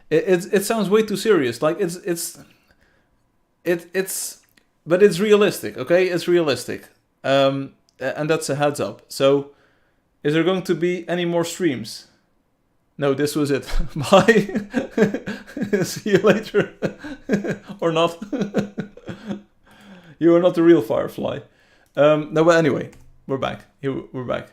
S1: it sounds way too serious. Like but it's realistic, okay? It's realistic. And that's a heads up. So, is there going to be any more streams? No, this was it. Bye. See you later. Or not. You are not the real Firefly. No, but anyway, we're back. We're back.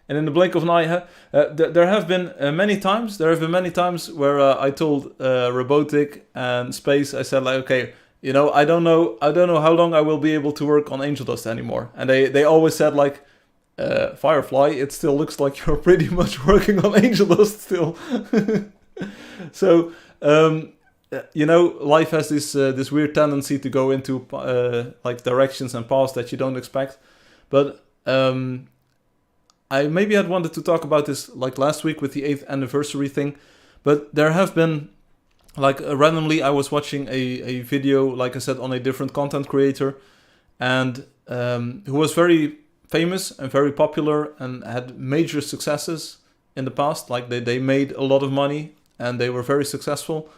S1: And in the blink of an eye, there have been many times. There have been many times where I told Robotic and Space, I said like, okay, you know, I don't know how long I will be able to work on Angeldust anymore. And they always said like, Firefly, it still looks like you're pretty much working on Angeldust still. So, you know, life has this weird tendency to go into like directions and paths that you don't expect. But I maybe had wanted to talk about this like last week with the 8th anniversary thing, but there have been like randomly I was watching a video, like I said, on a different content creator, and who was very famous and very popular and had major successes in the past. Like they made a lot of money and they were very successful.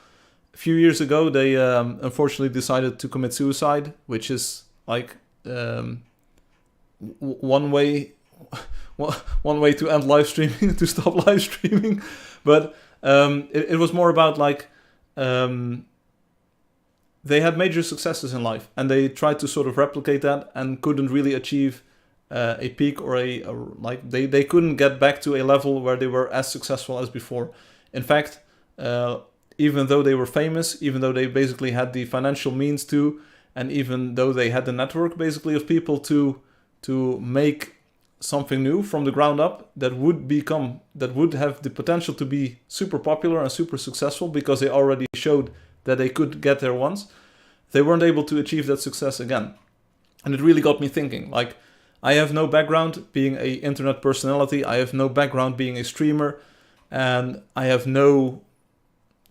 S1: A few years ago, they unfortunately decided to commit suicide, which is like one way to end live streaming, to stop live streaming. But it was more about like they had major successes in life and they tried to sort of replicate that and couldn't really achieve a peak or like they couldn't get back to a level where they were as successful as before. In fact, even though they were famous, even though they basically had the financial means to, and even though they had the network basically of people to make something new from the ground up that would have the potential to be super popular and super successful because they already showed that they could get there once, they weren't able to achieve that success again. And it really got me thinking, like, I have no background being an internet personality, I have no background being a streamer, and I have no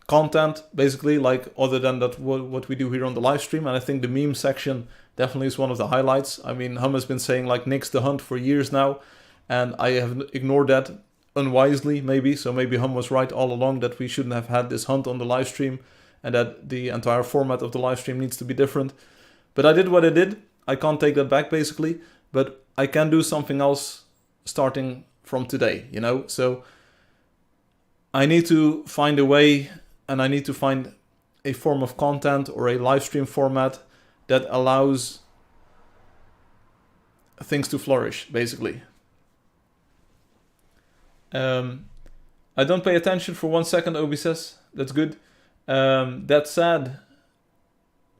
S1: content, basically, like, other than that what we do here on the live stream. And I think the meme section definitely is one of the highlights. I mean, Hum has been saying, like, nix the hunt for years now, and I have ignored that unwisely, maybe. So maybe Hum was right all along that we shouldn't have had this hunt on the live stream, and that the entire format of the live stream needs to be different. But I did what I did. I can't take that back, basically. But I can do something else starting from today, you know? So I need to find a way, and I need to find a form of content or a live stream format that allows things to flourish, basically. I don't pay attention for 1 second, Obi says. That's good. That's sad.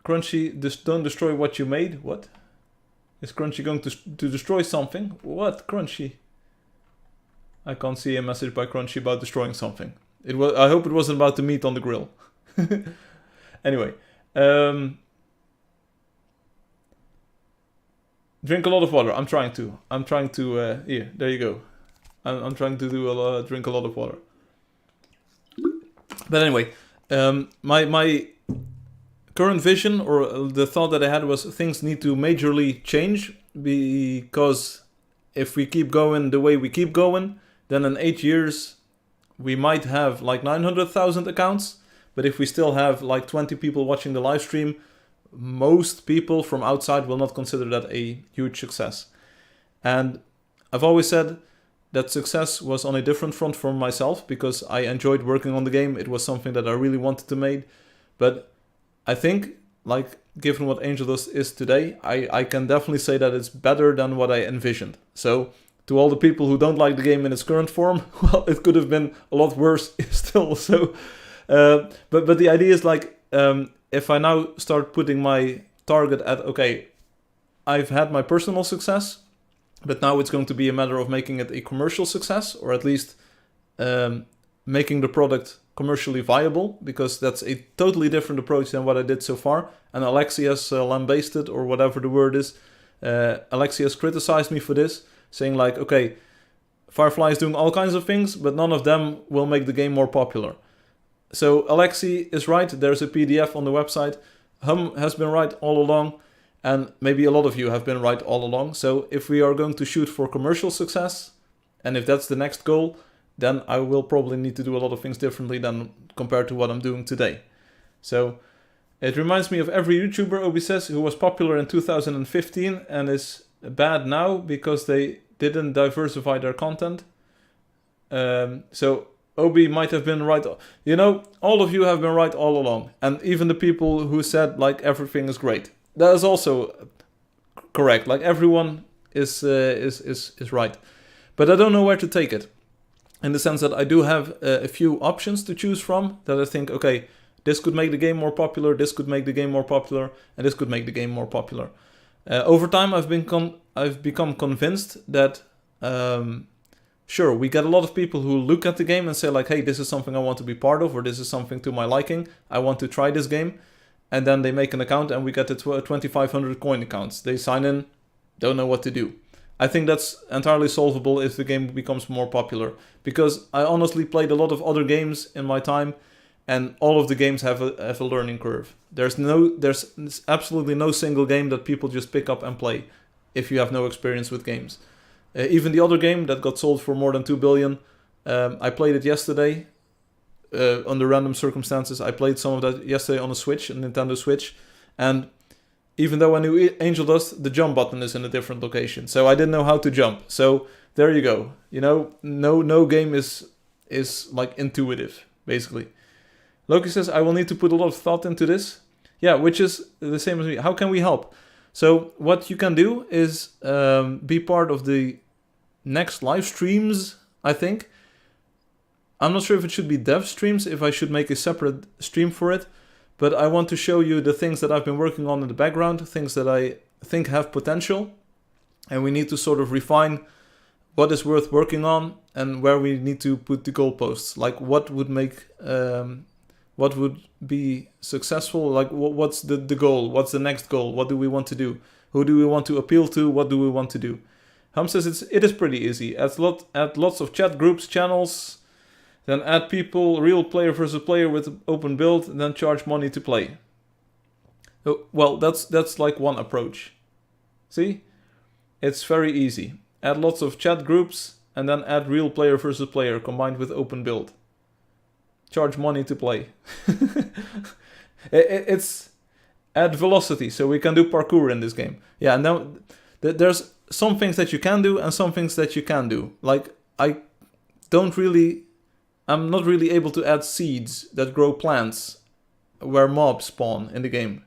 S1: Crunchy, don't destroy what you made. What? Is Crunchy going to destroy something? What, Crunchy? I can't see a message by Crunchy about destroying something. I hope it wasn't about the meat on the grill. Anyway. Drink a lot of water. I'm trying to. Here, there you go. I'm trying to drink a lot of water. But anyway, my current vision, or the thought that I had, was things need to majorly change, because if we keep going the way we keep going, then in 8 years we might have like 900,000 accounts, but if we still have like 20 people watching the live stream, most people from outside will not consider that a huge success. And I've always said that success was on a different front for myself, because I enjoyed working on the game. It was something that I really wanted to make. But I think, like, given what Angeldust is today, I can definitely say that it's better than what I envisioned. So to all the people who don't like the game in its current form, well, it could have been a lot worse still. So, but the idea is like, if I now start putting my target at, okay, I've had my personal success, but now it's going to be a matter of making it a commercial success, or at least making the product commercially viable, because that's a totally different approach than what I did so far. And Alexi has lambasted, or whatever the word is. Alexi has criticized me for this, saying like, okay, Firefly is doing all kinds of things, but none of them will make the game more popular. So Alexi is right, there's a PDF on the website. Hum has been right all along, and maybe a lot of you have been right all along. So if we are going to shoot for commercial success, and if that's the next goal, then I will probably need to do a lot of things differently than compared to what I'm doing today. So it reminds me of every YouTuber, Obi says, who was popular in 2015 and is bad now because they didn't diversify their content. So Obi might have been right. You know, all of you have been right all along. And even the people who said, like, everything is great. That is also correct. Like, everyone is right. But I don't know where to take it. In the sense that I do have a few options to choose from, that I think, okay, this could make the game more popular, this could make the game more popular, and this could make the game more popular. Over time, I've become convinced that, sure, we get a lot of people who look at the game and say like, hey, this is something I want to be part of, or this is something to my liking, I want to try this game. And then they make an account and we get the 2,500 coin accounts. They sign in, don't know what to do. I think that's entirely solvable if the game becomes more popular. Because I honestly played a lot of other games in my time, and all of the games have a learning curve. There's absolutely no single game that people just pick up and play if you have no experience with games. Even the other game that got sold for more than 2 billion, I played it yesterday under random circumstances. I played some of that yesterday on a Switch, a Nintendo Switch, and even though I knew Angeldust, the jump button is in a different location, so I didn't know how to jump. So there you go. You know, no game is like intuitive, basically. Loki says, I will need to put a lot of thought into this. Yeah, which is the same as me. How can we help? So what you can do is be part of the next live streams, I think. I'm not sure if it should be dev streams, if I should make a separate stream for it. But I want to show you the things that I've been working on in the background, things that I think have potential. And we need to sort of refine what is worth working on and where we need to put the goalposts. Like what would make, what would be successful? Like what's the goal? What's the next goal? What do we want to do? Who do we want to appeal to? What do we want to do? Hum says it is pretty easy. Add lots of chat groups, channels. Then add people, real player versus player with open build, and then charge money to play. Well, that's like one approach. See? It's very easy. Add lots of chat groups, and then add real player versus player combined with open build. Charge money to play. It's add velocity, so we can do parkour in this game. Yeah, and now there's some things that you can do and some things that you can do. Like, I'm not really able to add seeds that grow plants where mobs spawn in the game.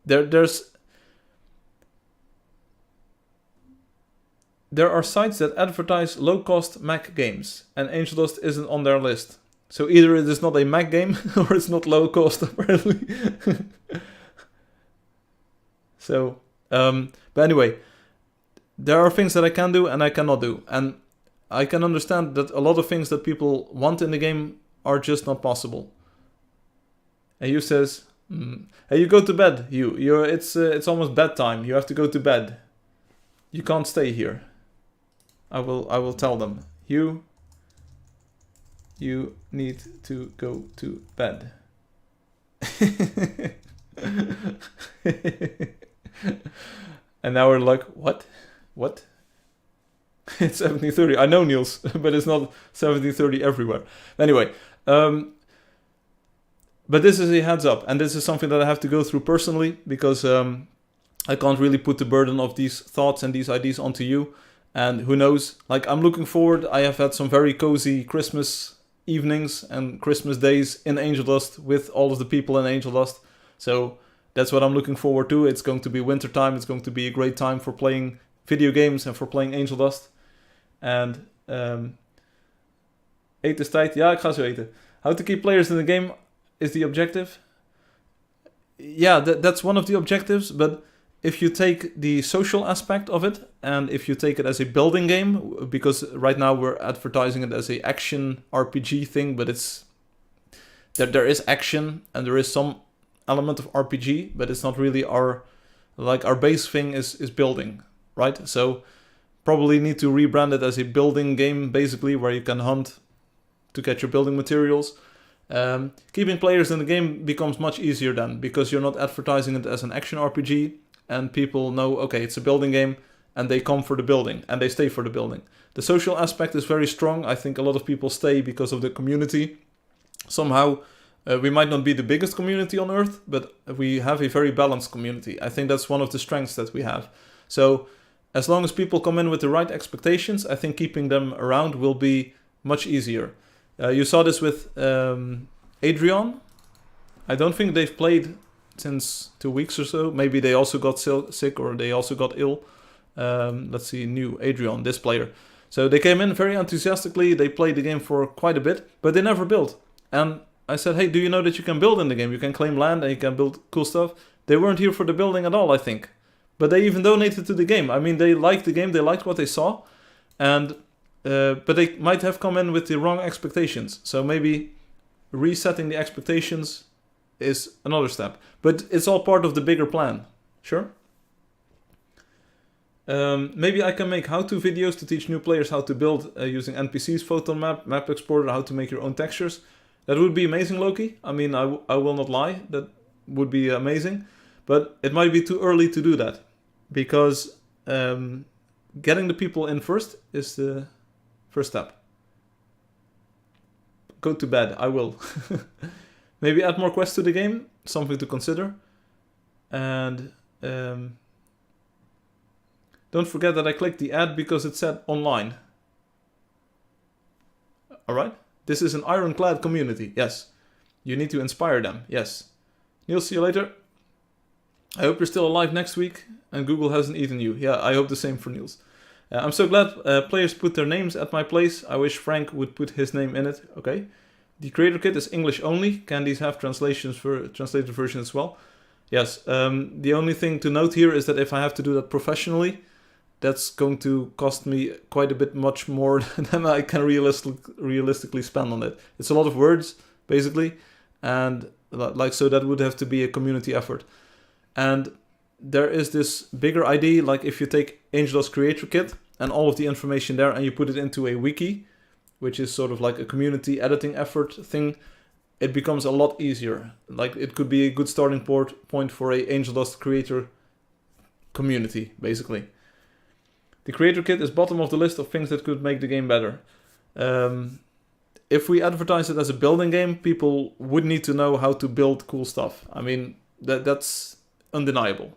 S1: There are sites that advertise low-cost Mac games, and Angeldust isn't on their list. So either it is not a Mac game, or it's not low-cost, apparently. So, but anyway, there are things that I can do and I cannot do, and I can understand that a lot of things that people want in the game are just not possible. And you says, hey, you go to bed. It's almost bedtime. You have to go to bed. You can't stay here. I will tell them. You need to go to bed. And now we're like, what? What? It's 1730. I know, Niels, but it's not 1730 everywhere. Anyway, but this is a heads up, and this is something that I have to go through personally, because I can't really put the burden of these thoughts and these ideas onto you. And who knows, like, I'm looking forward. I have had some very cozy Christmas evenings and Christmas days in Angeldust with all of the people in Angeldust. So that's what I'm looking forward to. It's going to be winter time. It's going to be a great time for playing video games and for playing Angeldust. And eten is tijd. Ja, ik ga zo eten. How to keep players in the game is the objective. Yeah, that's one of the objectives, but if you take the social aspect of it, and if you take it as a building game, because right now we're advertising it as a action RPG thing, but it's there is action and there is some element of RPG, but it's not really our base thing is building, right? So probably need to rebrand it as a building game, basically, where you can hunt to get your building materials. Keeping players in the game becomes much easier then, because you're not advertising it as an action RPG, and people know, okay, it's a building game, and they come for the building, and they stay for the building. The social aspect is very strong. I think a lot of people stay because of the community. Somehow, we might not be the biggest community on Earth, but we have a very balanced community. I think that's one of the strengths that we have. So, as long as people come in with the right expectations, I think keeping them around will be much easier. You saw this with Adrian. I don't think they've played since 2 weeks or so. Maybe they also got sick or they also got ill. Let's see, new Adrian, this player. So they came in very enthusiastically. They played the game for quite a bit, but they never built. And I said, hey, do you know that you can build in the game? You can claim land and you can build cool stuff. They weren't here for the building at all, I think. But they even donated to the game. I mean, they liked the game. They liked what they saw. And but they might have come in with the wrong expectations. So maybe resetting the expectations is another step. But it's all part of the bigger plan. Sure? Maybe I can make how-to videos to teach new players how to build using NPCs, photon map exporter, how to make your own textures. That would be amazing, Loki. I mean, I will not lie. That would be amazing. But it might be too early to do that. Because getting the people in first is the first step. Go to bed, I will. Maybe add more quests to the game, something to consider. And don't forget that I clicked the ad because it said online. Alright? This is an ironclad community, yes. You need to inspire them, yes. Neil, see you later. I hope you're still alive next week and Google hasn't eaten you. Yeah, I hope the same for Niels. I'm so glad players put their names at my place. I wish Frank would put his name in it. Okay. The creator kit is English only. Can these have translations for translated version as well? Yes. The only thing to note here is that if I have to do that professionally, that's going to cost me quite a bit much more than I can realistically spend on it. It's a lot of words, basically, and so that would have to be a community effort. And there is this bigger idea, like if you take Angeldust Creator Kit and all of the information there and you put it into a wiki, which is sort of like a community editing effort thing, it becomes a lot easier. Like it could be a good starting point for a Angeldust Creator community, basically. The Creator Kit is bottom of the list of things that could make the game better. If we advertise it as a building game, people would need to know how to build cool stuff. I mean, that's undeniable.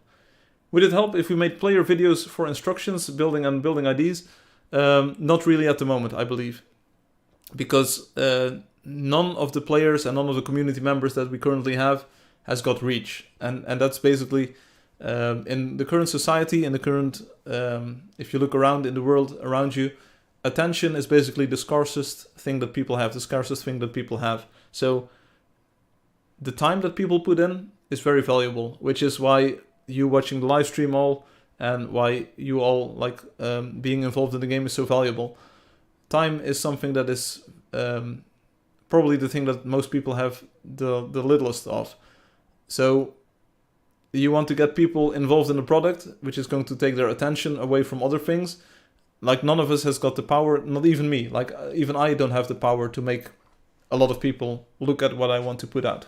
S1: Would it help if we made player videos for instructions, building IDs? Not really at the moment, I believe. Because none of the players and none of the community members that we currently have has got reach. And that's basically, in the current society, in the current, if you look around in the world around you, attention is basically the scarcest thing that people have, So the time that people put in is very valuable, which is why you watching the live stream all and why you all like being involved in the game is so valuable. Time is something that is probably the thing that most people have the littlest of. So you want to get people involved in the product, which is going to take their attention away from other things. Like none of us has got the power, not even me, like even I don't have the power to make a lot of people look at what I want to put out.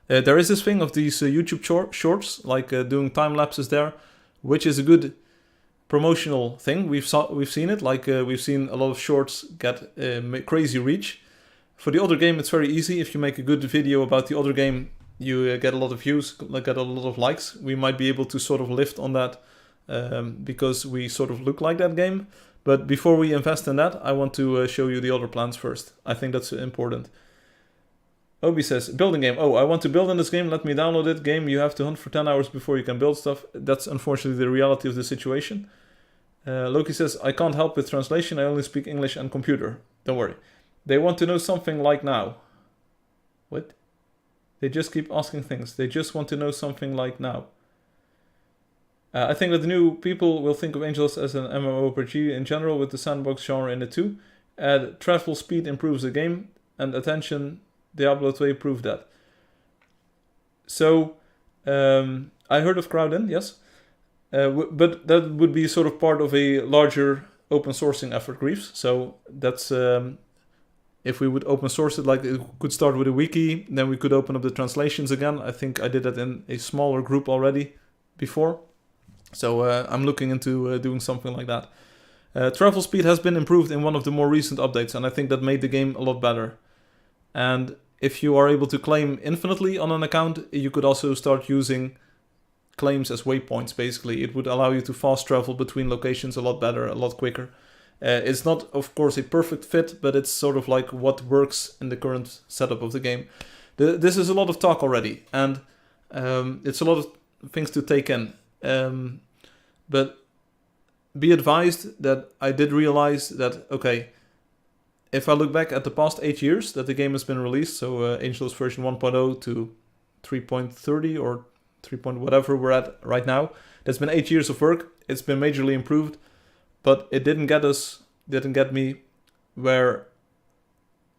S1: There is this thing of these YouTube shorts, like doing time lapses there, which is a good promotional thing. We've seen it, like we've seen a lot of shorts get crazy reach. For the other game, it's very easy. If you make a good video about the other game, you get a lot of views, get a lot of likes. We might be able to sort of lift on that because we sort of look like that game. But before we invest in that, I want to show you the other plans first. I think that's important. Obi says, building game. Oh, I want to build in this game. Let me download it. Game, you have to hunt for 10 hours before you can build stuff. That's unfortunately the reality of the situation. Loki says, I can't help with translation. I only speak English and computer. Don't worry. They want to know something like now. What? They just keep asking things. They just want to know something like now. I think that the new people will think of Angeldust as an MMORPG in general with the sandbox genre in it too. Travel speed improves the game and attention. Diablo 2 proved that. So, I heard of Crowdin, yes. But that would be sort of part of a larger open sourcing effort, Greaves. So that's... if we would open source it, like it could start with a wiki, then we could open up the translations again. I think I did that in a smaller group already before. So I'm looking into doing something like that. Travel speed has been improved in one of the more recent updates, and I think that made the game a lot better. And if you are able to claim infinitely on an account, you could also start using claims as waypoints, basically. It would allow you to fast travel between locations a lot better, a lot quicker. It's not, of course, a perfect fit, but it's sort of like what works in the current setup of the game. This is a lot of talk already, and it's a lot of things to take in. But be advised that I did realize that, okay, if I look back at the past 8 years that the game has been released, so Angeldust version 1.0 to 3.30 or 3. Whatever we're at right now, that's been 8 years of work. It's been majorly improved. But it didn't get me where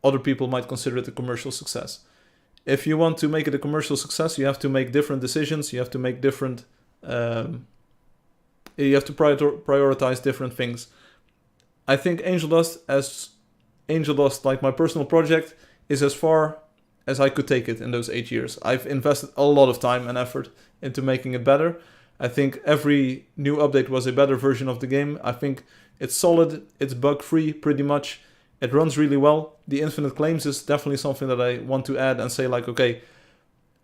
S1: other people might consider it a commercial success. If you want to make it a commercial success, you have to make different decisions. You have to make different... you have to prioritize different things. I think Angeldust, like my personal project, is as far as I could take it in those 8 years. I've invested a lot of time and effort into making it better. I think every new update was a better version of the game. I think it's solid, it's bug-free pretty much. It runs really well. The infinite claims is definitely something that I want to add and say like, okay,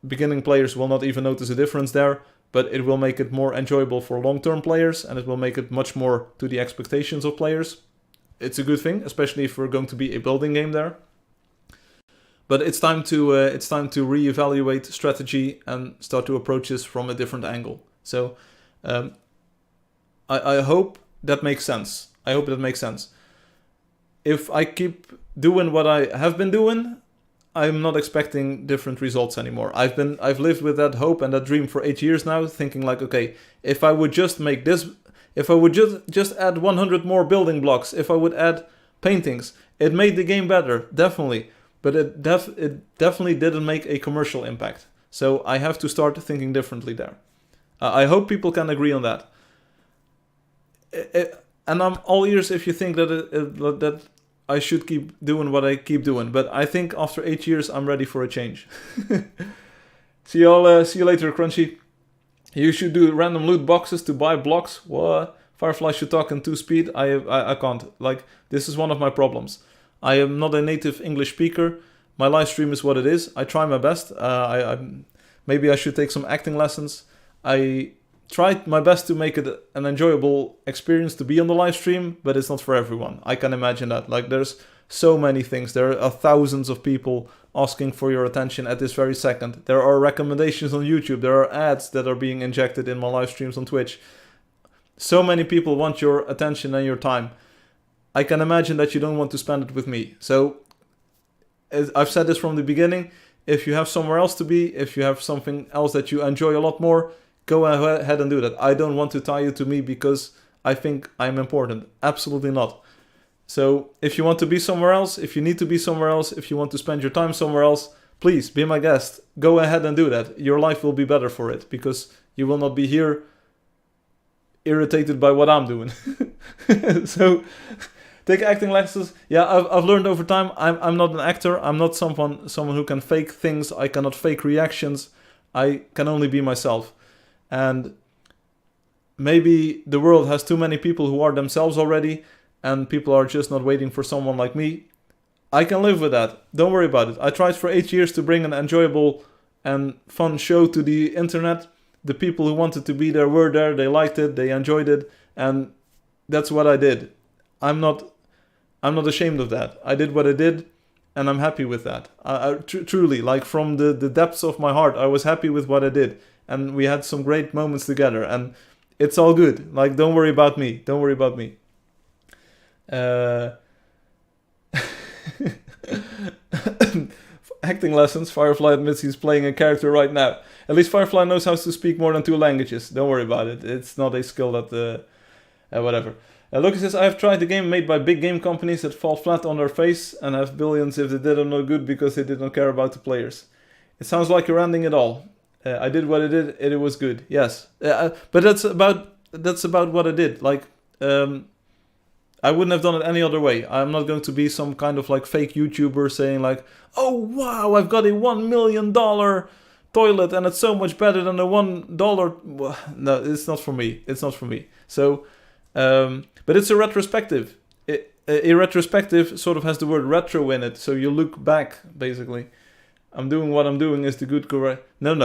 S1: beginning players will not even notice a difference there, but it will make it more enjoyable for long-term players, and it will make it much more to the expectations of players. It's a good thing, especially if we're going to be a building game there. But it's time to reevaluate strategy and start to approach this from a different angle. So I hope that makes sense. I hope that makes sense. If I keep doing what I have been doing, I'm not expecting different results anymore. I've lived with that hope and that dream for 8 years now, thinking like, okay, if I would just make this, if I would just add 100 more building blocks, if I would add paintings, it made the game better, definitely. But it definitely didn't make a commercial impact. So I have to start thinking differently there. I hope people can agree on that. And I'm all ears if you think that I should keep doing what I keep doing. But I think after 8 years, I'm ready for a change. See you later, Crunchy. You should do random loot boxes to buy blocks. What? Firefly should talk in 2-speed. I can't. Like, this is one of my problems. I am not a native English speaker. My live stream is what it is. I try my best. Maybe I should take some acting lessons. I tried my best to make it an enjoyable experience to be on the live stream, but it's not for everyone. I can imagine that. Like, there's so many things. There are thousands of people asking for your attention at this very second. There are recommendations on YouTube. There are ads that are being injected in my live streams on Twitch. So many people want your attention and your time. I can imagine that you don't want to spend it with me. So, as I've said this from the beginning, if you have somewhere else to be, if you have something else that you enjoy a lot more, go ahead and do that. I don't want to tie you to me because I think I'm important. Absolutely not. So if you want to be somewhere else, if you need to be somewhere else, if you want to spend your time somewhere else, please be my guest. Go ahead and do that. Your life will be better for it because you will not be here irritated by what I'm doing. So Take acting lessons. Yeah, I've learned over time. I'm not an actor. I'm not someone who can fake things. I cannot fake reactions. I can only be myself. And maybe the world has too many people who are themselves already, and people are just not waiting for someone like me. I can live with that. Don't worry about it. I tried for 8 years to bring an enjoyable and fun show to the internet. The people who wanted to be there were there. They liked it. They enjoyed it, and that's what I did. I'm not ashamed of that. I did what I did, and I'm happy with that. Truly, like from the depths of my heart, I was happy with what I did, and we had some great moments together, and it's all good. Like, don't worry about me. Don't worry about me. Acting lessons. Firefly admits he's playing a character right now. At least Firefly knows how to speak more than 2 languages. Don't worry about it. It's not a skill that... whatever. Lucas says, I have tried a game made by big game companies that fall flat on their face and have billions if they did no good because they did not care about the players. It sounds like you're ending it all. I did what I did, it was good. Yes. But that's about what I did. Like, I wouldn't have done it any other way. I'm not going to be some kind of like fake YouTuber saying like, oh wow, I've got a $1 million toilet and it's so much better than a $1. No, it's not for me. It's not for me. So, but it's a retrospective. A retrospective sort of has the word retro in it. So you look back, basically. I'm doing what I'm doing is the good correct. No,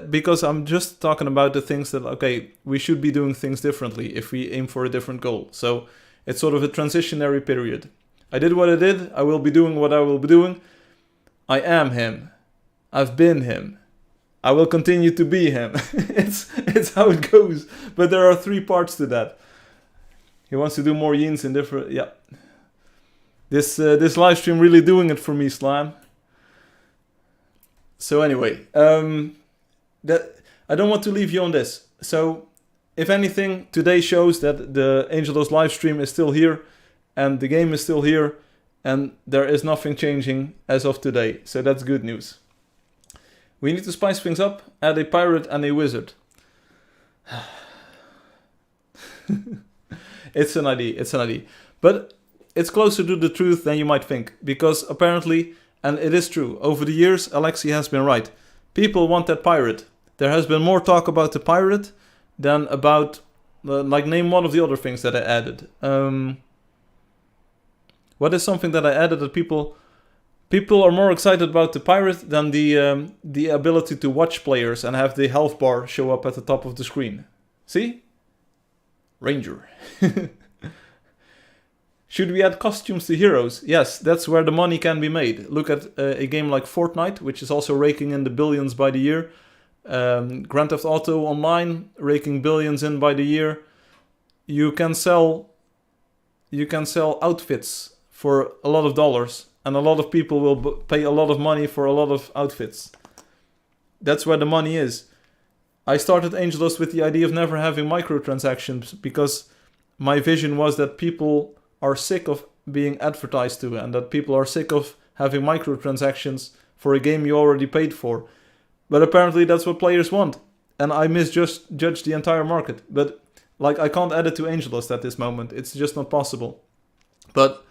S1: because I'm just talking about the things that, okay, we should be doing things differently if we aim for a different goal. So it's sort of a transitionary period. I did what I did. I will be doing what I will be doing. I am him. I've been him. I will continue to be him. It's how it goes. But there are 3 parts to that. He wants to do more yins in different... Yeah. This live stream really doing it for me, Slime. So anyway, that I don't want to leave you on this. So, if anything, today shows that the Angeldust live stream is still here, and the game is still here, and there is nothing changing as of today. So that's good news. We need to spice things up, add a pirate and a wizard. It's an idea. But it's closer to the truth than you might think, because apparently... And it is true. Over the years, Alexi has been right. People want that pirate. There has been more talk about the pirate than about... like, name one of the other things that I added. What is something that I added that people are more excited about the pirate than the ability to watch players and have the health bar show up at the top of the screen? See? Ranger. Should we add costumes to heroes? Yes, that's where the money can be made. Look at a game like Fortnite, which is also raking in the billions by the year. Grand Theft Auto Online, raking billions in by the year. You can sell outfits for a lot of dollars, and a lot of people will pay a lot of money for a lot of outfits. That's where the money is. I started Angeldust with the idea of never having microtransactions because my vision was that people are sick of being advertised to and that people are sick of having microtransactions for a game you already paid for. But apparently that's what players want. And I misjudged the entire market. But like I can't add it to Angeldust at this moment. It's just not possible. But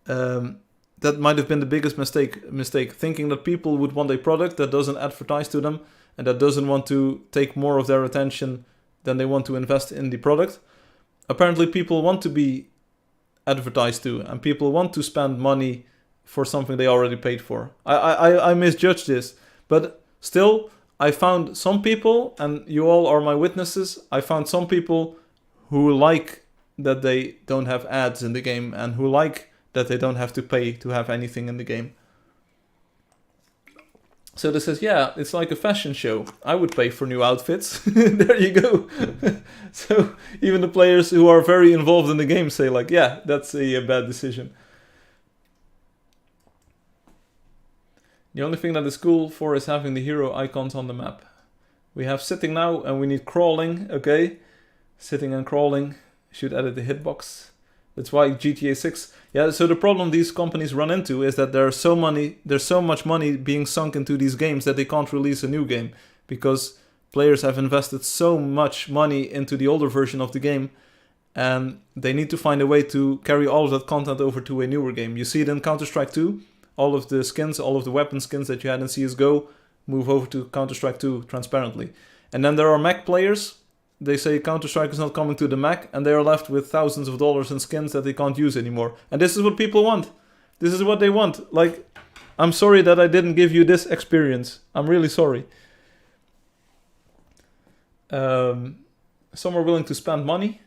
S1: that might have been the biggest mistake. Thinking that people would want a product that doesn't advertise to them and that doesn't want to take more of their attention than they want to invest in the product. Apparently people want to be advertised to and people want to spend money for something they already paid for. I misjudged this, but still I found some people, and you all are my witnesses, I found some people who like that they don't have ads in the game and who like that they don't have to pay to have anything in the game. So this says, yeah, it's like a fashion show. I would pay for new outfits. There you go. So even the players who are very involved in the game say like, yeah, that's a bad decision. The only thing that is cool for is having the hero icons on the map. We have sitting now and we need crawling, okay? Sitting and crawling. Should edit the hitbox. That's why GTA 6... Yeah, so the problem these companies run into is that there's so much money being sunk into these games that they can't release a new game. Because players have invested so much money into the older version of the game. and they need to find a way to carry all of that content over to a newer game. You see it in Counter-Strike 2, all of the skins, all of the weapon skins that you had in CSGO move over to Counter-Strike 2 transparently. And then there are Mac players, they say Counter-Strike is not coming to the Mac, and they are left with thousands of dollars in skins that they can't use anymore. And this is what people want. This is what they want. Like, I'm sorry that I didn't give you this experience. I'm really sorry. Some are willing to spend money.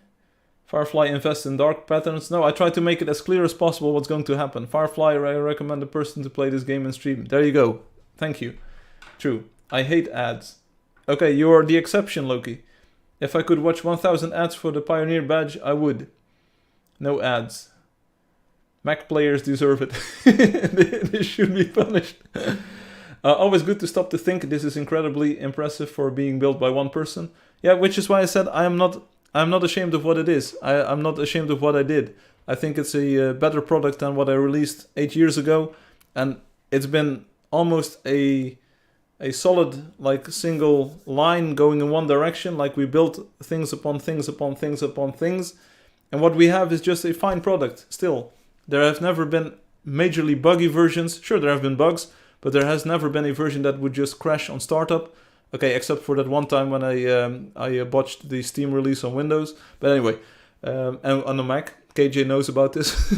S1: Firefly invests in dark patterns. No, I try to make it as clear as possible what's going to happen. Firefly, I recommend a person to play this game and stream. There you go. Thank you. True. I hate ads. Okay, you are the exception, Loki. If I could watch 1000 ads for the Pioneer badge, I would. No ads. Mac players deserve it. They should be punished. Always good to stop to think. This is incredibly impressive for being built by one person. Yeah, which is why I said I'm not ashamed of what it is. I'm not ashamed of what I did. I think it's a better product than what I released 8 years ago, and it's been almost a solid, like, single line going in one direction. Like, we built things upon things upon things upon things, and what we have is just a fine product still. There have never been majorly buggy versions. Sure, there have been bugs, but there has never been a version that would just crash on startup. Okay, except for that one time when I botched the Steam release on Windows. But anyway, and on the Mac, KJ knows about this.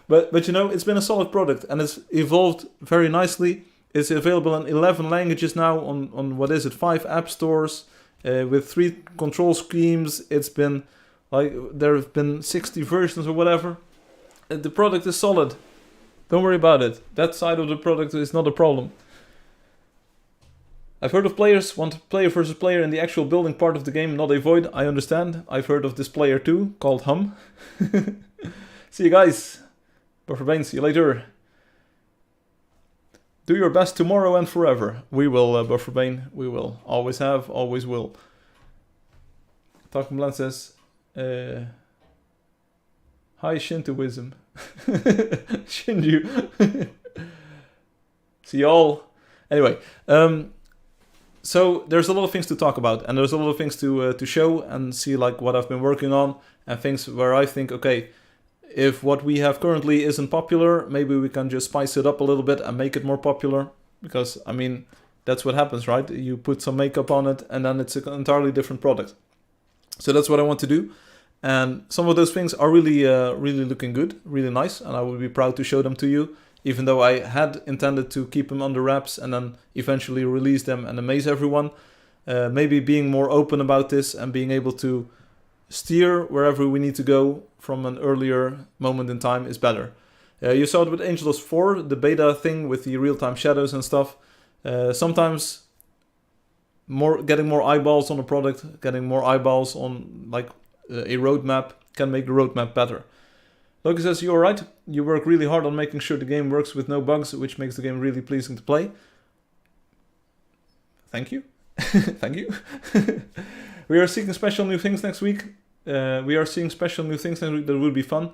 S1: but you know, it's been a solid product, and it's evolved very nicely. It's available in 11 languages now on what is it, 5 app stores with 3 control schemes. It's been like, there have been 60 versions or whatever. The product is solid. Don't worry about it. That side of the product is not a problem. I've heard of players want player versus player in the actual building part of the game, not a void. I understand. I've heard of this player too, called Hum. See you guys. Buffer Bane, see you later. Do your best tomorrow and forever. We will, Buffer Bane. We will. Always have, always will. Talking Blunt says, hi Shintoism. Shinju. See y'all. Anyway, so there's a lot of things to talk about, and there's a lot of things to show and see, like what I've been working on, and things where I think, okay, if what we have currently isn't popular, maybe we can just spice it up a little bit and make it more popular. Because, I mean, that's what happens, right? You put some makeup on it, and then it's an entirely different product. So that's what I want to do. And some of those things are really, really looking good, really nice, and I would be proud to show them to you. Even though I had intended to keep them under wraps and then eventually release them and amaze everyone. Maybe being more open about this and being able to steer wherever we need to go from an earlier moment in time is better. You saw it with Angeldust 4, the beta thing with the real-time shadows and stuff. Sometimes getting more eyeballs on a product, getting more eyeballs on like a roadmap can make the roadmap better. Loki says, you alright? You work really hard on making sure the game works with no bugs, which makes the game really pleasing to play. Thank you. Thank you. We are seeing special new things next week. That would be fun.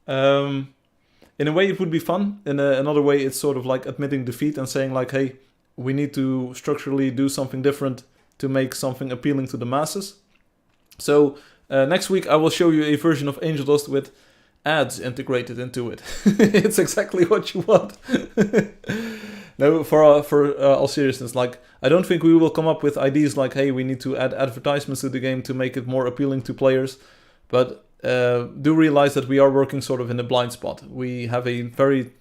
S1: In a way it would be fun. In another way it's sort of like admitting defeat and saying like, hey, we need to structurally do something different to make something appealing to the masses. So next week I will show you a version of Angeldust with ads integrated into it. It's exactly what you want. No, for all seriousness, like, I don't think we will come up with ideas like, hey, we need to add advertisements to the game to make it more appealing to players, but do realize that we are working sort of in a blind spot. We have a very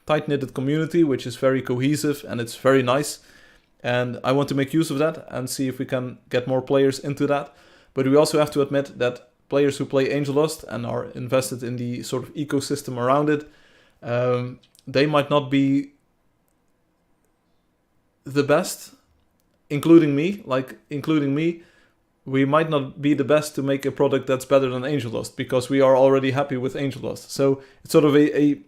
S1: tight-knitted community, which is very cohesive, and it's very nice, and I want to make use of that and see if we can get more players into that. But we also have to admit that players who play Angeldust and are invested in the sort of ecosystem around it, they might not be the best, including me, we might not be the best to make a product that's better than Angeldust, because we are already happy with Angeldust. So it's sort of a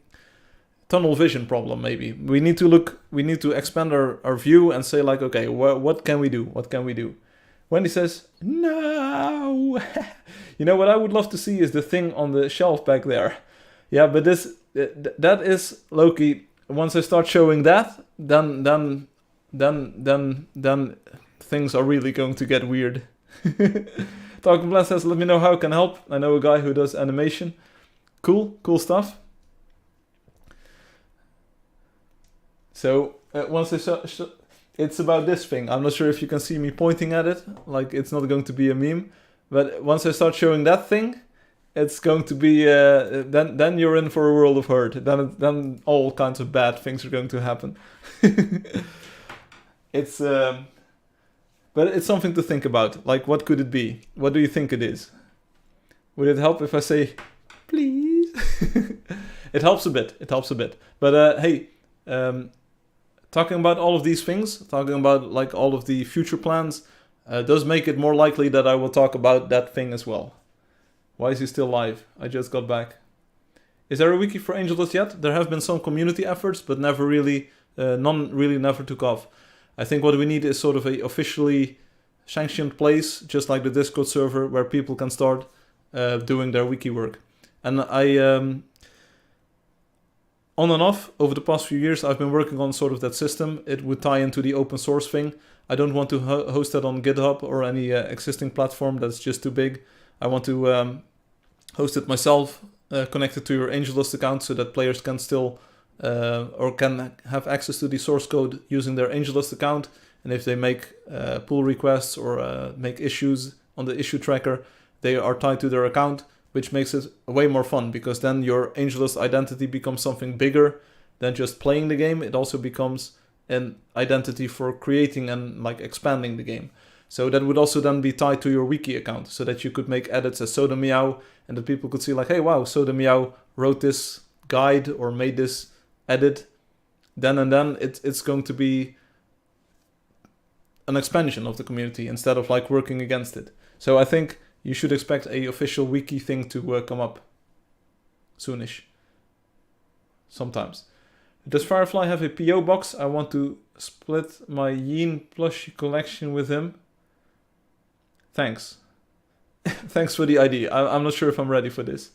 S1: tunnel vision problem, maybe. We need to expand our view and say like, okay, what can we do? What can we do? Wendy says, no! You know what I would love to see is the thing on the shelf back there. Yeah, but that is, Loki, once I start showing that, then things are really going to get weird. Talking Blast says, let me know how I can help. I know a guy who does animation. Cool stuff. So, once I it's about this thing. I'm not sure if you can see me pointing at it. Like, it's not going to be a meme. But once I start showing that thing, it's going to be... then you're in for a world of hurt. Then all kinds of bad things are going to happen. It's... but it's something to think about. Like, what could it be? What do you think it is? Would it help if I say, please? It helps a bit. But hey... talking about all of these things, talking about like all of the future plans, does make it more likely that I will talk about that thing as well. Why is he still live? I just got back. Is there a wiki for Angeldust yet? There have been some community efforts, but never really, none really never took off. I think what we need is sort of a officially sanctioned place, just like the Discord server, where people can start doing their wiki work. And I... on and off, over the past few years, I've been working on sort of that system. It would tie into the open source thing. I don't want to host that on GitHub or any existing platform that's just too big. I want to host it myself, connected to your Angeldust account so that players can still, or can have access to the source code using their Angeldust account. And if they make pull requests or make issues on the issue tracker, they are tied to their account, which makes it way more fun, because then your Angeldust identity becomes something bigger than just playing the game. It also becomes an identity for creating and like expanding the game. So that would also then be tied to your wiki account, so that you could make edits as Soda Meow, and that people could see like, hey, wow, Soda Meow wrote this guide or made this edit. Then and then it's going to be an expansion of the community instead of like working against it. So I think you should expect a official wiki thing to come up soonish. Sometimes. Does Firefly have a PO box? I want to split my Yin plushie collection with him. Thanks. Thanks for the idea. I'm not sure if I'm ready for this.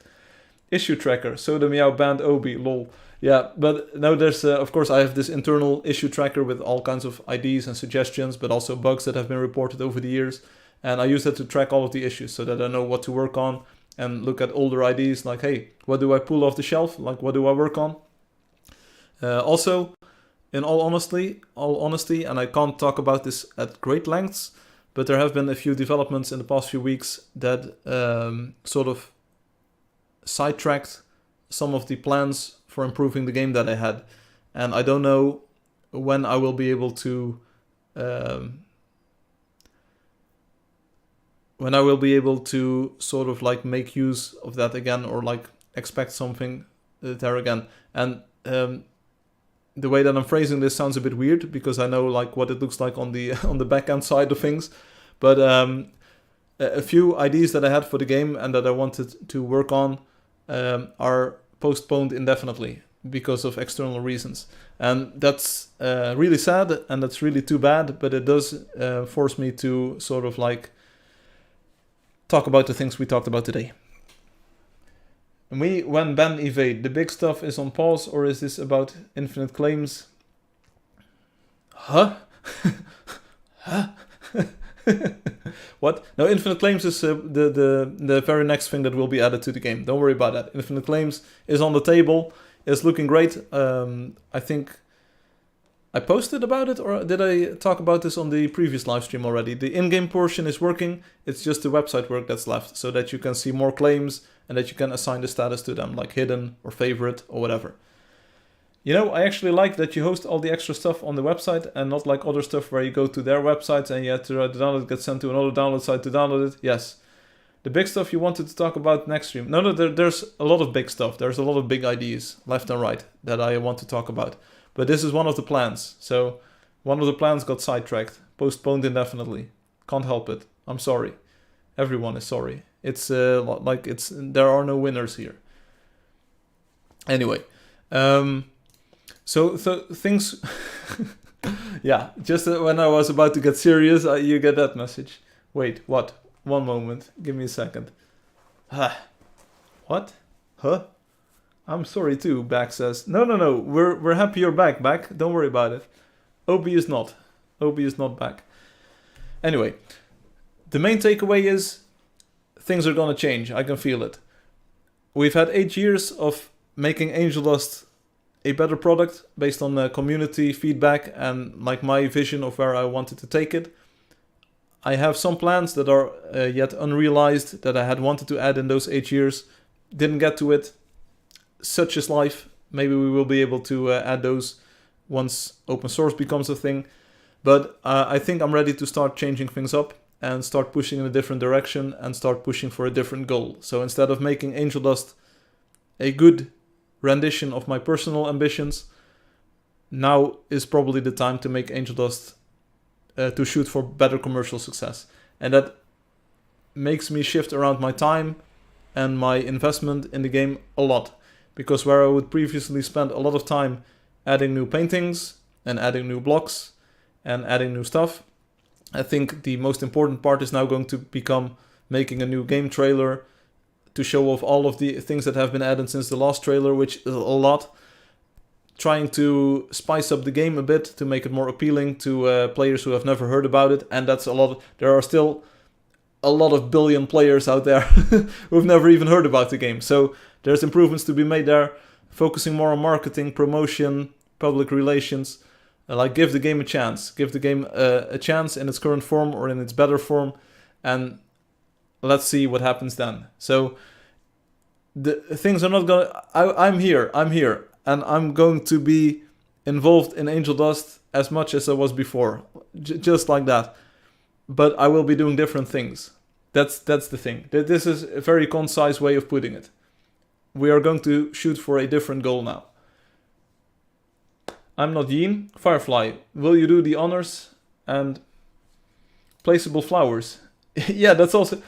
S1: Issue tracker. Soda Meow banned Obi. Lol. Yeah, but now there's, of course, I have this internal issue tracker with all kinds of IDs and suggestions, but also bugs that have been reported over the years. And I use that to track all of the issues so that I know what to work on and look at older IDs like, hey, what do I pull off the shelf? Like, what do I work on? Also, in all honesty, and I can't talk about this at great lengths, but there have been a few developments in the past few weeks that sort of sidetracked some of the plans for improving the game that I had. And I don't know when I will be able to... when I will be able to sort of like make use of that again, or like expect something there again. And the way that I'm phrasing this sounds a bit weird, because I know like what it looks like on the on the back-end side of things. But a few ideas that I had for the game and that I wanted to work on are postponed indefinitely because of external reasons. And that's really sad, and that's really too bad, but it does force me to sort of like talk about the things we talked about today. When ban evade, the big stuff is on pause, or is this about infinite claims? Huh? Huh? What? No, infinite claims is the very next thing that will be added to the game. Don't worry about that. Infinite claims is on the table. It's looking great. I think I posted about it, or did I talk about this on the previous live stream already? The in-game portion is working. It's just the website work that's left, so that you can see more claims and that you can assign the status to them, like hidden or favorite or whatever. You know, I actually like that you host all the extra stuff on the website and not like other stuff where you go to their websites and you have to download it, get sent to another download site to download it. Yes. The big stuff you wanted to talk about next stream. No, there's a lot of big stuff. There's a lot of big ideas left and right that I want to talk about. But this is one of the plans. So one of the plans got sidetracked, postponed indefinitely. Can't help it. I'm sorry. Everyone is sorry. It's there are no winners here. Anyway, so things. Yeah, just when I was about to get serious, you get that message. Wait, what? One moment. Give me a second. What? Huh? I'm sorry too, Back says. No. We're happy you're back. Don't worry about it. Obi is not. Obi is not back. Anyway, the main takeaway is things are gonna change. I can feel it. We've had 8 years of making Angeldust a better product based on the community feedback and like my vision of where I wanted to take it. I have some plans that are yet unrealized that I had wanted to add in those 8 years. Didn't get to it. Such is life. Maybe we will be able to add those once open source becomes a thing. But I think I'm ready to start changing things up and start pushing in a different direction and start pushing for a different goal. So instead of making Angeldust a good rendition of my personal ambitions, now is probably the time to make Angeldust to shoot for better commercial success. And that makes me shift around my time and my investment in the game a lot. Because where I would previously spend a lot of time adding new paintings and adding new blocks and adding new stuff, I think the most important part is now going to become making a new game trailer to show off all of the things that have been added since the last trailer, which is a lot. Trying to spice up the game a bit to make it more appealing to players who have never heard about it, and that's a lot. There are still a lot of billion players out there who've never even heard about the game. So there's improvements to be made there, focusing more on marketing, promotion, public relations. Like give the game a chance. Give the game a chance in its current form or in its better form, and let's see what happens then. So the things are not gonna. I'm here, and I'm going to be involved in Angeldust as much as I was before, just like that. But I will be doing different things. That's the thing. This is a very concise way of putting it. We are going to shoot for a different goal now. I'm not Yin. Firefly, will you do the honors and placeable flowers? Yeah, that's also...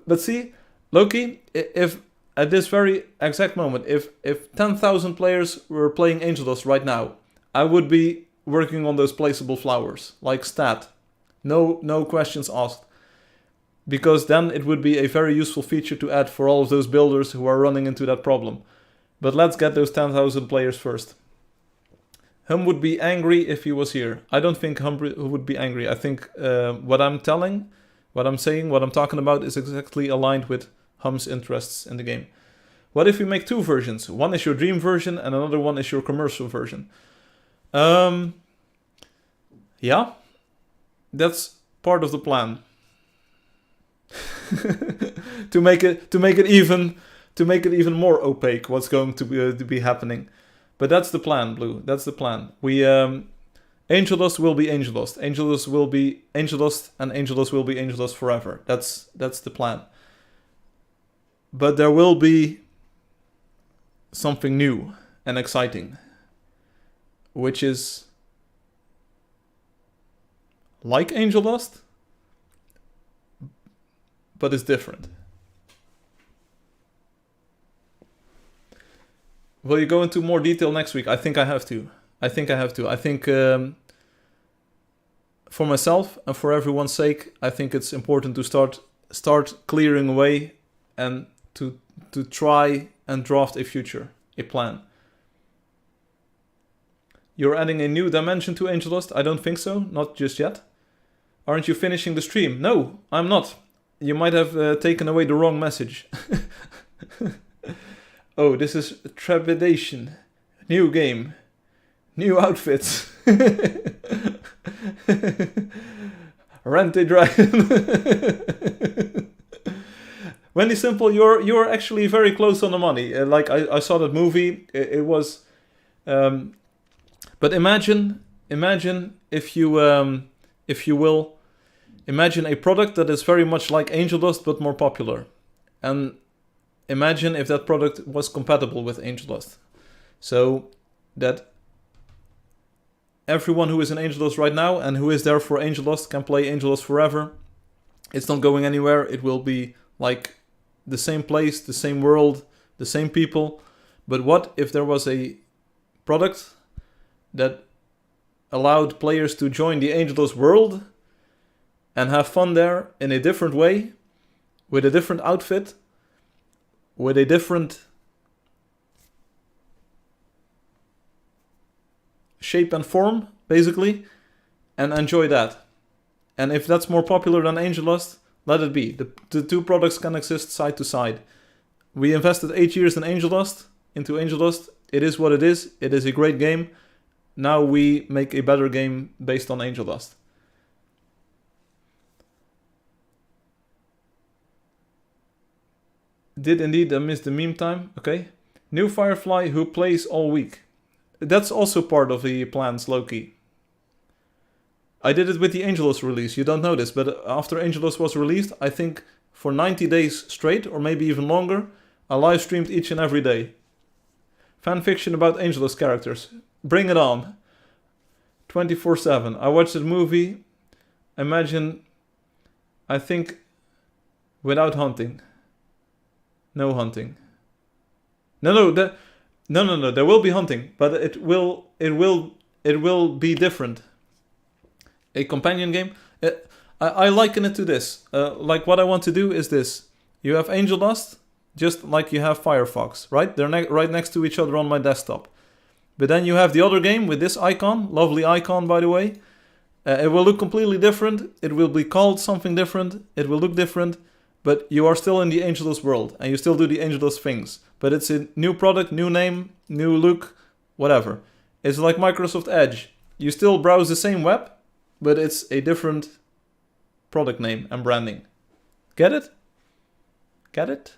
S1: But see, Loki, if at this very exact moment, if 10,000 players were playing Angeldust right now, I would be working on those placeable flowers, like stat. No questions asked. Because then it would be a very useful feature to add for all of those builders who are running into that problem. But let's get those 10,000 players first. Hum would be angry if he was here. I don't think Hum would be angry. I think what I'm saying, what I'm talking about is exactly aligned with Hum's interests in the game. What if we make two versions? One is your dream version and another one is your commercial version. Yeah, that's part of the plan. to make it even more opaque what's going to be happening. But that's the plan, Blue. That's the plan. Angeldust will be Angeldust. Angeldust will be Angeldust, and Angeldust will be Angeldust forever. That's the plan. But there will be something new and exciting, which is like Angeldust, but it's different. Will you go into more detail next week? I think I have to. I think for myself and for everyone's sake, I think it's important to start clearing away and to try and draft a plan. You're adding a new dimension to Angeldust? I don't think so, not just yet. Aren't you finishing the stream? No, I'm not. You might have taken away the wrong message. Oh, this is trepidation. New game. New outfits. Rent a Dragon. Wendy Simple, you're actually very close on the money. Like I saw that movie. It was... but imagine if you will, imagine a product that is very much like Angeldust but more popular. And imagine if that product was compatible with Angeldust. So that everyone who is in Angeldust right now and who is there for Angeldust can play Angeldust forever. It's not going anywhere. It will be like the same place, the same world, the same people. But what if there was a product that allowed players to join the Angeldust world and have fun there in a different way, with a different outfit, with a different shape and form, basically, and enjoy that. And if that's more popular than Angeldust, let it be. The two products can exist side to side. We invested 8 years into Angeldust. It is what it is. It is a great game. Now we make a better game based on Angeldust. Did indeed miss the meme time. Okay. New Firefly who plays all week. That's also part of the plans, Loki. I did it with the Angeldust release. You don't know this, but after Angeldust was released, I think for 90 days straight, or maybe even longer, I live streamed each and every day. Fanfiction about Angeldust characters. Bring it on. 24/7. I watched the movie. Imagine, I think, without hunting. No hunting. No. There will be hunting, but it will be different. A companion game. I liken it to this. Like what I want to do is this. You have Angeldust, just like you have Firefox, right? They're right next to each other on my desktop. But then you have the other game with this icon, lovely icon by the way. It will look completely different. It will be called something different. It will look different. But you are still in the Angeldust world, and you still do the Angeldust things. But it's a new product, new name, new look, whatever. It's like Microsoft Edge. You still browse the same web, but it's a different product name and branding. Get it? Get it?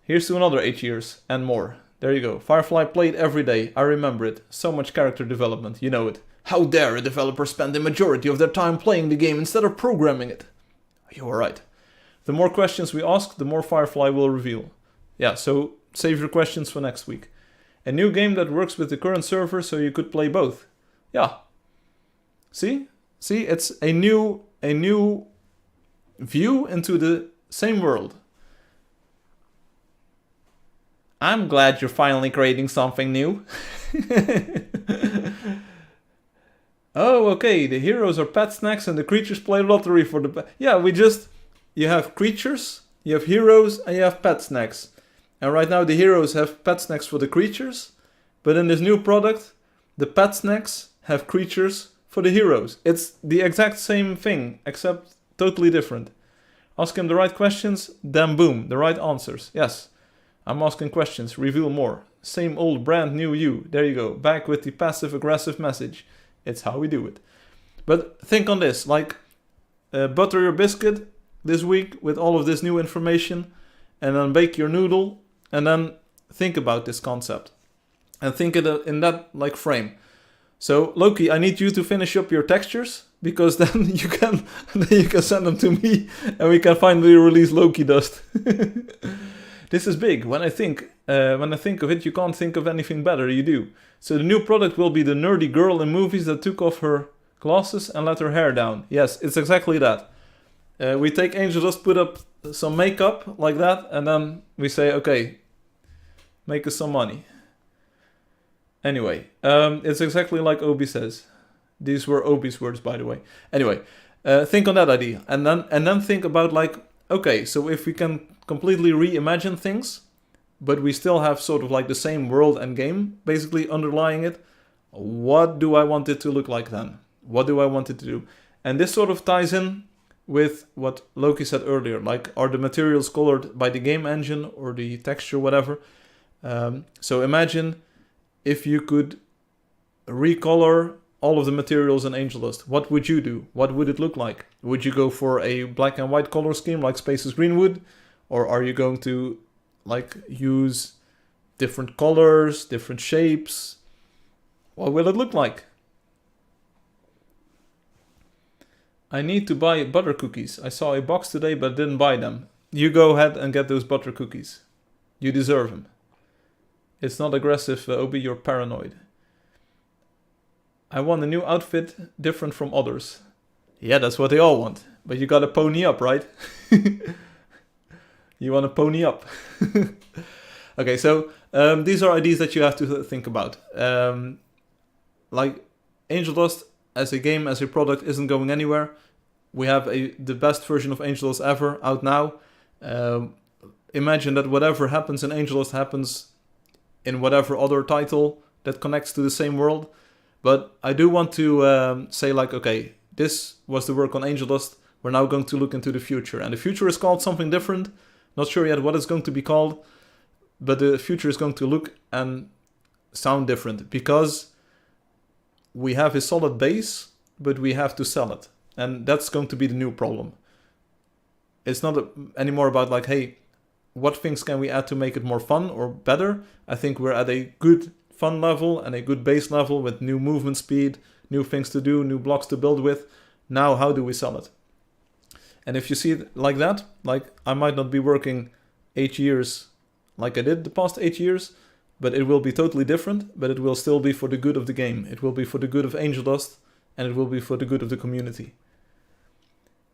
S1: Here's to another 8 years and more. There you go. Firefly played every day. I remember it. So much character development. You know it. How dare a developer spend the majority of their time playing the game instead of programming it? You are right. The more questions we ask, the more Firefly will reveal. Yeah, so save your questions for next week. A new game that works with the current server so you could play both. Yeah. See? It's a new view into the same world. I'm glad you're finally creating something new. Oh, okay, the heroes are pet snacks and the creatures play lottery for the... Yeah, you have creatures, you have heroes, and you have pet snacks. And right now the heroes have pet snacks for the creatures, but in this new product, the pet snacks have creatures for the heroes. It's the exact same thing, except totally different. Ask him the right questions, then boom, the right answers. Yes, I'm asking questions, reveal more. Same old brand new you. There you go, back with the passive-aggressive message. It's how we do it. But think on this, like butter your biscuit this week with all of this new information, and then bake your noodle, and then think about this concept. And think it in that like frame. So Loki, I need you to finish up your textures, because then you can send them to me, and we can finally release Loki Dust. This is big. When I think of it, you can't think of anything better. You do. So the new product will be the nerdy girl in movies that took off her glasses and let her hair down. Yes, it's exactly that. We take Angeldust, put up some makeup like that, and then we say, okay, make us some money. Anyway, it's exactly like Obi says. These were Obi's words, by the way. Anyway, think on that idea, and then think about like, okay, so if we can completely reimagine things, but we still have sort of like the same world and game basically underlying it, what do I want it to look like then? What do I want it to do? And this sort of ties in with what Loki said earlier, like, are the materials colored by the game engine or the texture, whatever? So imagine if you could recolor all of the materials in Angeldust. What would you do? What would it look like? Would you go for a black and white color scheme like Spaces Greenwood? Or are you going to like use different colors, different shapes? What will it look like? I need to buy butter cookies. I saw a box today but didn't buy them. You go ahead and get those butter cookies. You deserve them. It's not aggressive, Obi, you're paranoid. I want a new outfit different from others. Yeah, that's what they all want. But you gotta pony up, right? You wanna pony up. Okay, so these are ideas that you have to think about. Like, Angeldust as a game, as a product, isn't going anywhere. We have the best version of Angeldust ever out now. Imagine that whatever happens in Angeldust happens in whatever other title that connects to the same world. But I do want to say like, okay, this was the work on Angeldust. We're now going to look into the future. And the future is called something different. Not sure yet what it's going to be called. But the future is going to look and sound different. Because we have a solid base, but we have to sell it. And that's going to be the new problem. It's not anymore about like, hey, what things can we add to make it more fun or better? I think we're at a good fun level and a good base level with new movement speed, new things to do, new blocks to build with. Now, how do we sell it? And if you see it like that, like I might not be working 8 years like I did the past 8 years, but it will be totally different, but it will still be for the good of the game. It will be for the good of Angeldust, and it will be for the good of the community.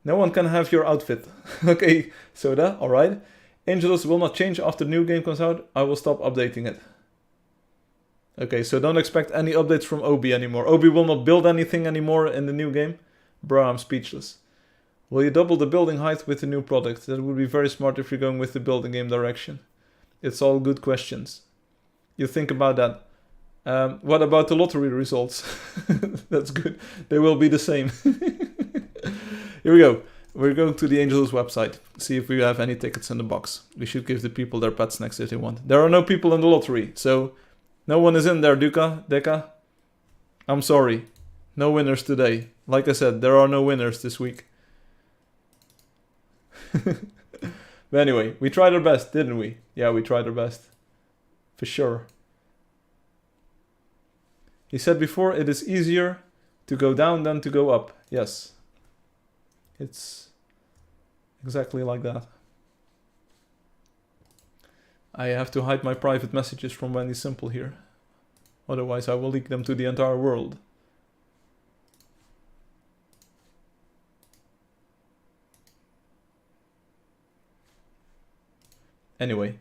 S1: No one can have your outfit. Okay, Soda, alright. Angeldust will not change after the new game comes out. I will stop updating it. Okay, so don't expect any updates from Obi anymore. Obi will not build anything anymore in the new game. Bro, I'm speechless. Will you double the building height with the new product? That would be very smart if you're going with the building game direction. It's all good questions. You think about that. What about the lottery results? That's good. They will be the same. Here we go. We're going to the Angeldust website. See if we have any tickets in the box. We should give the people their pet snacks if they want. There are no people in the lottery, so no one is in there, Deka. I'm sorry. No winners today. Like I said, there are no winners this week. But anyway, we tried our best, didn't we? Yeah, we tried our best. For sure. He said before, it is easier to go down than to go up. Yes. It's exactly like that. I have to hide my private messages from Wendy Simple here. Otherwise I will leak them to the entire world. Anyway,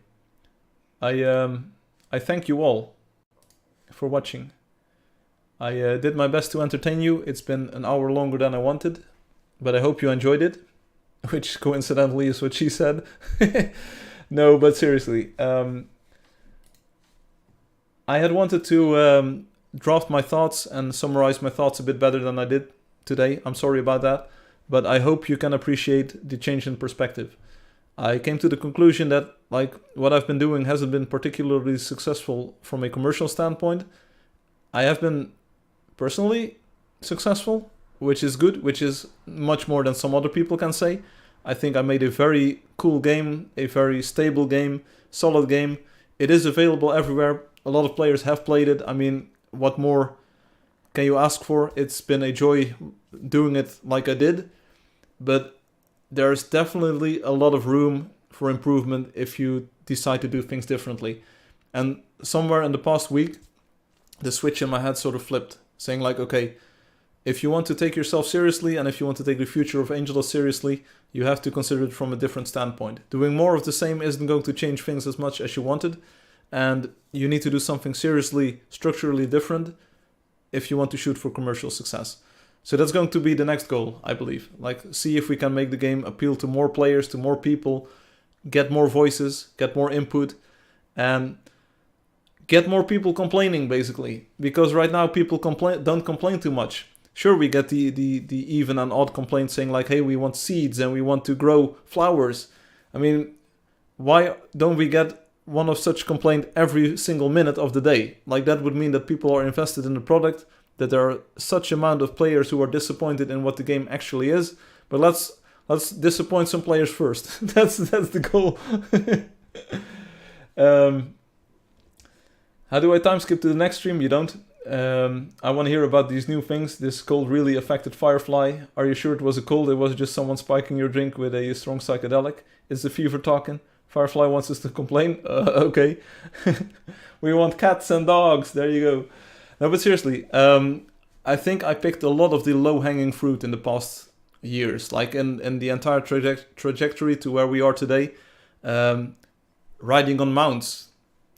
S1: I thank you all for watching. I did my best to entertain you. It's been an hour longer than I wanted, but I hope you enjoyed it, which coincidentally is what she said. No, but seriously, I had wanted to draft my thoughts and summarize my thoughts a bit better than I did today. I'm sorry about that, but I hope you can appreciate the change in perspective. I came to the conclusion that like what I've been doing hasn't been particularly successful from a commercial standpoint. I have been personally successful, which is good, which is much more than some other people can say. I think I made a very cool game, a very stable game, solid game. It is available everywhere. A lot of players have played it. I mean, what more can you ask for? It's been a joy doing it like I did, but there's definitely a lot of room for improvement if you decide to do things differently. And somewhere in the past week, the switch in my head sort of flipped, saying like, okay, if you want to take yourself seriously and if you want to take the future of Angeldust seriously, you have to consider it from a different standpoint. Doing more of the same isn't going to change things as much as you wanted, and you need to do something seriously, structurally different if you want to shoot for commercial success. So that's going to be the next goal, I believe. Like, see if we can make the game appeal to more players, to more people, get more voices, get more input, and get more people complaining, basically. Because right now people don't complain too much. Sure, we get the even and odd complaints saying like, hey, we want seeds and we want to grow flowers. I mean, why don't we get one of such complaint every single minute of the day? Like, that would mean that people are invested in the product, that there are such amount of players who are disappointed in what the game actually is. But let's disappoint some players first. that's the goal. How do I time skip to the next stream? You don't. I want to hear about these new things. This cold really affected Firefly. Are you sure it was a cold? It was just someone spiking your drink with a strong psychedelic. Is the fever talking? Firefly wants us to complain. Okay. We want cats and dogs. There you go. No, but seriously, I think I picked a lot of the low-hanging fruit in the past years. Like in the entire trajectory to where we are today. Riding on mounts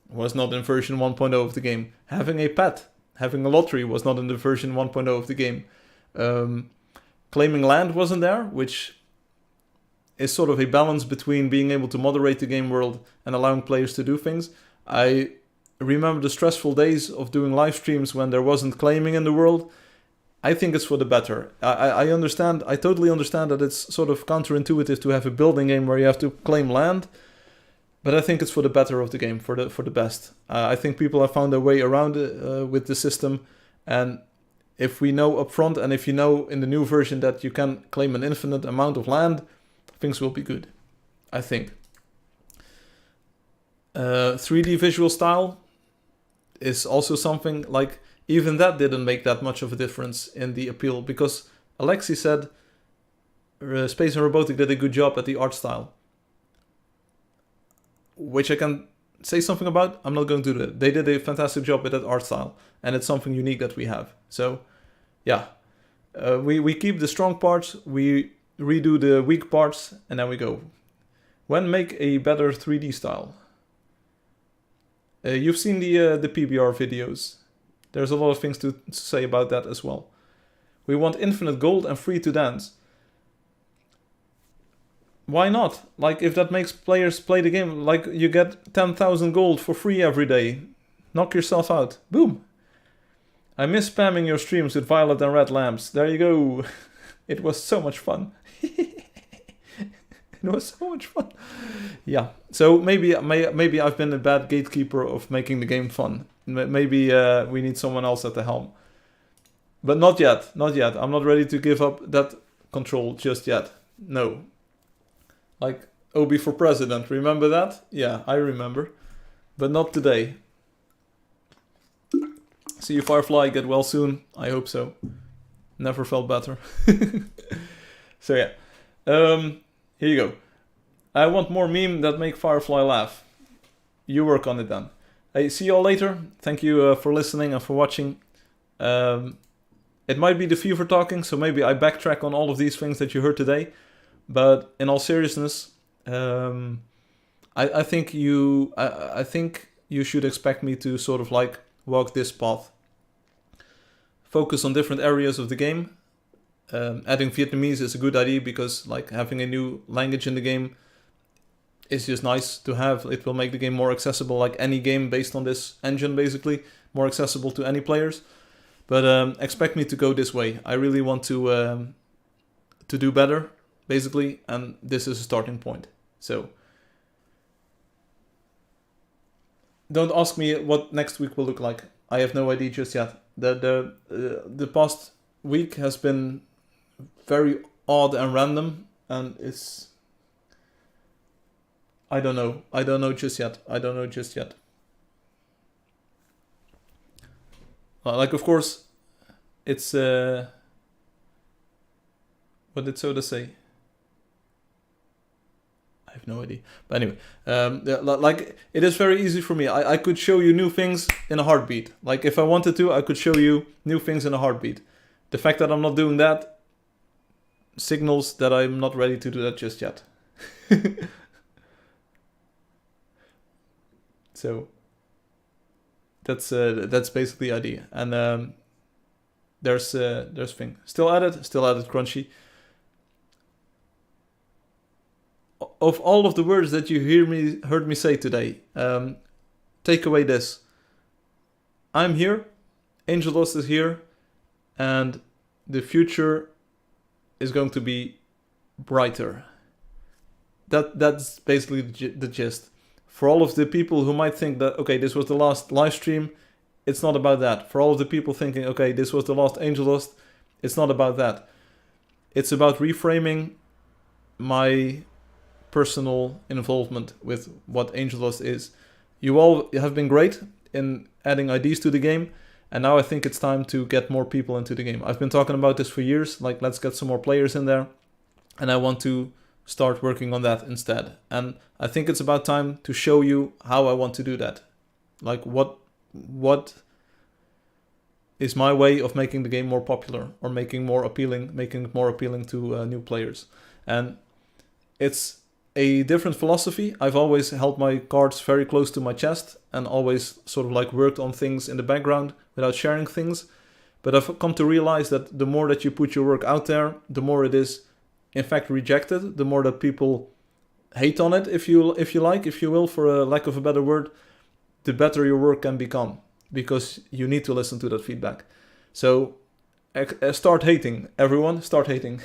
S1: was not in version 1.0 of the game. Having a pet, having a lottery was not in the version 1.0 of the game. Claiming land wasn't there, which is sort of a balance between being able to moderate the game world and allowing players to do things. I remember the stressful days of doing live streams when there wasn't claiming in the world. I think it's for the better. I understand, I totally understand that it's sort of counterintuitive to have a building game where you have to claim land, but I think it's for the better of the game, for the best. I think people have found their way around with the system, and if we know upfront, and if you know in the new version that you can claim an infinite amount of land, things will be good, I think. 3D visual style is also something, like, even that didn't make that much of a difference in the appeal, because Alexi said Space and Robotic did a good job at the art style. Which I can say something about. I'm not going to do that. They did a fantastic job with that art style, and it's something unique that we have. So, yeah. We keep the strong parts, we redo the weak parts, and then we go. When make a better 3D style? You've seen the PBR videos. There's a lot of things to say about that as well. We want infinite gold and free to dance. Why not? Like, if that makes players play the game, like, you get 10,000 gold for free every day. Knock yourself out. Boom. I miss spamming your streams with violet and red lamps. There you go. It was so much fun. It was so much fun. Yeah. So maybe I've been a bad gatekeeper of making the game fun. Maybe we need someone else at the helm. But not yet. Not yet. I'm not ready to give up that control just yet. No. Like Obi for president. Remember that? Yeah, I remember. But not today. See you, Firefly. Get well soon. I hope so. Never felt better. So yeah. Here you go. I want more meme that make Firefly laugh. You work on it then. Hey, see you all later. Thank you for listening and for watching. It might be the fever talking, so maybe I backtrack on all of these things that you heard today. But in all seriousness, I think you should expect me to sort of like walk this path. Focus on different areas of the game. Adding Vietnamese is a good idea because like having a new language in the game is just nice to have. It will make the game more accessible, like any game based on this engine basically, more accessible to any players. But expect me to go this way. I really want to do better, basically, and this is a starting point. So don't ask me what next week will look like. I have no idea just yet. The past week has been very odd and random, and it's I don't know just yet. Like, of course, it's what did Soda say? I have no idea. But anyway, like, it is very easy for me. I could show you new things in a heartbeat. Like, if I wanted to, I could show you new things in a heartbeat. The fact that I'm not doing that signals that I'm not ready to do that just yet. So that's basically the idea. And there's thing. Still added Crunchy. Of all of the words that you heard me say today, take away this. I'm here, Angeldust is here, and the future is going to be brighter. That's basically the gist. For all of the people who might think that, okay, this was the last live stream, it's not about that. For all of the people thinking, okay, this was the last Angeldust, it's not about that. It's about reframing my personal involvement with what Angeldust is. You all have been great in adding ideas to the game, and now I think it's time to get more people into the game. I've been talking about this for years, like, let's get some more players in there, and I want to start working on that instead. And I think it's about time to show you how I want to do that. Like, what is my way of making the game more popular, or making it more appealing to new players. And it's a different philosophy. I've always held my cards very close to my chest and always sort of like worked on things in the background without sharing things. But I've come to realize that the more that you put your work out there, the more it is in fact rejected, the more that people hate on it, if you will, for a lack of a better word, the better your work can become, because you need to listen to that feedback. So Start hating, everyone. Start hating.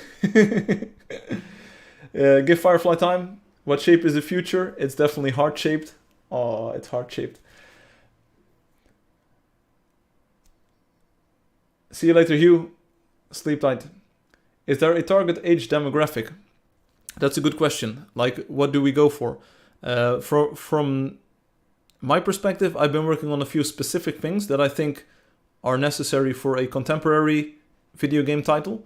S1: Give Firefly time. What shape is the future? It's definitely heart-shaped. Oh, it's heart-shaped. See you later, Hugh. Sleep tight. Is there a target age demographic? That's a good question. Like, what do we go for? From my perspective, I've been working on a few specific things that I think are necessary for a contemporary video game title.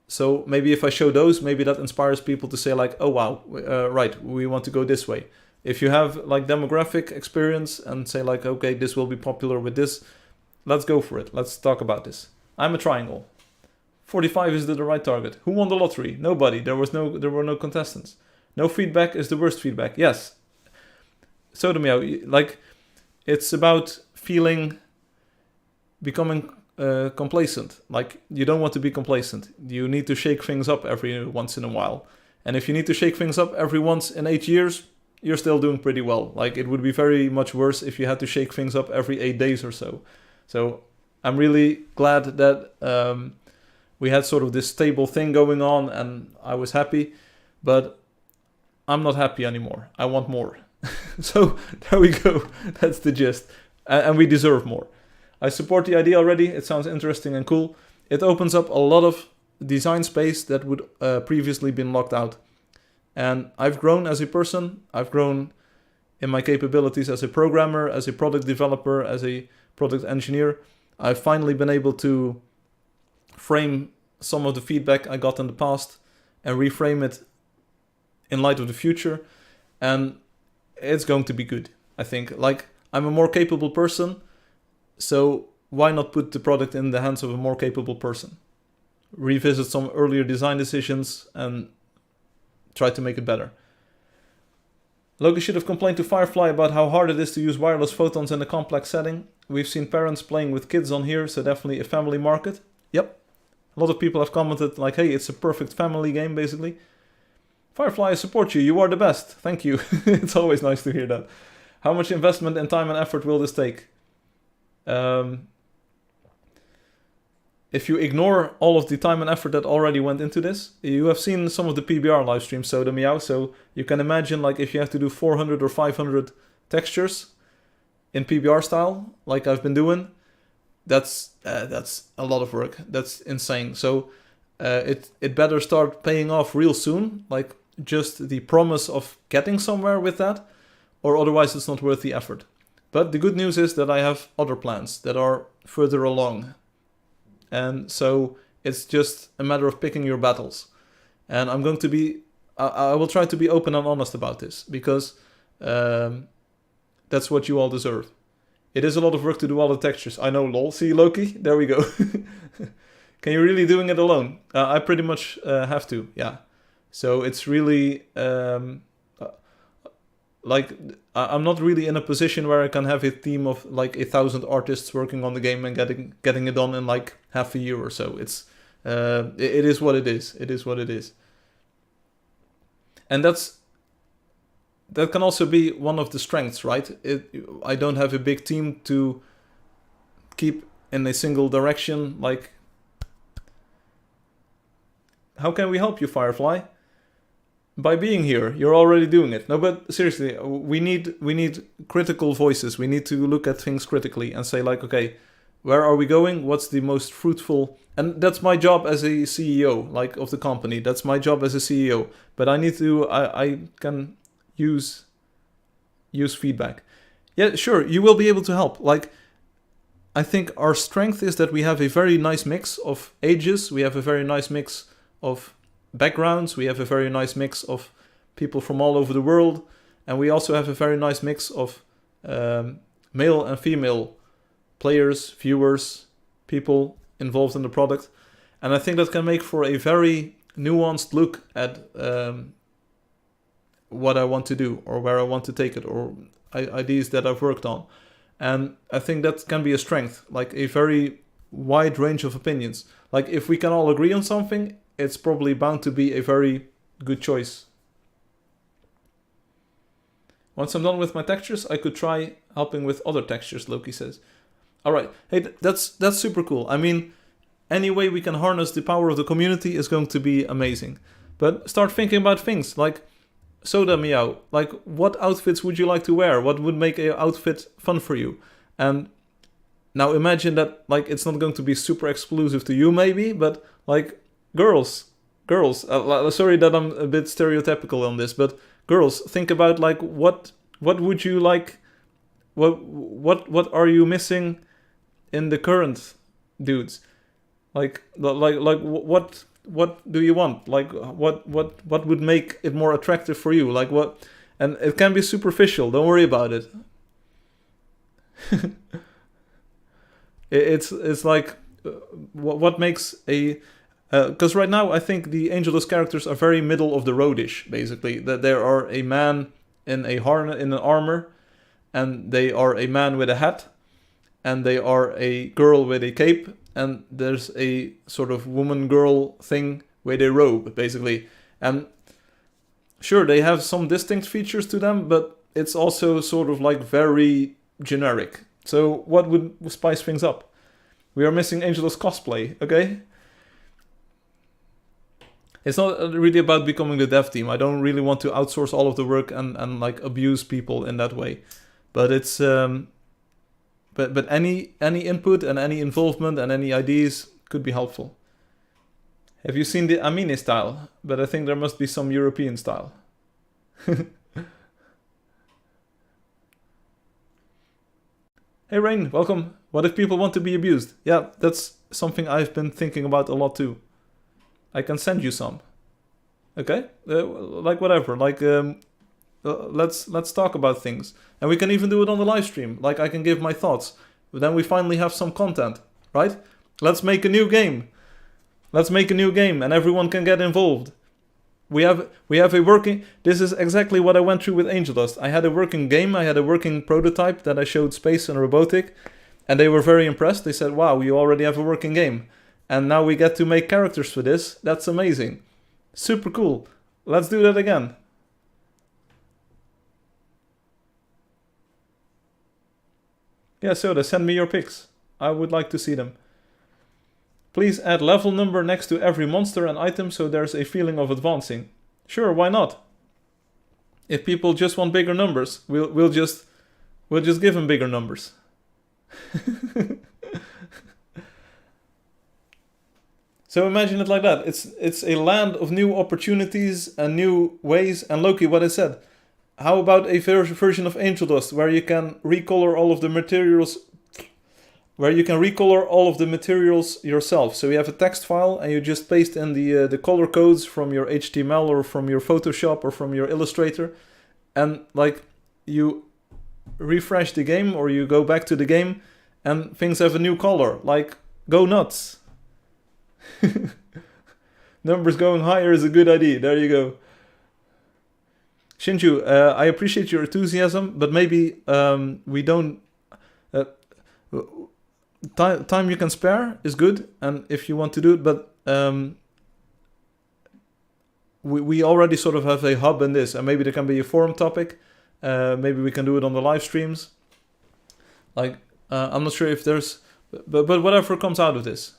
S1: So maybe if I show those, maybe that inspires people to say like, oh wow, right, we want to go this way. If you have like demographic experience and say like, okay, this will be popular with this, let's go for it. Let's talk about this. I'm a triangle. 45 is the right target. Who won the lottery? Nobody. There were no contestants. No feedback is the worst feedback. Yes. So to me, like, it's about becoming complacent. Like, you don't want to be complacent. You need to shake things up every once in a while. And if you need to shake things up every once in 8 years, you're still doing pretty well. Like, it would be very much worse if you had to shake things up every 8 days or so. So I'm really glad that we had sort of this stable thing going on and I was happy, but I'm not happy anymore. I want more. So there we go. That's the gist. And we deserve more. I support the idea already. It sounds interesting and cool. It opens up a lot of design space that would previously been locked out. And I've grown as a person. I've grown in my capabilities as a programmer, as a product developer, as a product engineer. I've finally been able to frame some of the feedback I got in the past and reframe it in light of the future. And it's going to be good, I think. Like, I'm a more capable person, so why not put the product in the hands of a more capable person? Revisit some earlier design decisions and try to make it better. Loki should have complained to Firefly about how hard it is to use wireless photons in a complex setting. We've seen parents playing with kids on here, so definitely a family market. Yep. A lot of people have commented like, hey, it's a perfect family game, basically. Firefly, I support you. You are the best. Thank you. It's always nice to hear that. How much investment and time and effort will this take? If you ignore all of the time and effort that already went into this, you have seen some of the PBR live streams, Soda Meow, so you can imagine like if you have to do 400 or 500 textures in PBR style, like I've been doing, that's a lot of work. That's insane. So it better start paying off real soon, like just the promise of getting somewhere with that, or otherwise it's not worth the effort. But the good news is that I have other plans that are further along. And so it's just a matter of picking your battles. And I'm going to be, I will try to be open and honest about this, because that's what you all deserve. It is a lot of work to do all the textures. I know, lol. See, Loki? There we go. Can you really doing it alone? I pretty much have to, yeah. So it's really, like, I'm not really in a position where I can have a team of like 1,000 artists working on the game and getting it done in like half a year or so. It's, it is what it is. It is what it is. And that can also be one of the strengths, right? I don't have a big team to keep in a single direction. Like, how can we help you, Firefly? By being here. You're already doing it. No, but seriously, we need critical voices. We need to look at things critically and say like, okay, where are we going? What's the most fruitful? And that's my job as a CEO, like, of the company. That's my job as a CEO. But I need to, I can use feedback. Yeah, sure, you will be able to help. Like, I think our strength is that we have a very nice mix of ages. We have a very nice mix of backgrounds. We have a very nice mix of people from all over the world. And we also have a very nice mix of male and female players, viewers, people involved in the product. And I think that can make for a very nuanced look at what I want to do or where I want to take it or ideas that I've worked on. And I think that can be a strength, like a very wide range of opinions. Like, if we can all agree on something, it's probably bound to be a very good choice. Once I'm done with my textures, I could try helping with other textures, Loki says. Alright, hey, that's super cool. I mean, any way we can harness the power of the community is going to be amazing. But start thinking about things like Soda Meow. Like, what outfits would you like to wear? What would make an outfit fun for you? And now imagine that, like, it's not going to be super exclusive to you maybe, but like girls, sorry that I'm a bit stereotypical on this, but girls, think about like what would you like, what are you missing in the current dudes? Like what do you want? Like what would make it more attractive for you? Like what? And it can be superficial. Don't worry about it. It's like what makes a because right now I think the Angeldust characters are very middle of the roadish, basically. That there are a man in a harness, in an armor, and they are a man with a hat, and they are a girl with a cape, and there's a sort of woman-girl thing with a robe, basically. And sure, they have some distinct features to them, but it's also sort of like very generic. So what would spice things up? We are missing Angeldust cosplay, okay? It's not really about becoming the dev team. I don't really want to outsource all of the work and like abuse people in that way. But it's but any input and any involvement and any ideas could be helpful. Have you seen the Amine style? But I think there must be some European style. Hey Rain, welcome. What if people want to be abused? Yeah, that's something I've been thinking about a lot too. I can send you some. Okay? Like whatever. Like let's talk about things. And we can even do it on the live stream. Like I can give my thoughts. But then we finally have some content, right? Let's make a new game. Let's make a new game and everyone can get involved. We have a working... This is exactly what I went through with Angeldust. I had a working game, I had a working prototype that I showed Space and Robotic, and they were very impressed. They said, wow, you already have a working game. And now we get to make characters for this. That's amazing. Super cool. Let's do that again. Yeah, Soda, send me your pics. I would like to see them. Please add level number next to every monster and item so there's a feeling of advancing. Sure, why not? If people just want bigger numbers, we'll just give them bigger numbers. So imagine it like that. It's a land of new opportunities and new ways. And Loki, what I said. How about a version of Angeldust where you can recolor all of the materials? Where you can recolor all of the materials yourself. So you have a text file and you just paste in the color codes from your HTML or from your Photoshop or from your Illustrator. And like you refresh the game or you go back to the game and things have a new color. Like, go nuts. Numbers going higher is a good idea. There you go. Shinju, I appreciate your enthusiasm, but maybe we don't... time you can spare is good, and if you want to do it, but we already sort of have a hub in this, and maybe there can be a forum topic. Maybe we can do it on the live streams. Like, I'm not sure if there's... But whatever comes out of this.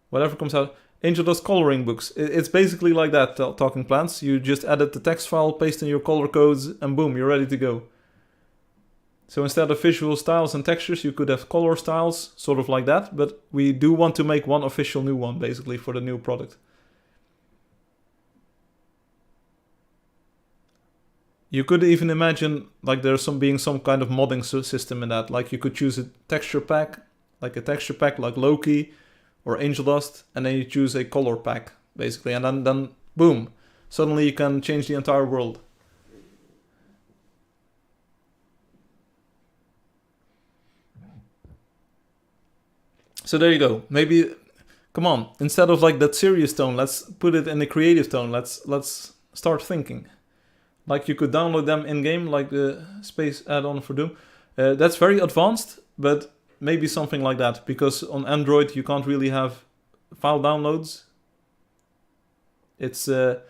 S1: Whatever comes out... Angeldust coloring books. It's basically like that, Talking Plants. You just edit the text file, paste in your color codes, and boom, you're ready to go. So instead of visual styles and textures, you could have color styles, sort of like that. But we do want to make one official new one, basically, for the new product. You could even imagine, like, there's being some kind of modding system in that. Like, you could choose a texture pack, like Loki or Angeldust, and then you choose a color pack, basically. And then boom, suddenly you can change the entire world. So there you go. Maybe, come on, instead of like that serious tone, let's put it in a creative tone. Let's start thinking. Like you could download them in-game, like the Space add-on for Doom. That's very advanced, but maybe something like that. Because on Android you can't really have file downloads. It's, Obi,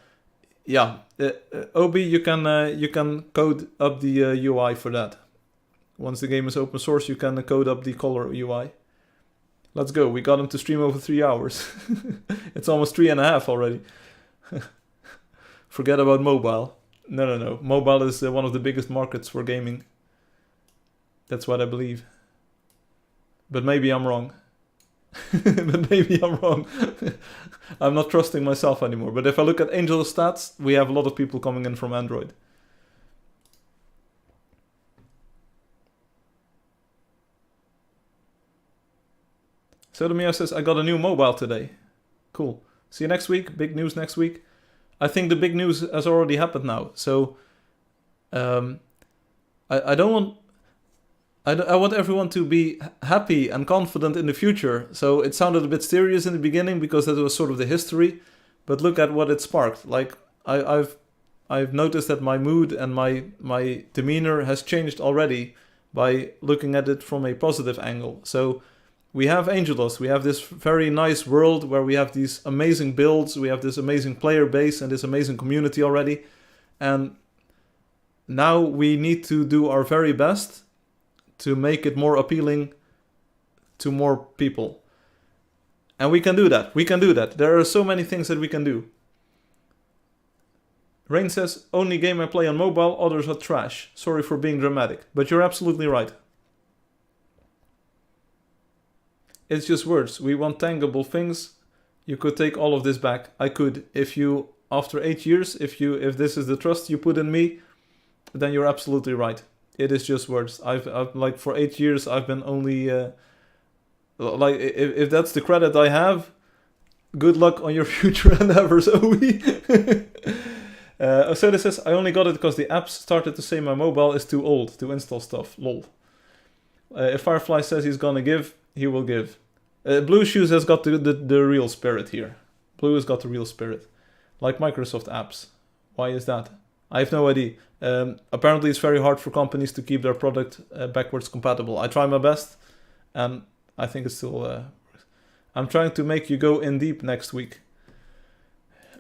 S1: you can code up the UI for that. Once the game is open source, you can code up the color UI. Let's go. We got him to stream over 3 hours. It's almost 3.5 already. Forget about mobile. No. Mobile is one of the biggest markets for gaming. That's what I believe. But maybe I'm wrong. I'm not trusting myself anymore. But if I look at Angeldust stats, we have a lot of people coming in from Android. Sodomia says, I got a new mobile today. Cool. See you next week. Big news next week. I think the big news has already happened now. So, I want everyone to be happy and confident in the future. So it sounded a bit serious in the beginning because that was sort of the history. But look at what it sparked. Like, I've noticed that my mood and my demeanor has changed already by looking at it from a positive angle. So we have Angeldust. We have this very nice world where we have these amazing builds. We have this amazing player base and this amazing community already. And now we need to do our very best to make it more appealing to more people. And we can do that. We can do that. There are so many things that we can do. Rain says, only game I play on mobile, others are trash. Sorry for being dramatic. But you're absolutely right. It's just words. We want tangible things. You could take all of this back. I could. If you, after 8 years, if this is the trust you put in me, then you're absolutely right. It is just words. I've like for 8 years, I've been only, like, if that's the credit I have, good luck on your future endeavors, Owie. Osoda says, I only got it because the apps started to say my mobile is too old to install stuff. Lol. If Firefly says he's gonna give, he will give. Blue Shoes has got the real spirit here. Blue has got the real spirit. Like Microsoft apps. Why is that? I have no idea. Apparently it's very hard for companies to keep their product backwards compatible. I try my best, and I think it's still... I'm trying to make you go in deep next week.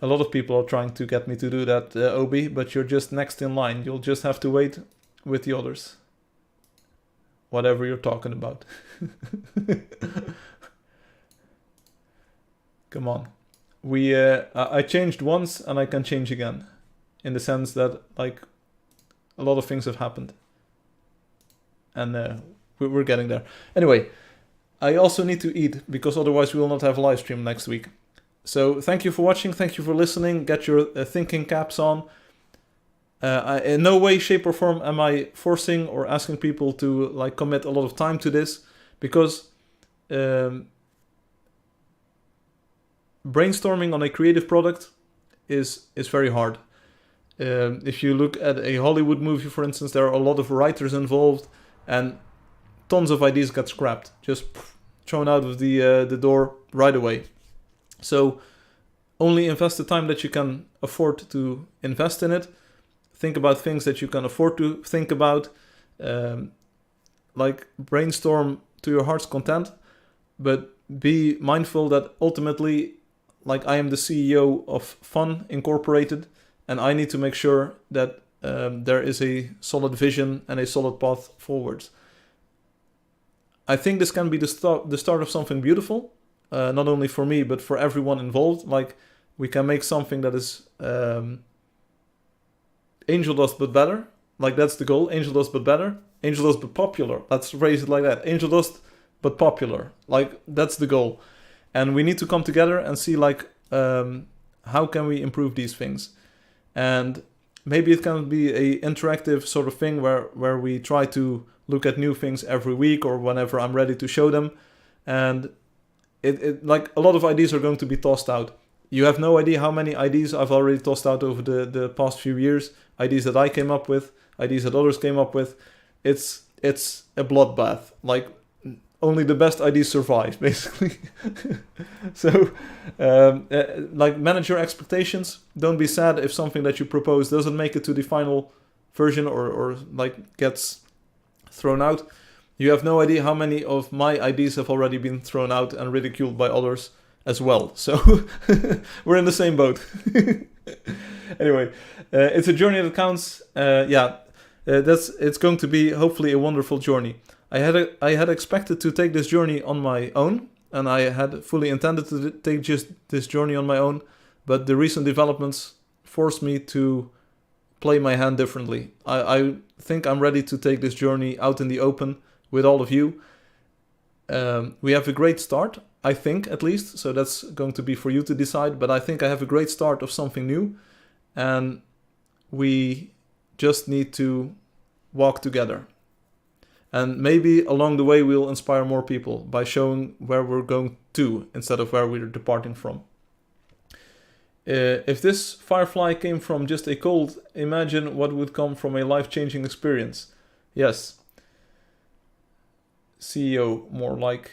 S1: A lot of people are trying to get me to do that, Obi, but you're just next in line. You'll just have to wait with the others. Whatever you're talking about. Come on. I changed once and I can change again. In the sense that, like, a lot of things have happened. And we're getting there. Anyway, I also need to eat, because otherwise we will not have a live stream next week. So thank you for watching, thank you for listening. Get your thinking caps on. In no way, shape or form am I forcing or asking people to like commit a lot of time to this, because brainstorming on a creative product is very hard. If you look at a Hollywood movie, for instance, there are a lot of writers involved, and tons of ideas get scrapped, just thrown out of the door right away. So only invest the time that you can afford to invest in it. Think about things that you can afford to think about. Like brainstorm to your heart's content, but be mindful that ultimately, like, I am the CEO of Fun Incorporated, and I need to make sure that there is a solid vision and a solid path forwards. I think this can be the start of something beautiful, not only for me, but for everyone involved. Like, we can make something that is Angeldust but better. Like, that's the goal. Angeldust but better. Angeldust but popular. Let's phrase it like that. Angeldust but popular. Like, that's the goal. And we need to come together and see, like, how can we improve these things. And maybe it can be a interactive sort of thing where we try to look at new things every week or whenever I'm ready to show them. And it like, a lot of ideas are going to be tossed out. You have no idea how many ideas I've already tossed out over the past few years. Ideas that I came up with, ideas that others came up with. It's a bloodbath. Like, only the best ideas survive, basically. So, like, manage your expectations. Don't be sad if something that you propose doesn't make it to the final version or like, gets thrown out. You have no idea how many of my ideas have already been thrown out and ridiculed by others as well. So, we're in the same boat. Anyway, it's a journey that counts. It's going to be hopefully a wonderful journey. I had expected to take this journey on my own, and I had fully intended to take just this journey on my own, but the recent developments forced me to play my hand differently. I think I'm ready to take this journey out in the open with all of you. We have a great start, I think, at least, so that's going to be for you to decide, but I think I have a great start of something new, and we just need to walk together. And maybe along the way we'll inspire more people by showing where we're going to instead of where we're departing from. If this Firefly came from just a cold, imagine what would come from a life-changing experience. Yes. CEO, more like.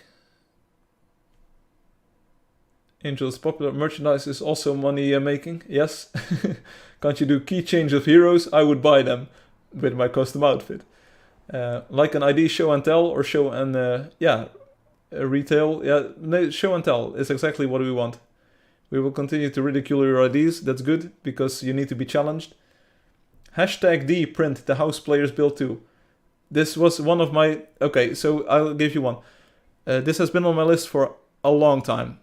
S1: Angel's popular merchandise is also money making. Yes. Can't you do keychains of heroes? I would buy them with my custom outfit. Like an ID show and tell, or show and retail. Yeah, no, show and tell is exactly what we want. We will continue to ridicule your ideas. That's good because you need to be challenged. Hashtag D print the house players build too. This was one of my... Okay, so I'll give you one. This has been on my list for a long time.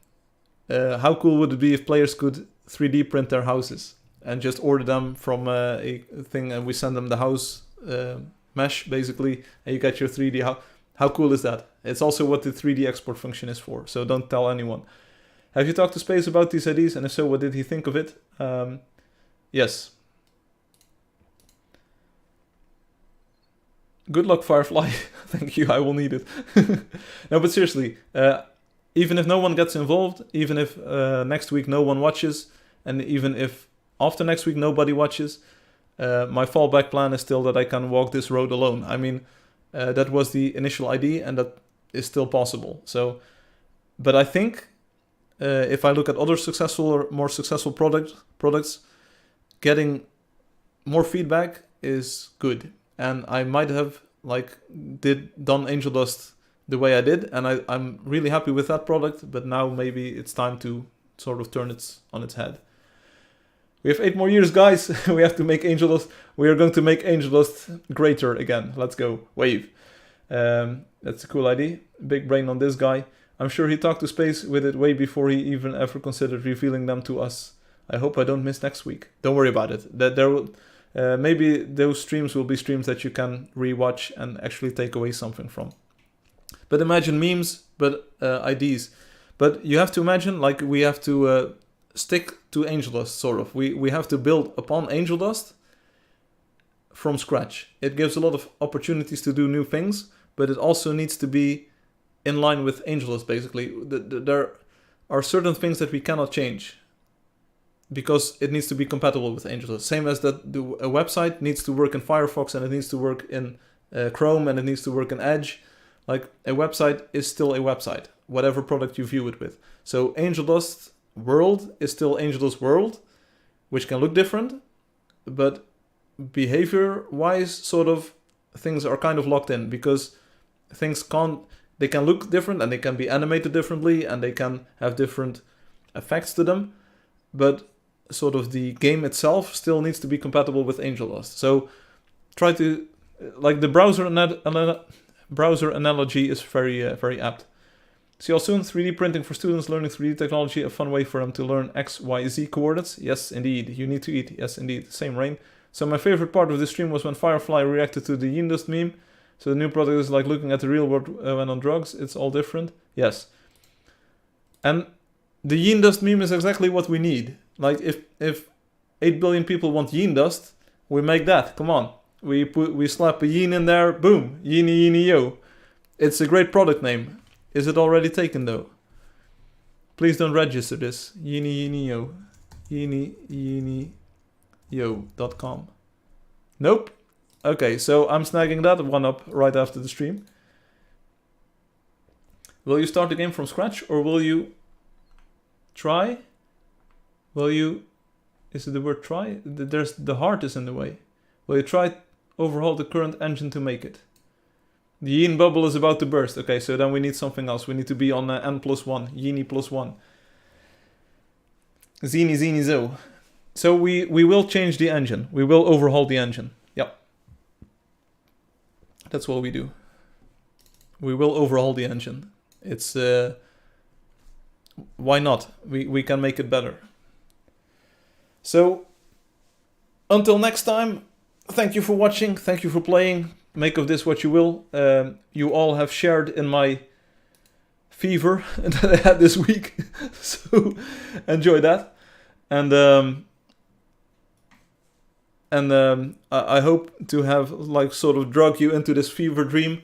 S1: How cool would it be if players could 3D print their houses and just order them from a thing, and we send them the house mesh basically, and you get your 3D house. How cool is that? It's also what the 3D export function is for, so don't tell anyone. Have you talked to Space about these ideas, and if so, what did he think of it? Yes. Good luck, Firefly. Thank you, I will need it. No, but seriously, even if no one gets involved, even if next week no one watches, and even if after next week nobody watches, my fallback plan is still that I can walk this road alone. I mean, that was the initial idea, and that is still possible. So, but I think if I look at other successful or more successful products, getting more feedback is good. And I might have done Angeldust the way I did, and I'm really happy with that product. But now maybe it's time to sort of turn it on its head. We have 8 more years, guys. We have to make Angeldust. We are going to make Angeldust greater again. Let's go. Wave. That's a cool idea. Big brain on this guy. I'm sure he talked to Space with it way before he even ever considered revealing them to us. I hope I don't miss next week. Don't worry about it. There will, maybe those streams will be streams that you can rewatch and actually take away something from. But imagine memes, but IDs. But you have to imagine, like, we have to stick to Angeldust, sort of. We have to build upon Angeldust from scratch. It gives a lot of opportunities to do new things, but it also needs to be in line with Angeldust, basically. There are certain things that we cannot change because it needs to be compatible with Angeldust. Same as that a website needs to work in Firefox, and it needs to work in Chrome, and it needs to work in Edge. Like, a website is still a website, whatever product you view it with. So Angeldust world is still Angeldust world, which can look different, but behavior-wise, sort of, things are kind of locked in, because things they can look different, and they can be animated differently, and they can have different effects to them, but sort of the game itself still needs to be compatible with Angeldust. So try to, like, the browser analogy is very apt. See you all soon. 3D printing for students learning 3D technology, a fun way for them to learn X, Y, Z coordinates. Yes, indeed. You need to eat. Yes, indeed. Same, Rain. So my favorite part of this stream was when Firefly reacted to the Angeldust meme. So the new product is like looking at the real world when on drugs. It's all different. Yes. And the Angeldust meme is exactly what we need. Like, if 8 billion people want Angeldust, we make that. Come on. We slap a yin in there. Boom. Yini yini yo. It's a great product name. Is it already taken though? Please don't register this. Yini yini yo. Yini yini yo.com. Nope. Okay, so I'm snagging that one up right after the stream. Will you start the game from scratch, or will you try? Will you... Is it the word try? There's the heart is in the way. Will you try overhaul the current engine to make it? The yin bubble is about to burst. Okay, so then we need something else. We need to be on n+1. Yini +1. Zini zini zo. So we will change the engine. We will overhaul the engine. Yep. That's what we do. We will overhaul the engine. It's why not? We can make it better. So, until next time, thank you for watching, thank you for playing, make of this what you will. You all have shared in my fever that I had this week, so enjoy that. And I hope to have like sort of drug you into this fever dream.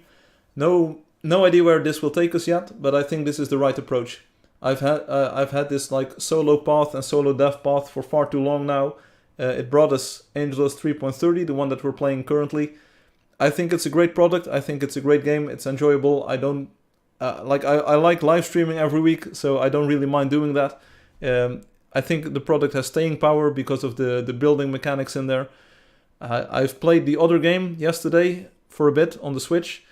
S1: No idea where this will take us yet, but I think this is the right approach. I've had this like solo path and solo dev path for far too long now. It brought us Angeldust 3.30, the one that we're playing currently. I think it's a great product. I think it's a great game. It's enjoyable. I don't I like live streaming every week, so I don't really mind doing that. I think the product has staying power because of the building mechanics in there. I've played the other game yesterday for a bit on the Switch.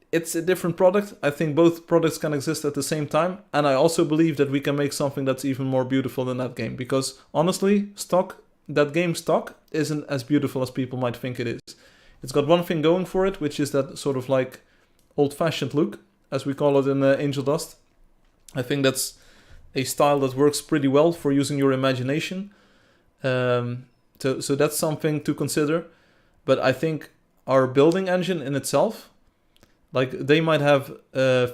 S1: It's a different product. I think both products can exist at the same time, and I also believe that we can make something that's even more beautiful than that game, because honestly, that game stock isn't as beautiful as people might think it is. It's got one thing going for it, which is that sort of like old-fashioned look, as we call it in Angeldust. I think that's a style that works pretty well for using your imagination. So that's something to consider. But I think our building engine in itself, like they might have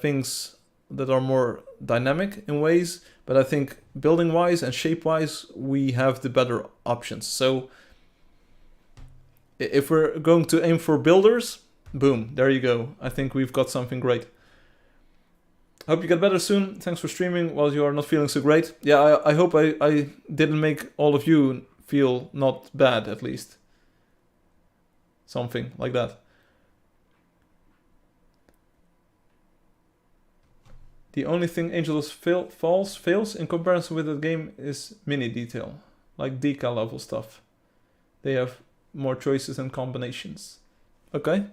S1: things that are more dynamic in ways, but I think building-wise and shape-wise, we have the better options. So if we're going to aim for builders, boom, there you go. I think we've got something great. Hope you get better soon. Thanks for streaming while you are not feeling so great. Yeah, I hope I didn't make all of you feel not bad, at least. Something like that. The only thing Angeldust fails in comparison with that game is mini detail, like decal level stuff. They have more choices and combinations. Okay,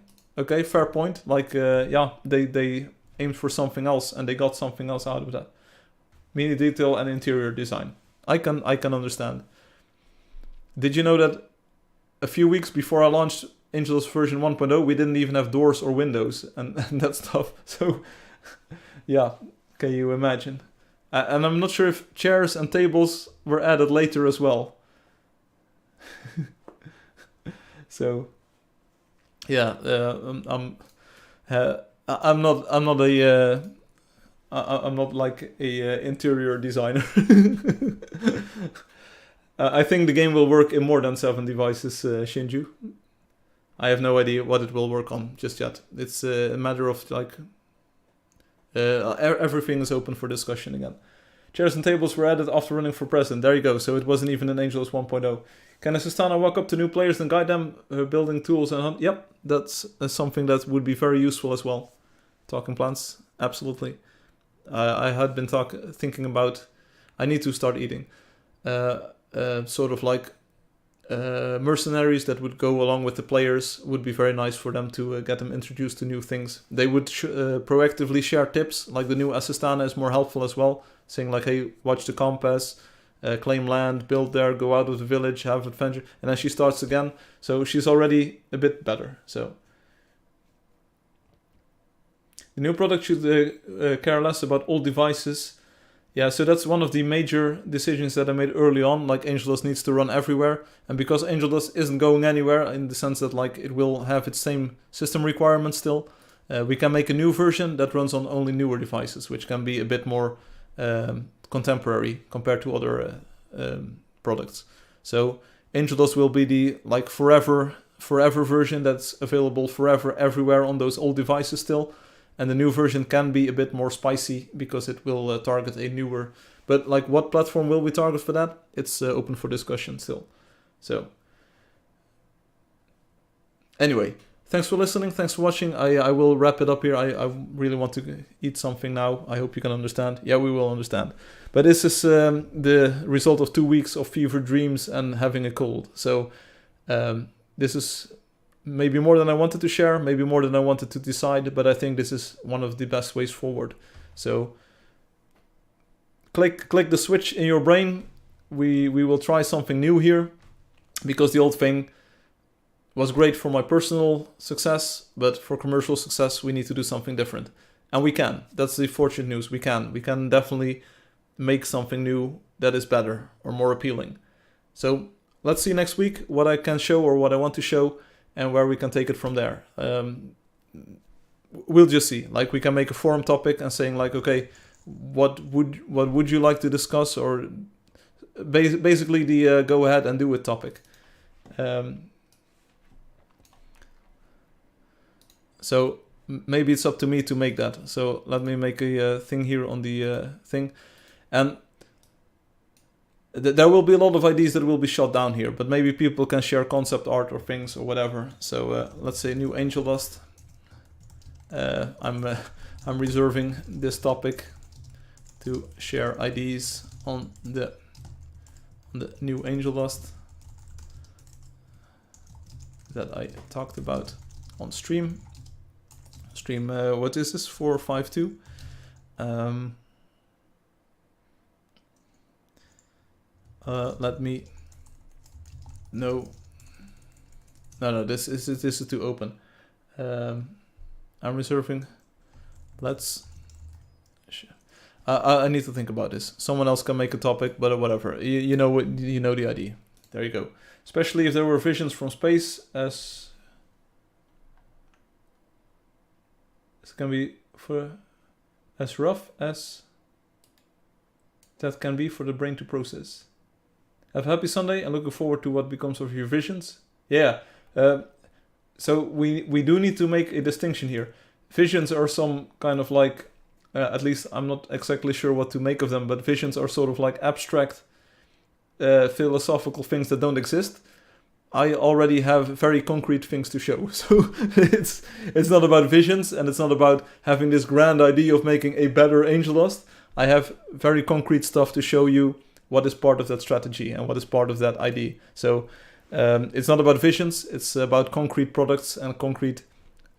S1: fair point. Like, yeah, they aimed for something else and they got something else out of that. Mini detail and interior design. I can understand. Did you know that a few weeks before I launched Angeldust version 1.0, we didn't even have doors or windows and that stuff. So, yeah, can you imagine? And I'm not sure if chairs and tables were added later as well. So, yeah, I'm not like a interior designer. I think the game will work in more than 7 devices, Shinju. I have no idea what it will work on just yet. It's a matter of like everything is open for discussion again. Chairs and tables were added after running for president. There you go. So it wasn't even an Angeldust 1.0. Can Assistana walk up to new players and guide them building tools and yep, that's something that would be very useful as well. Talking plants, absolutely. I had been thinking about. I need to start eating. Sort of like mercenaries that would go along with the players would be very nice for them to get them introduced to new things. They would proactively share tips, like the new Assistana is more helpful as well, saying like, hey, watch the compass, claim land, build there, go out of the village, have adventure, and then she starts again. So she's already a bit better. So the new product should care less about old devices. Yeah, so that's one of the major decisions that I made early on. Like, Angeldust needs to run everywhere, and because Angeldust isn't going anywhere in the sense that like it will have its same system requirements still, we can make a new version that runs on only newer devices, which can be a bit more contemporary compared to other products. So Angeldust will be the like forever version that's available forever everywhere on those old devices still. And the new version can be a bit more spicy because it will target a newer. But like, what platform will we target for that? It's open for discussion still. So anyway, thanks for listening. Thanks for watching. I will wrap it up here. I really want to eat something now. I hope you can understand. Yeah, we will understand. But this is the result of 2 weeks of fever dreams and having a cold. So this is maybe more than I wanted to share, maybe more than I wanted to decide, but I think this is one of the best ways forward. So click the switch in your brain. We will try something new here, because the old thing was great for my personal success, but for commercial success we need to do something different. And we can. That's the fortunate news. We can. We can definitely make something new that is better or more appealing. So let's see next week what I can show or what I want to show and where we can take it from there. We'll just see. Like, we can make a forum topic and saying like, okay, what would you like to discuss, or basically the go ahead and do it topic. So maybe it's up to me to make that. So let me make a thing here on the thing. And there will be a lot of ideas that will be shot down here, but maybe people can share concept art or things or whatever. So let's say new Angeldust. I'm reserving this topic to share ideas on the new Angeldust that I talked about on stream. What is this? 452. Let me. No, this is too open. I'm reserving. Let's. I need to think about this. Someone else can make a topic, but whatever. You know what? You know the idea. There you go. Especially if there were visions from space, as it can be for as rough as that can be for the brain to process. Have a happy Sunday and looking forward to what becomes of your visions. Yeah. So we do need to make a distinction here. Visions are some kind of like, at least I'm not exactly sure what to make of them, but visions are sort of like abstract philosophical things that don't exist. I already have very concrete things to show. So it's not about visions, and it's not about having this grand idea of making a better Angeldust. I have very concrete stuff to show you what is part of that strategy and what is part of that idea. So it's not about visions, it's about concrete products and concrete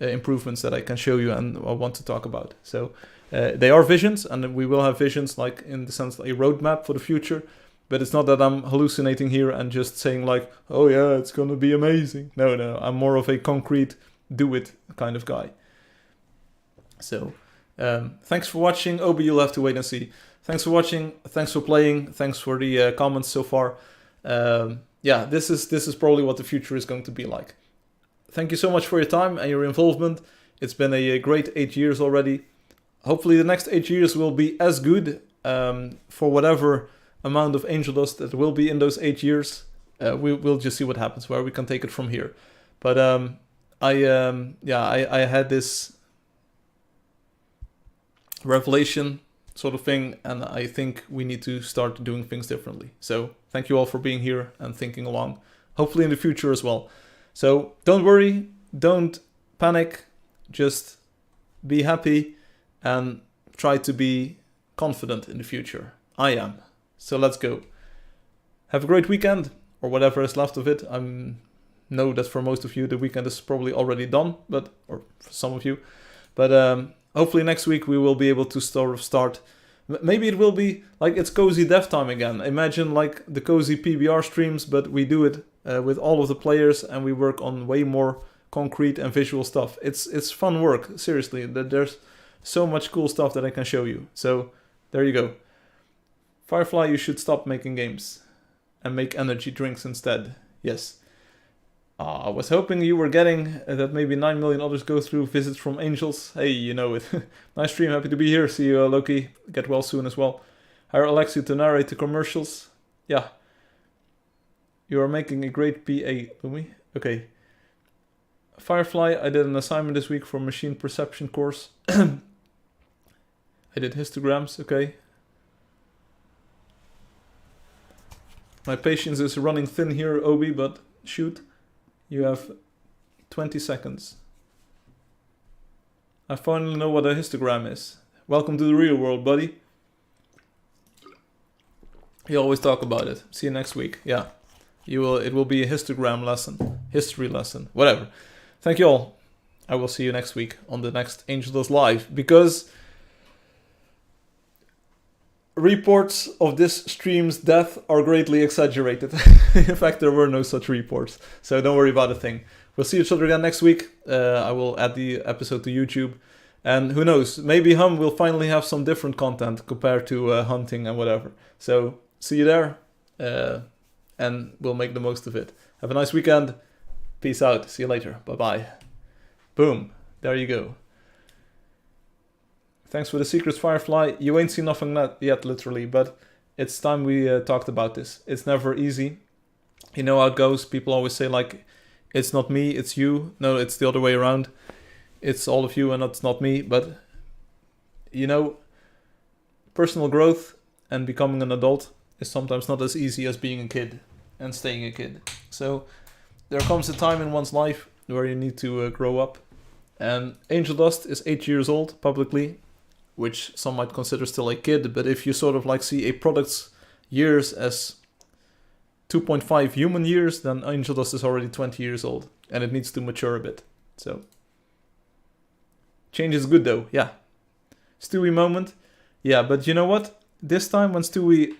S1: improvements that I can show you and I want to talk about. So they are visions, and we will have visions like in the sense of a roadmap for the future. But it's not that I'm hallucinating here and just saying like, oh yeah, it's gonna be amazing. No, I'm more of a concrete do it kind of guy. So thanks for watching. Obi, you'll have to wait and see. Thanks for watching. Thanks for playing. Thanks for the comments so far. Yeah, this is probably what the future is going to be like. Thank you so much for your time and your involvement. It's been a great 8 years already. Hopefully the next 8 years will be as good for whatever amount of Angeldust that will be in those 8 years. We'll just see what happens, where we can take it from here. But I had this revelation sort of thing, and I think we need to start doing things differently. So thank you all for being here and thinking along, hopefully in the future as well. So don't worry, don't panic, just be happy and try to be confident in the future. I am. So let's go. Have a great weekend, or whatever is left of it. I know that for most of you the weekend is probably already done, or for some of you. But hopefully next week we will be able to sort of start. Maybe it will be like it's cozy dev time again. Imagine like the cozy PBR streams, but we do it with all of the players and we work on way more concrete and visual stuff. It's fun work, seriously. There's so much cool stuff that I can show you. So there you go. Firefly, you should stop making games and make energy drinks instead. Yes. I was hoping you were getting that maybe 9 million others go through visits from angels. Hey, you know it. Nice stream, happy to be here. See you, Loki. Get well soon as well. Hire Alexi to narrate the commercials. Yeah. You are making a great PA, Lumi. Okay. Firefly, I did an assignment this week for machine perception course. I did histograms, okay. My patience is running thin here, Obi, but shoot. You have 20 seconds. I finally know what a histogram is. Welcome to the real world, buddy. You always talk about it. See you next week. Yeah. It will be a histogram lesson. History lesson. Whatever. Thank you all. I will see you next week on the next Angeldust Live. Because reports of this stream's death are greatly exaggerated. In fact, there were no such reports. So don't worry about a thing. We'll see each other again next week. I will add the episode to YouTube. And who knows, maybe Hum will finally have some different content compared to hunting and whatever. So, see you there, and we'll make the most of it. Have a nice weekend. Peace out. See you later. Bye-bye. Boom. There you go. Thanks for the secrets, Firefly. You ain't seen nothing yet, literally, but it's time we talked about this. It's never easy. You know how it goes. People always say, like, it's not me, it's you. No, it's the other way around. It's all of you and it's not me. But, you know, personal growth and becoming an adult is sometimes not as easy as being a kid and staying a kid. So there comes a time in one's life where you need to grow up. And Angeldust is 8 years old publicly, which some might consider still a kid. But if you sort of like see a product's years as 2.5 human years, then Angeldust is already 20 years old. And it needs to mature a bit. So change is good though, yeah. Stewie moment. Yeah, but you know what? This time when Stewie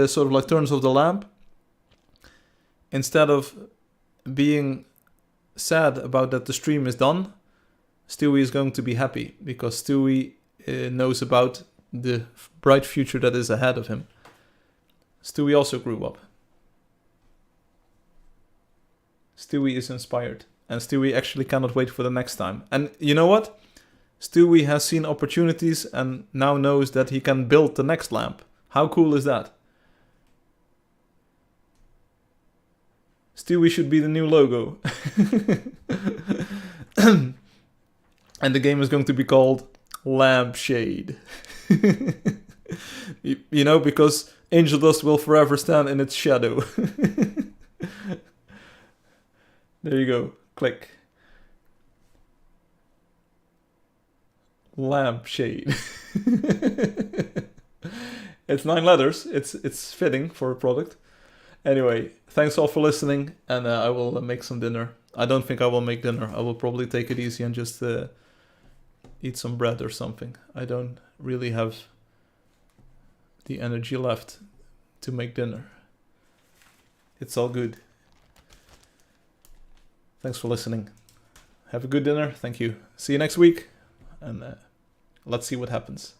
S1: sort of like turns off the lamp, instead of being sad about that the stream is done, Stewie is going to be happy because Stewie knows about the bright future that is ahead of him. Stewie also grew up. Stewie is inspired. And Stewie actually cannot wait for the next time. And you know what? Stewie has seen opportunities and now knows that he can build the next lamp. How cool is that? Stewie should be the new logo. And the game is going to be called Lampshade. You know, because Angeldust will forever stand in its shadow. There you go. Click. Lampshade. It's 9 letters. It's fitting for a product. Anyway, thanks all for listening, and I will make some dinner. I don't think I will make dinner. I will probably take it easy and just eat some bread or something. I don't really have the energy left to make dinner. It's all good. Thanks for listening. Have a good dinner. Thank you. See you next week, and let's see what happens.